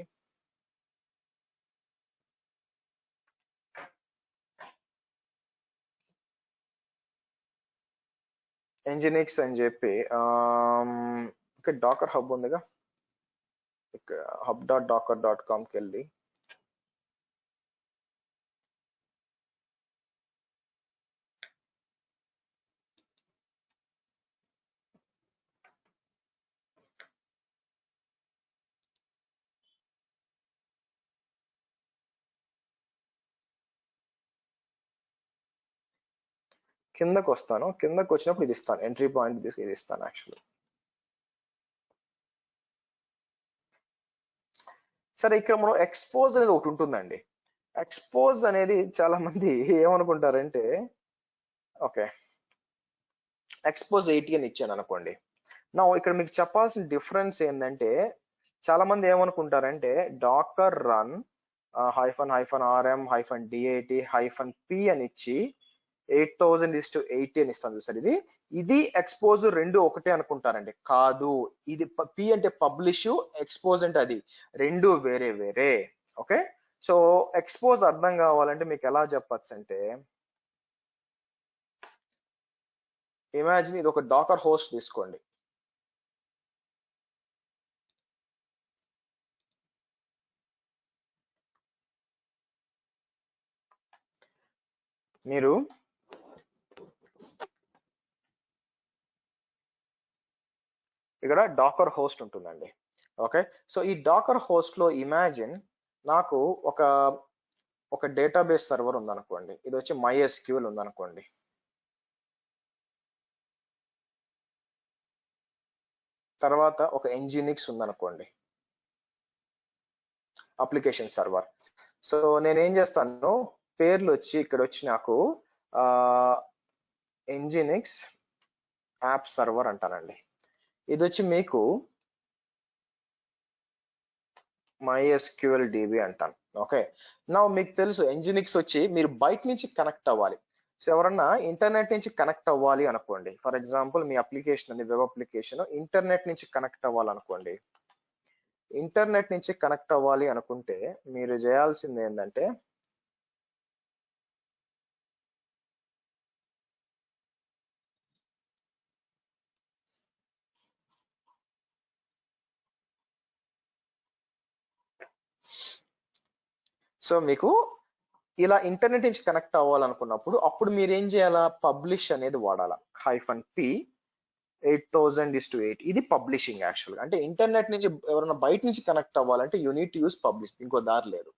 ఎంజినిక్స్ అని చెప్పి ఇక్కడ డాకర్ హబ్ ఉందిగా, ఇక్కడ hub.docker.comకి వెళ్ళి కిందకు వస్తాను. కిందకు వచ్చినప్పుడు ఇది ఇస్తాను, ఎంట్రీ పాయింట్ ఇది ఇస్తాను యాక్చువల్లీ. సరే, ఇక్కడ మనం ఎక్స్పోజ్ అనేది ఒకటి ఉంటుందండి. ఎక్స్పోజ్ అనేది చాలా మంది ఏమనుకుంటారంటే, ఓకే ఎక్స్పోజ్ 80 అని ఇచ్చాను అనుకోండి, నా ఇక్కడ మీకు చెప్పాల్సిన డిఫరెన్స్ ఏంటంటే, చాలా మంది ఏమనుకుంటారంటే డాకర్ రన్ -rm-dat-p అని ఇచ్చి 8000:80 అని ఇస్తాను చూసారు, ఇది ఎక్స్పోజ్ రెండు ఒకటే అనుకుంటారండి. కాదు, ఇది పి అంటే పబ్లిష్, ఎక్స్పోజ్ అంటే అది రెండు వేరే వేరే. ఓకే, సో ఎక్స్పోజ్ అర్థం కావాలంటే మీకు ఎలా చెప్పచ్చు అంటే, ఇమాజిన్ ఇది ఒక డాకర్ హోస్ట్ తీసుకోండి, మీరు ఇక్కడ డాకర్ హోస్ట్ ఉంటుందండి. ఓకే, సో ఈ డాకర్ హోస్ట్ లో ఇమాజిన్ నాకు ఒక డేటాబేస్ సర్వర్ ఉందనుకోండి, ఇది వచ్చి MySQL ఉందనుకోండి, తర్వాత ఒక ఎంజినిక్స్ ఉందనుకోండి, అప్లికేషన్ సర్వర్. సో నేనేం చేస్తాను, పేర్లు వచ్చి ఇక్కడ వచ్చి నాకు ఎంజినిక్స్ యాప్ సర్వర్ అంటానండి. ఇది వచ్చి మీకు MySQL DB అంటాను. ఓకే, నా మీకు తెలుసు ఎంజినిక్స్ వచ్చి మీరు బయట నుంచి కనెక్ట్ అవ్వాలి. సో ఎవరన్నా ఇంటర్నెట్ నుంచి కనెక్ట్ అవ్వాలి అనుకోండి, ఫర్ ఎగ్జాంపుల్ మీ అప్లికేషన్ ఉంది, వెబ్ అప్లికేషన్, ఇంటర్నెట్ నుంచి కనెక్ట్ అవ్వాలనుకోండి, ఇంటర్నెట్ నుంచి కనెక్ట్ అవ్వాలి అనుకుంటే మీరు చేయాల్సింది ఏంటంటే, సో మీకు ఇలా ఇంటర్నెట్ నుంచి కనెక్ట్ అవ్వాలనుకున్నప్పుడు అప్పుడు మీరు ఏం చేయాలా, పబ్లిష్ అనేది వాడాలా, -p 8000:8. ఇది పబ్లిషింగ్ యాక్చువల్గా. అంటే ఇంటర్నెట్ నుంచి ఎవరైనా బయట నుంచి కనెక్ట్ అవ్వాలంటే you need to use publish, ఇంకో దారి లేదు.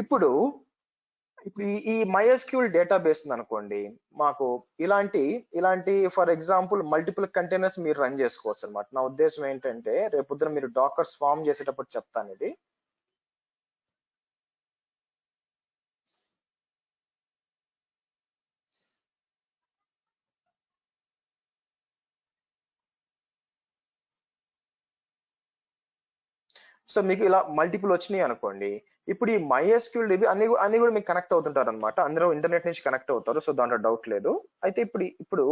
ఇప్పుడు ఈ MySQL డేటాబేస్ అనుకోండి, మాకు ఇలాంటి ఫర్ ఎగ్జాంపుల్ మల్టిపుల్ కంటైనర్స్ మీరు రన్ చేసుకోవచ్చు అనమాట. నా ఉద్దేశం ఏంటంటే, రేపొద్దున మీరు డాకర్ స్వామ్ చేసేటప్పుడు చెప్తాను ఇది. సో మీకు ఇలా మల్టిపుల్ వచ్చినాయి అనుకోండి, ఇప్పుడు ఈ MySQL DB అన్ని కూడా మీకు కనెక్ట్ అవుతుంటారు అనమాట. అందరూ ఇంటర్నెట్ నుంచి కనెక్ట్ అవుతారు, సో దాంట్లో డౌట్ లేదు. అయితే ఇప్పుడు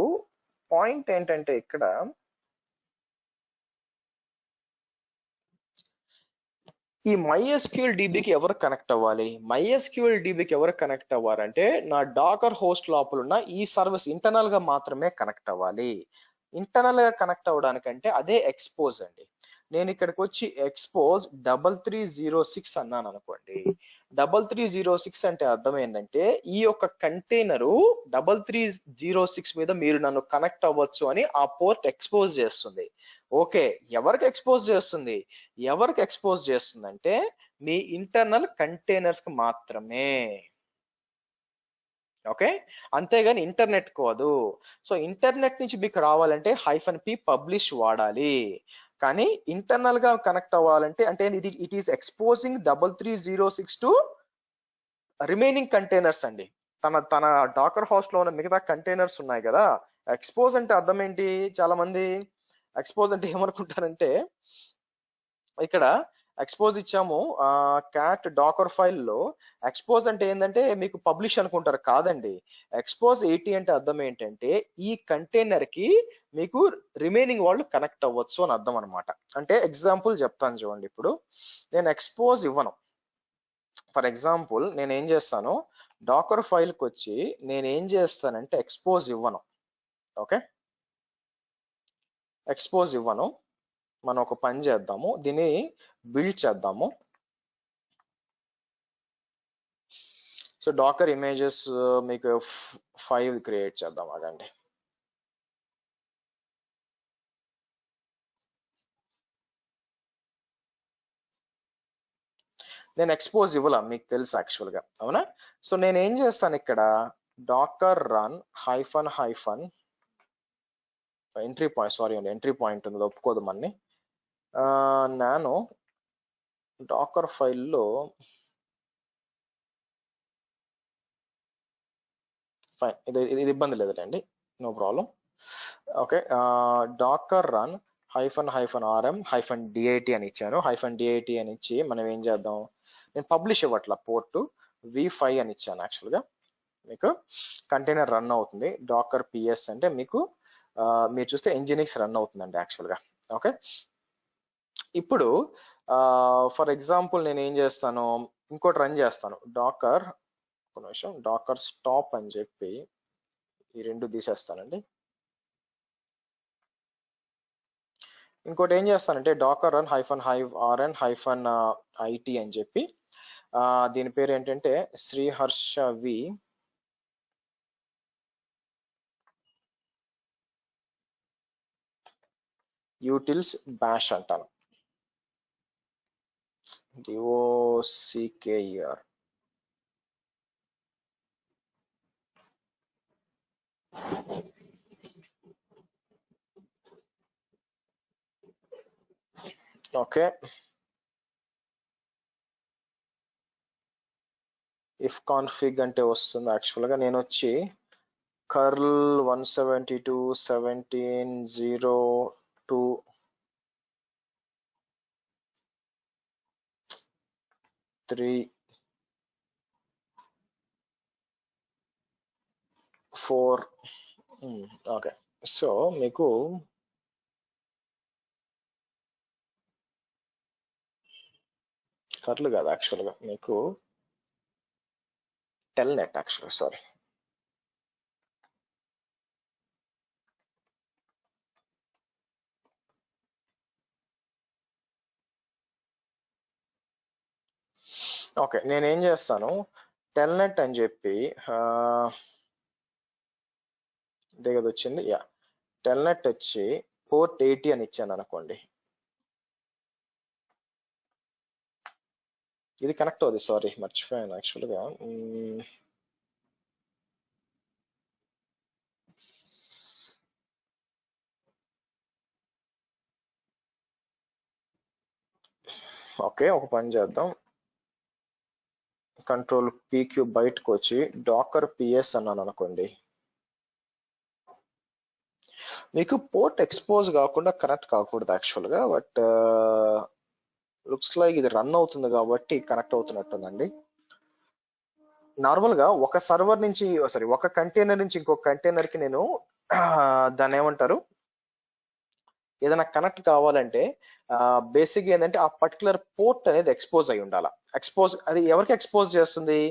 పాయింట్ ఏంటంటే ఇక్కడ ఈ MySQL DBకి ఎవరు కనెక్ట్ అవ్వాలి? MySQL DBకి ఎవరు కనెక్ట్ అవ్వాలంటే నా డాకర్ హోస్ట్ లోపల ఉన్న ఈ సర్వీస్ ఇంటర్నల్ గా మాత్రమే కనెక్ట్ అవ్వాలి. ఇంటర్నల్ గా కనెక్ట్ అవ్వడానికంటే అదే ఎక్స్పోజ్ అండి. నేను ఇక్కడికి వచ్చి ఎక్స్పోజ్ 3306 అన్నాను అనుకోండి. 3306 అంటే అర్థం ఏంటంటే ఈ యొక్క కంటైనరు 3306 మీద మీరు నన్ను కనెక్ట్ అవ్వచ్చు అని ఆ పోర్ట్ ఎక్స్పోజ్ చేస్తుంది. ఓకే, ఎవరికి ఎక్స్పోజ్ చేస్తుంది? ఎవరికి ఎక్స్పోజ్ చేస్తుందంటే మీ ఇంటర్నల్ కంటైనర్స్ కి మాత్రమే. ఓకే, అంతేగాని ఇంటర్నెట్ కాదు. సో ఇంటర్నెట్ నుంచి మీకు రావాలంటే -p పబ్లిష్ వాడాలి. కానీ ఇంటర్నల్ గా కనెక్ట్ అవ్వాలంటే అంటే it is exposing 3306 to remaining containers అండి. తన డాకర్ హోస్ట్ లో ఉన్న మిగతా కంటైనర్స్ ఉన్నాయి కదా. ఎక్స్పోజ్ అంటే అర్థం ఏంటి? చాలా మంది ఎక్స్పోజ్ అంటే ఏమనుకుంటారంటే ఇక్కడ ఎక్స్పోజ్ ఇచ్చాము క్యాట్ డాకర్ ఫైల్లో, ఎక్స్పోజ్ అంటే ఏంటంటే మీకు పబ్లిష్ అనుకుంటారు. కాదండి, ఎక్స్పోజ్ 80 అంటే అర్థం ఏంటంటే ఈ కంటైనర్ కి మీకు రిమైనింగ్ వాళ్ళు కనెక్ట్ అవ్వచ్చు అని అర్థం అనమాట. అంటే ఎగ్జాంపుల్ చెప్తాను చూడండి. ఇప్పుడు నేను ఎక్స్పోజ్ ఇవ్వను. ఫర్ ఎగ్జాంపుల్ నేను ఏం చేస్తాను, డాకర్ ఫైల్కి వచ్చి నేను ఏం చేస్తానంటే ఎక్స్పోజ్ ఇవ్వను. ఓకే, ఎక్స్పోజ్ ఇవ్వను. మనం ఒక పని చేద్దాము, దీన్ని బిల్డ్ చేద్దాము. సో డాకర్ ఇమేజెస్ మీకు 5 క్రియేట్ చేద్దాం. అదండి, నేను ఎక్స్పోజ్ ఇవ్వాల, మీకు తెలుసు యాక్చువల్ గా, అవునా? సో నేను ఏం చేస్తాను ఇక్కడ, docker run hyphen entry point, sorry అండి ఎంట్రీ పాయింట్ ఉంది, ఒప్పుకోదు మన్ని. నేను డాకర్ ఫైల్లో ఫైన్, ఇది ఇబ్బంది లేదండి, no problem. Okay, docker run -rm-dit అని ఇచ్చాను. -dit అని ఇచ్చి మనం ఏం చేద్దాం, నేను పబ్లిష్ ఇవ్వట్ల, పోర్ట్ v5 అని ఇచ్చాను. యాక్చువల్గా మీకు కంటైనర్ రన్ అవుతుంది. డాకర్ ps అంటే మీకు మీరు చూస్తే nginx రన్ అవుతుందండి యాక్చువల్గా. ఓకే, ఇప్పుడు ఫర్ ఎగ్జాంపుల్ నేను ఏం చేస్తాను, ఇంకోటి రన్ చేస్తాను, డాకర్ ఒక నిమిషం, డాకర్ స్టాప్ అని చెప్పి ఈ రెండు తీసేస్తానండి. ఇంకోటి ఏం చేస్తానంటే డాకర్ రన్ -rn-it అని చెప్పి దీని పేరు ఏంటంటే శ్రీహర్షవి యూటిల్స్ బ్యాష్ అంటాను, DOCKER. ఓకే, ఇఫ్ కాన్ఫిగ్ అంటే వస్తుంది. యాక్చువల్గా నేను వచ్చి కర్ల్ 172.17.02 3 4 ఓకే. సో మీకు కర్ల్ కాదు యాక్చువల్గా, మీకు టెల్నెట్ యాక్చువల్గా, సారీ. ఓకే, నేనేం చేస్తాను, టెల్నెట్ అని చెప్పి ఇదే కదా వచ్చింది, యా, టెల్నెట్ వచ్చి పోర్ట్ 80 అని ఇచ్చాను అనుకోండి. ఇది కనెక్ట్ అవుతుంది, సారీ మర్చిపోయాను యాక్చువల్గా. ఓకే, ఒక పని చేద్దాం, కంట్రోల్ PQ బయటకు వచ్చి డాకర్ PS అన్నాను అనుకోండి. మీకు పోర్ట్ ఎక్స్పోజ్ కాకుండా కనెక్ట్ కాకూడదు యాక్చువల్గా, బట్ లుక్స్ లైక్ ఇది రన్ అవుతుంది కాబట్టి కనెక్ట్ అవుతున్నట్టుందండి. నార్మల్ గా ఒక సర్వర్ నుంచి సారీ ఒక కంటైనర్ నుంచి ఇంకొక కంటైనర్ కి నేను దాన్ని ఏమంటారు ఏదైనా కనెక్ట్ కావాలంటే బేసిక్ ఏంటంటే ఆ పర్టికులర్ పోర్ట్ అనేది ఎక్స్పోజ్ అయి ఉండాలి. ఎక్స్పోజ్ అది ఎవరికి ఎక్స్పోజ్ చేస్తుంది?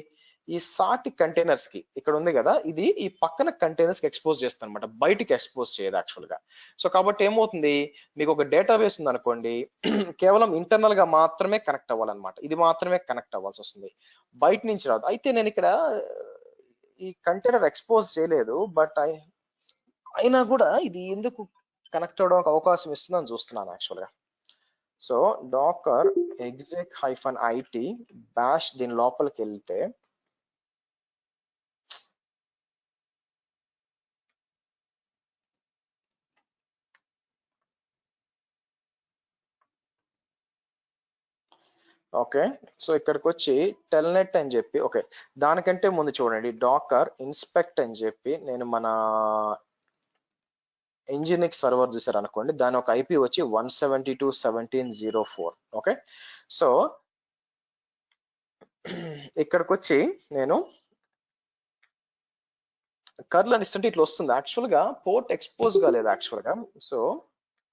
ఈ సాటి కంటైనర్స్ కి. ఇక్కడ ఉంది కదా, ఇది ఈ పక్కన కంటైనర్స్ కి ఎక్స్పోజ్ చేస్తుంది అనమాట, బయటికి ఎక్స్పోజ్ చేయదు యాక్చువల్ గా. సో కాబట్టి ఏమవుతుంది, మీకు ఒక డేటాబేస్ ఉంది అనుకోండి, కేవలం ఇంటర్నల్ గా మాత్రమే కనెక్ట్ అవ్వాలన్నమాట, ఇది మాత్రమే కనెక్ట్ అవ్వాల్సి వస్తుంది, బయట నుంచి రాదు. అయితే నేను ఇక్కడ ఈ కంటైనర్ ఎక్స్పోజ్ చేయలేదు, బట్ అయినా కూడా ఇది ఎందుకు కనెక్ట్ అవడానికి అవకాశం ఇస్తుందని చూస్తున్నాను యాక్చువల్ గా. So Dakar exec -it bash దీని లోపలికి వెళ్తే ఓకే, సో ఇక్కడికి వచ్చి టెల్నెట్ అని చెప్పి, ఓకే దానికంటే ముందు చూడండి డాకర్ ఇన్స్పెక్ట్ అని చెప్పి నేను మన ఇంజినిక్స్ సర్వర్ చూసారు అనుకోండి, దాని ఒక ఐపీ వచ్చి 172.17.04. ఓకే, సో ఇక్కడికి వచ్చి నేను కర్ల్ అని ఇస్తుంటే ఇట్లా వస్తుంది. యాక్చువల్ గా పోర్ట్ ఎక్స్పోజ్ కాలేదు యాక్చువల్ గా, సో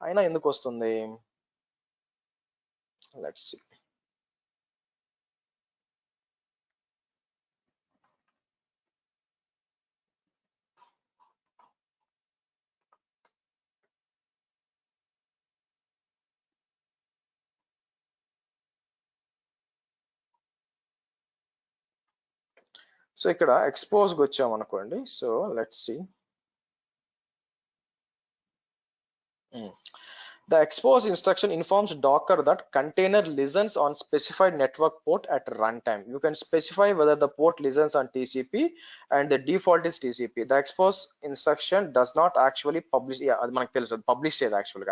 అయినా ఎందుకు వస్తుంది? Let's see. సో ఇక్కడ ఎక్స్పోజ్ కి వచ్చాం అనుకోండి, so let's see. The expose instruction informs Docker that container listens on specified network port at runtime. You can specify whether the port listens on TCP and the default is TCP. The expose instruction does not actually publish, publish it actually.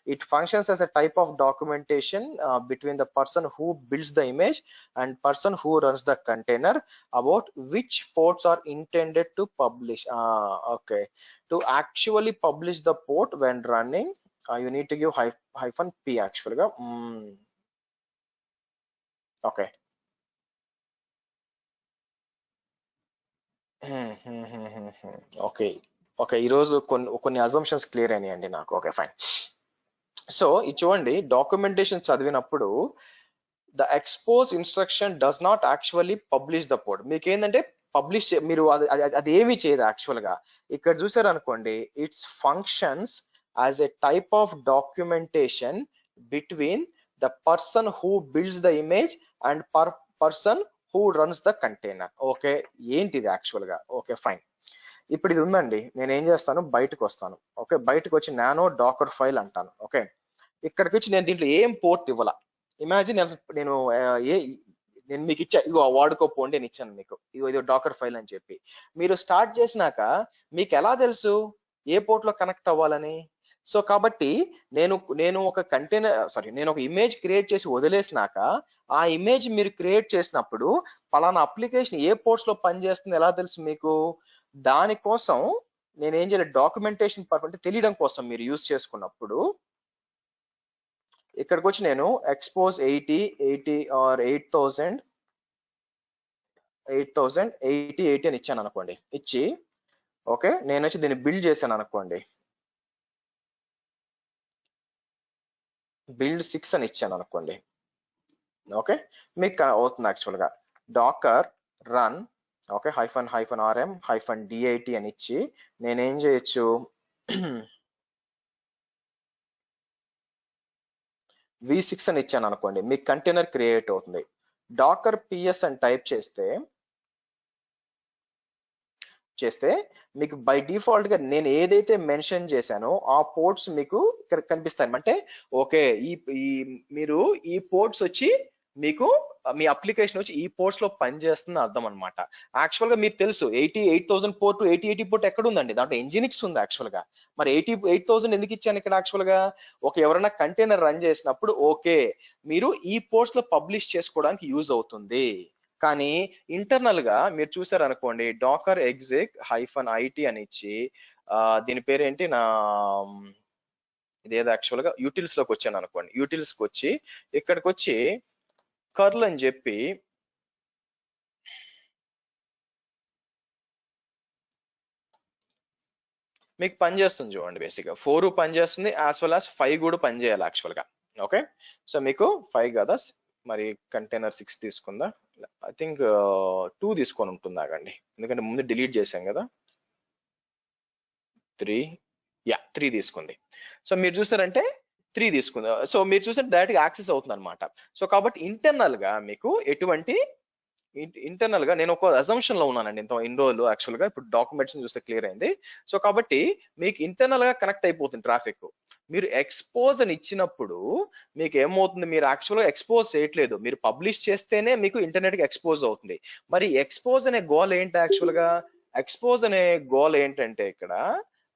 It functions as a type of documentation between the person who builds the image and person who runs the container about which ports are intended to publish. Okay, to actually publish the port when running, you need to give -p actually ga. Okay. Okay okay, ఈరోజు కొన్ని assumptions clear అయినాయండి నాకు. Okay fine. So ఇది చూడండి, documentation చదివినప్పుడు the expose instruction does not actually publish the port. మీకు ఏంటంటే publish మీరు అది ఏమీ చేయదు యాక్చువల్ గా. ఇక్కడ చూసారు అనుకోండి, it's functions as a type of documentation between the person who builds the image and person who runs the container. Okay, ఏంటిది యాక్చువల్ గా? Okay fine. ఇప్పుడు ఇది ఉందండి, నేను ఏం చేస్తాను, బయటకు వస్తాను. ఓకే, బయటకు వచ్చి నానో డాకర్ ఫైల్ అంటాను. ఓకే, ఇక్కడికి వచ్చి నేను దీంట్లో ఏం పోర్ట్ ఇవ్వాల. ఇమాజిన్ నేను మీకు ఇచ్చా, ఇగో వాడుకోపోండి అని ఇచ్చాను మీకు, ఇదో డాకర్ ఫైల్ అని చెప్పి. మీరు స్టార్ట్ చేసినాక మీకు ఎలా తెలుసు ఏ పోర్ట్ లో కనెక్ట్ అవ్వాలని? సో కాబట్టి నేను ఒక నేను ఒక ఇమేజ్ క్రియేట్ చేసి వదిలేసినాక, ఆ ఇమేజ్ మీరు క్రియేట్ చేసినప్పుడు పలానా అప్లికేషన్ ఏ పోర్ట్స్ లో పనిచేస్తుంది ఎలా తెలుసు మీకు? దానికోసం నేను ఏం చేయాలి, డాక్యుమెంటేషన్ పర్పస్ తెలియడం కోసం మీరు యూజ్ చేసుకున్నప్పుడు ఇక్కడికి వచ్చి నేను ఎక్స్పోజ్ 80 ఆర్ 8080 అని ఇచ్చాను అనుకోండి. ఇచ్చి ఓకే, నేను వచ్చి దీన్ని బిల్డ్ చేశాను అనుకోండి, బిల్డ్ 6 అని ఇచ్చాను అనుకోండి. ఓకే, మీకు అవుతుంది యాక్చువల్ గా. Docker run okay -rm -dit అని ఇచ్చి నేనేం చేయొచ్చు, v6 అని ఇచ్చాను అనుకోండి, మీకు కంటైనర్ క్రియేట్ అవుతుంది. డాకర్ ps అని టైప్ చేస్తే మీకు బై డిఫాల్ట్ గా నేను ఏదైతే మెన్షన్ చేశానో ఆ పోర్ట్స్ మీకు ఇక్కడ కనిపిస్తాయి. అంటే ఓకే, మీరు ఈ పోర్ట్స్ వచ్చి మీకు మీ అప్లికేషన్ వచ్చి ఈ పోర్ట్స్ లో పనిచేస్తుంది అర్థం అనమాట. యాక్చువల్ గా మీకు తెలుసు 80,000 పోర్ట్ 8080 పోర్ట్ ఎక్కడ ఉందండి, దాంట్లో ఇంజినిక్స్ ఉంది యాక్చువల్ గా. మరి 88,000 ఎందుకు ఇచ్చాను ఇక్కడ? యాక్చువల్ గా ఎవరైనా కంటైనర్ రన్ చేసినప్పుడు ఓకే మీరు ఈ పోర్ట్స్ లో పబ్లిష్ చేసుకోవడానికి యూజ్ అవుతుంది. కానీ ఇంటర్నల్ గా మీరు చూసారు అనుకోండి, డాకర్ exec -it అని ఇచ్చి దీని పేరేంటి, నా ఇదేదో యాక్చువల్ గా యూటిల్స్ లోకి వచ్చాను అనుకోండి, యూటిల్స్ కి వచ్చి ఇక్కడికి వచ్చి కర్ల్ అని చెప్పి మీకు పని చేస్తుంది చూడండి. బేసిక్ గా 4 పని చేస్తుంది, యాజ్ వెల్ యాజ్ 5 కూడా పని చేయాలి యాక్చువల్ గా. ఓకే, సో మీకు 5 కదా, మరి కంటైనర్ 6 తీసుకుందా, ఐ థింక్ 2 తీసుకొని ఉంటుంది ఆగండి, ఎందుకంటే ముందు డిలీట్ చేశాం కదా. 3 తీసుకుంది. సో మీరు చూసారంటే 3 తీసుకుంది. సో మీరు చూస్తే డైరెక్ట్ గా యాక్సెస్ అవుతుంది అనమాట. సో కాబట్టి ఇంటర్నల్ గా మీకు ఎటువంటి ఇంటర్నల్ గా నేను ఒక అజంప్షన్ లో ఉన్నానండి ఇన్ని రోజులు యాక్చువల్ గా. ఇప్పుడు డాక్యుమెంట్స్ చూస్తే క్లియర్ అయింది. సో కాబట్టి మీకు ఇంటర్నల్ గా కనెక్ట్ అయిపోతుంది ట్రాఫిక్. మీరు ఎక్స్పోజ్ అని ఇచ్చినప్పుడు మీకు ఏమవుతుంది, మీరు యాక్చువల్ గా ఎక్స్పోజ్ చేయట్లేదు, మీరు పబ్లిష్ చేస్తేనే మీకు ఇంటర్నెట్ కి ఎక్స్పోజ్ అవుతుంది. మరి ఎక్స్పోజ్ అనే గోల్ ఏంటి యాక్చువల్ గా? ఎక్స్పోజ్ అనే గోల్ ఏంటంటే ఇక్కడ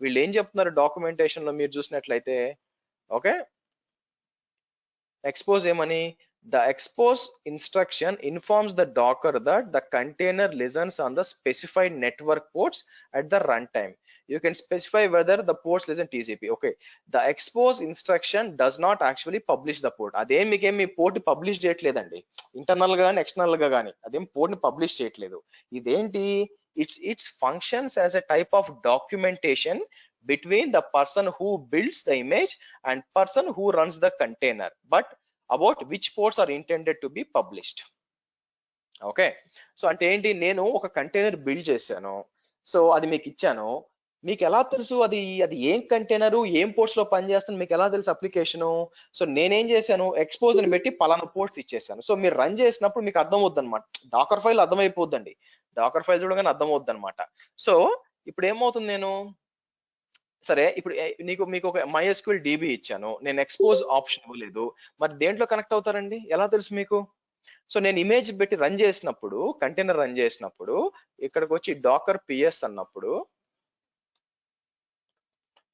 వీళ్ళు ఏం చెప్తున్నారు డాక్యుమెంటేషన్ లో మీరు చూసినట్లయితే, ఓకే, ఎక్స్పోజ్ ఏమని, the expose instruction informs the Docker that the container listens on the specified network ports at the runtime. You can specify whether the ports listen TCP. Okay, the expose instruction does not actually publish the port. అదేం మీకేం మీ port publish చేయట్లేదండి, internal గా కానీ external గా కానీ అదేం port ని publish చేయట్లేదు. ఇదేంటి, it's functions as a type of documentation between the person who builds the image and person who runs the container, but about which ports are intended to be published. Okay, so అంటే ఏంటి, నేను ఒక container build చేశాను, so అది మీకు ఇచ్చాను, మీకు ఎలా తెలుసు అది ఏం కంటైనరు ఏం పోర్ట్స్ లో పనిచేస్తుంది, మీకు ఎలా తెలుసు అప్లికేషను? సో నేనేం చేశాను, ఎక్స్పోజ్ అని పెట్టి పలానా పోర్ట్స్ ఇచ్చేసాను. సో మీరు రన్ చేసినప్పుడు మీకు అర్థం అవుద్ది అనమాట, డాకర్ ఫైల్ అర్థమైపోద్దండి, డాకర్ ఫైల్ చూడగానే అర్థం అవుద్ది అనమాట. సో ఇప్పుడు ఏమవుతుంది, నేను సరే ఇప్పుడు మీకు ఒక MySQL DB ఇచ్చాను, నేను ఎక్స్పోజ్ ఆప్షన్ ఇవ్వలేదు, మరి దేంట్లో కనెక్ట్ అవుతారండి, ఎలా తెలుసు మీకు? సో నేను ఇమేజ్ పెట్టి రన్ చేసినప్పుడు, కంటైనర్ రన్ చేసినప్పుడు ఇక్కడికి వచ్చి డాకర్ పిఎస్ అన్నప్పుడు,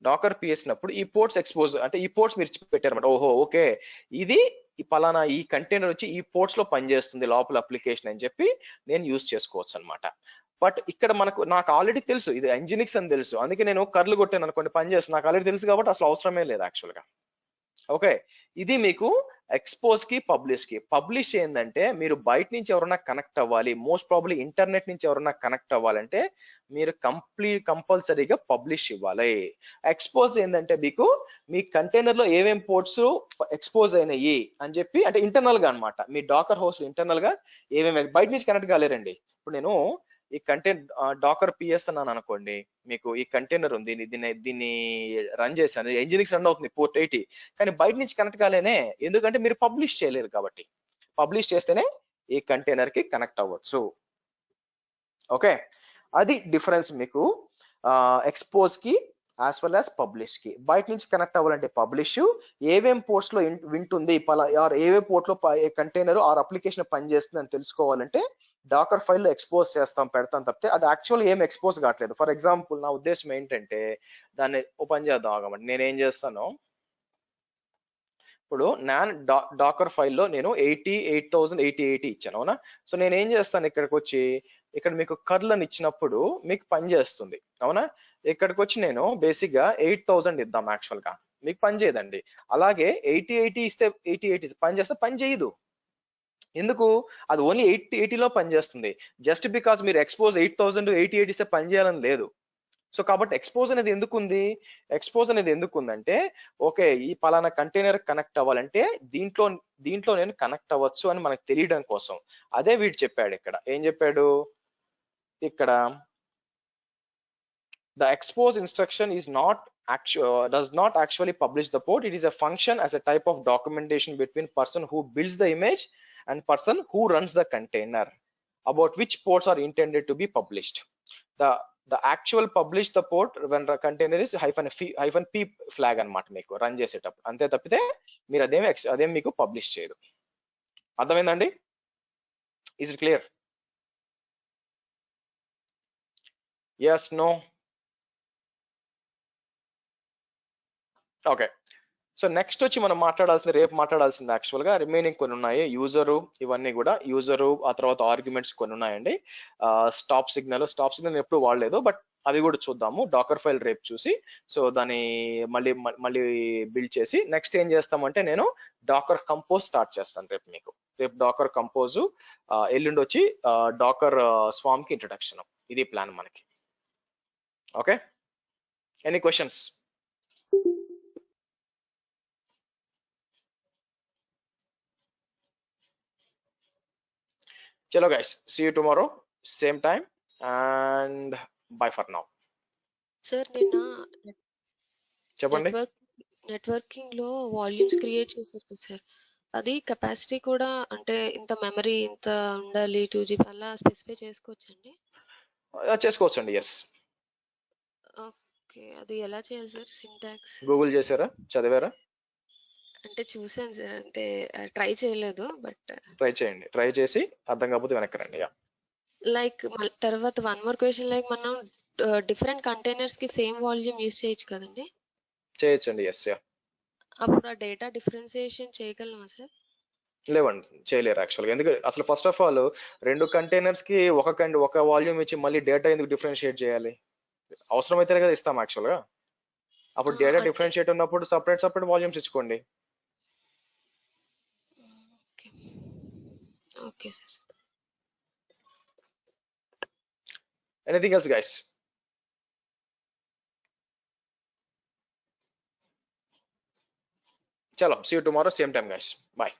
డాకర్ పిఎస్ అన్నప్పుడు ఈ పోర్ట్స్ ఎక్స్పోజ్ అంటే ఈ పోర్ట్స్ మీరు పెట్టారన్నమాట. ఓహో ఓకే, ఇది పలానా ఈ కంటైనర్ వచ్చి ఈ పోర్ట్స్ లో పనిచేస్తుంది లోపల అప్లికేషన్ అని చెప్పి నేను యూజ్ చేసుకోవచ్చు అనమాట. బట్ ఇక్కడ నాకు ఆల్రెడీ తెలుసు ఇది ఎంజినిక్స్ అని తెలుసు, అందుకే నేను కర్లు కొట్టాను అనుకోండి, పని చేస్తుంది, నాకు ఆల్రెడీ తెలుసు కాబట్టి అసలు అవసరమే లేదు యాక్చువల్ గా. ఓకే, ఇది మీకు ఎక్స్పోజ్ కి పబ్లిష్ కి. పబ్లిష్ ఏంటంటే మీరు బయట నుంచి ఎవరైనా కనెక్ట్ అవ్వాలి, మోస్ట్ ప్రాబ్లీ ఇంటర్నెట్ నుంచి ఎవరైనా కనెక్ట్ అవ్వాలంటే మీరు కంపల్సరీగా పబ్లిష్ ఇవ్వాలి. ఎక్స్పోజ్ ఏంటంటే మీకు మీ కంటైనర్ లో ఏమేం పోర్ట్స్ ఎక్స్పోజ్ అయినాయి అని చెప్పి, అంటే ఇంటర్నల్ గా అనమాట, మీ డాకర్ హోస్ట్ ఇంటర్నల్ గా ఏమేమి బయట నుంచి కనెక్ట్ కాలేరండి. ఇప్పుడు నేను ఈ కంటైనర్ డాకర్ పిఎస్ అన్నాను అనుకోండి, మీకు ఈ కంటైనర్ ఉంది, దీన్ని రన్ చేశాను, ఎంజినిక్స్ రన్ అవుతుంది పోర్ట్ 80, కానీ బయట నుంచి కనెక్ట్ కాలేనే, ఎందుకంటే మీరు పబ్లిష్ చేయలేరు కాబట్టి. పబ్లిష్ చేస్తేనే ఈ కంటైనర్ కి కనెక్ట్ అవ్వచ్చు. ఓకే, అది డిఫరెన్స్ మీకు ఎక్స్పోజ్ కి యాజ్ వెల్ యాజ్ పబ్లిష్ కి. బయట నుంచి కనెక్ట్ అవ్వాలంటే పబ్లిష్, ఏవేం పోర్ట్స్ లో వింటుంది, ఏవే పోర్ట్ లో కంటైనర్ ఆర్ అప్లికేషన్ పనిచేస్తుంది అని తెలుసుకోవాలంటే డాకర్ ఫైల్ లో ఎక్స్పోజ్ చేస్తాం, పెడతాం తప్పితే అది యాక్చువల్ ఏం ఎక్స్పోజ్ కావట్లేదు. ఫర్ ఎగ్జాంపుల్ నా ఉద్దేశం ఏంటంటే, దాన్ని ఓపెన్ చేద్దాం ఆగమండి. నేనేం చేస్తాను, ఇప్పుడు డాకర్ ఫైల్లో నేను 88,080 ఇచ్చాను, అవునా? సో నేను ఏం చేస్తాను, ఇక్కడికి వచ్చి ఇక్కడ మీకు కర్ల్ అని ఇచ్చినప్పుడు మీకు పని చేస్తుంది, అవునా? ఇక్కడికి వచ్చి నేను బేసిక్ గా 8,000 ఇద్దాం, యాక్చువల్ గా మీకు పని చేయదండి. అలాగే 80 ఇస్తే 88 పని చేస్తే పని చేయదు. ఎందుకు? అది ఓన్లీ 80లో పనిచేస్తుంది. జస్ట్ బికాస్ మీరు ఎక్స్పోజ్ 8,088 ఇస్తే పని చేయాలని లేదు. సో కాబట్టి ఎక్స్పోజ్ అనేది ఎందుకు ఉంది? ఎక్స్పోజ్ అనేది ఎందుకు ఉందంటే, ఓకే ఈ పలానా కంటైనర్ కనెక్ట్ అవ్వాలంటే దీంట్లో నేను కనెక్ట్ అవ్వచ్చు అని మనకు తెలియడం కోసం. అదే వీడు చెప్పాడు ఇక్కడ. ఏం చెప్పాడు ఇక్కడ? The expose instruction does not actually publish the port. It is a function as a type of documentation between person who builds the image and person who runs the container about which ports are intended to be published. The actual publish the port when the container is -p flag అన్నమాట మీకు run చేసేటప్పుడు. అంతే తప్పితే మీరు అదేం మీకు publish చేయదు. అర్థమైందండి? Is it clear? Yes, no? Okay, so next వచ్చి మనం రేపు మాట్లాడాల్సింది యాక్చువల్ గా రిమైనింగ్ కొన్ని ఉన్నాయి. యూజరు, ఇవన్నీ కూడా యూజరు, ఆ తర్వాత ఆర్గ్యుమెంట్స్ కొన్ని ఉన్నాయండి. స్టాప్ సిగ్నల్ ఎప్పుడు వాడలేదు, బట్ అవి కూడా చూద్దాము. డాకర్ ఫైల్ రేపు చూసి సో దాన్ని మళ్ళీ బిల్డ్ చేసి నెక్స్ట్ ఏం చేస్తామంటే నేను డాకర్ కంపోజ్ స్టార్ట్ చేస్తాను రేపు మీకు. రేపు డాకర్ కంపోజ్, ఎల్లుండి వచ్చి డాకర్ స్వామ్ కి ఇంట్రడక్షన్. ఇది ప్లాన్ మనకి. Okay, any questions? చలో guys, see you tomorrow same time and bye for now. Sir నిన్న చెప్పండి. నెట్వర్కింగ్ లో వాల్యూమ్స్ క్రియేట్ చేశారు కదా సార్, అది కెపాసిటీ కూడా అంటే ఇంత మెమరీ ఇంత ఉండాలి 2GB అలా స్పెసిఫై చేసుకోవచ్చండి? చేసుకోవచ్చండి. ఎస్. ఓకే, అది ఎలా చేయాలి సార్? సింటాక్స్ గూగుల్ చేశారా, చదివారా? అంటే చూసాను సార్, అంటే ట్రై చేయలేదు, బట్ ట్రై చేయండి. ట్రై చేసి అర్థం కాకపోతే వెనక్కి రండి. లైక్ తర్వాత వన్ మోర్ క్వశ్చన్, లైక్ మనం డిఫరెంట్ కంటైనర్స్ కి సేమ్ వాల్యూమ్ యూస్ చేయొచ్చు కదండి? చేయొచ్చండి. ఎస్. అప్పుడు ఆ డేటా డిఫరెన్సియేషన్ చేయగలమా సార్? లేవండి, చేయలేరు యాక్చువల్గా. ఎందుకంటే అసలు ఫస్ట్ ఆఫ్ ఆల్ 2 కంటైనర్స్ కి ఒక వాల్యూమ్ ఇచ్చి మళ్ళీ డేటా ఎందుకు డిఫరెన్షియేట్ చేయాలి? అవసరమైతేనే కదా ఇస్తాం యాక్చువల్గా. అప్పుడు డేటా అంటే డిఫరెన్షియేట్ ఉన్నప్పుడు సపరేట్ వాల్యూమ్స్ ఇచ్చుకోండి. Okay okay sir. Anything else guys? చలో, see you tomorrow same time guys. Bye.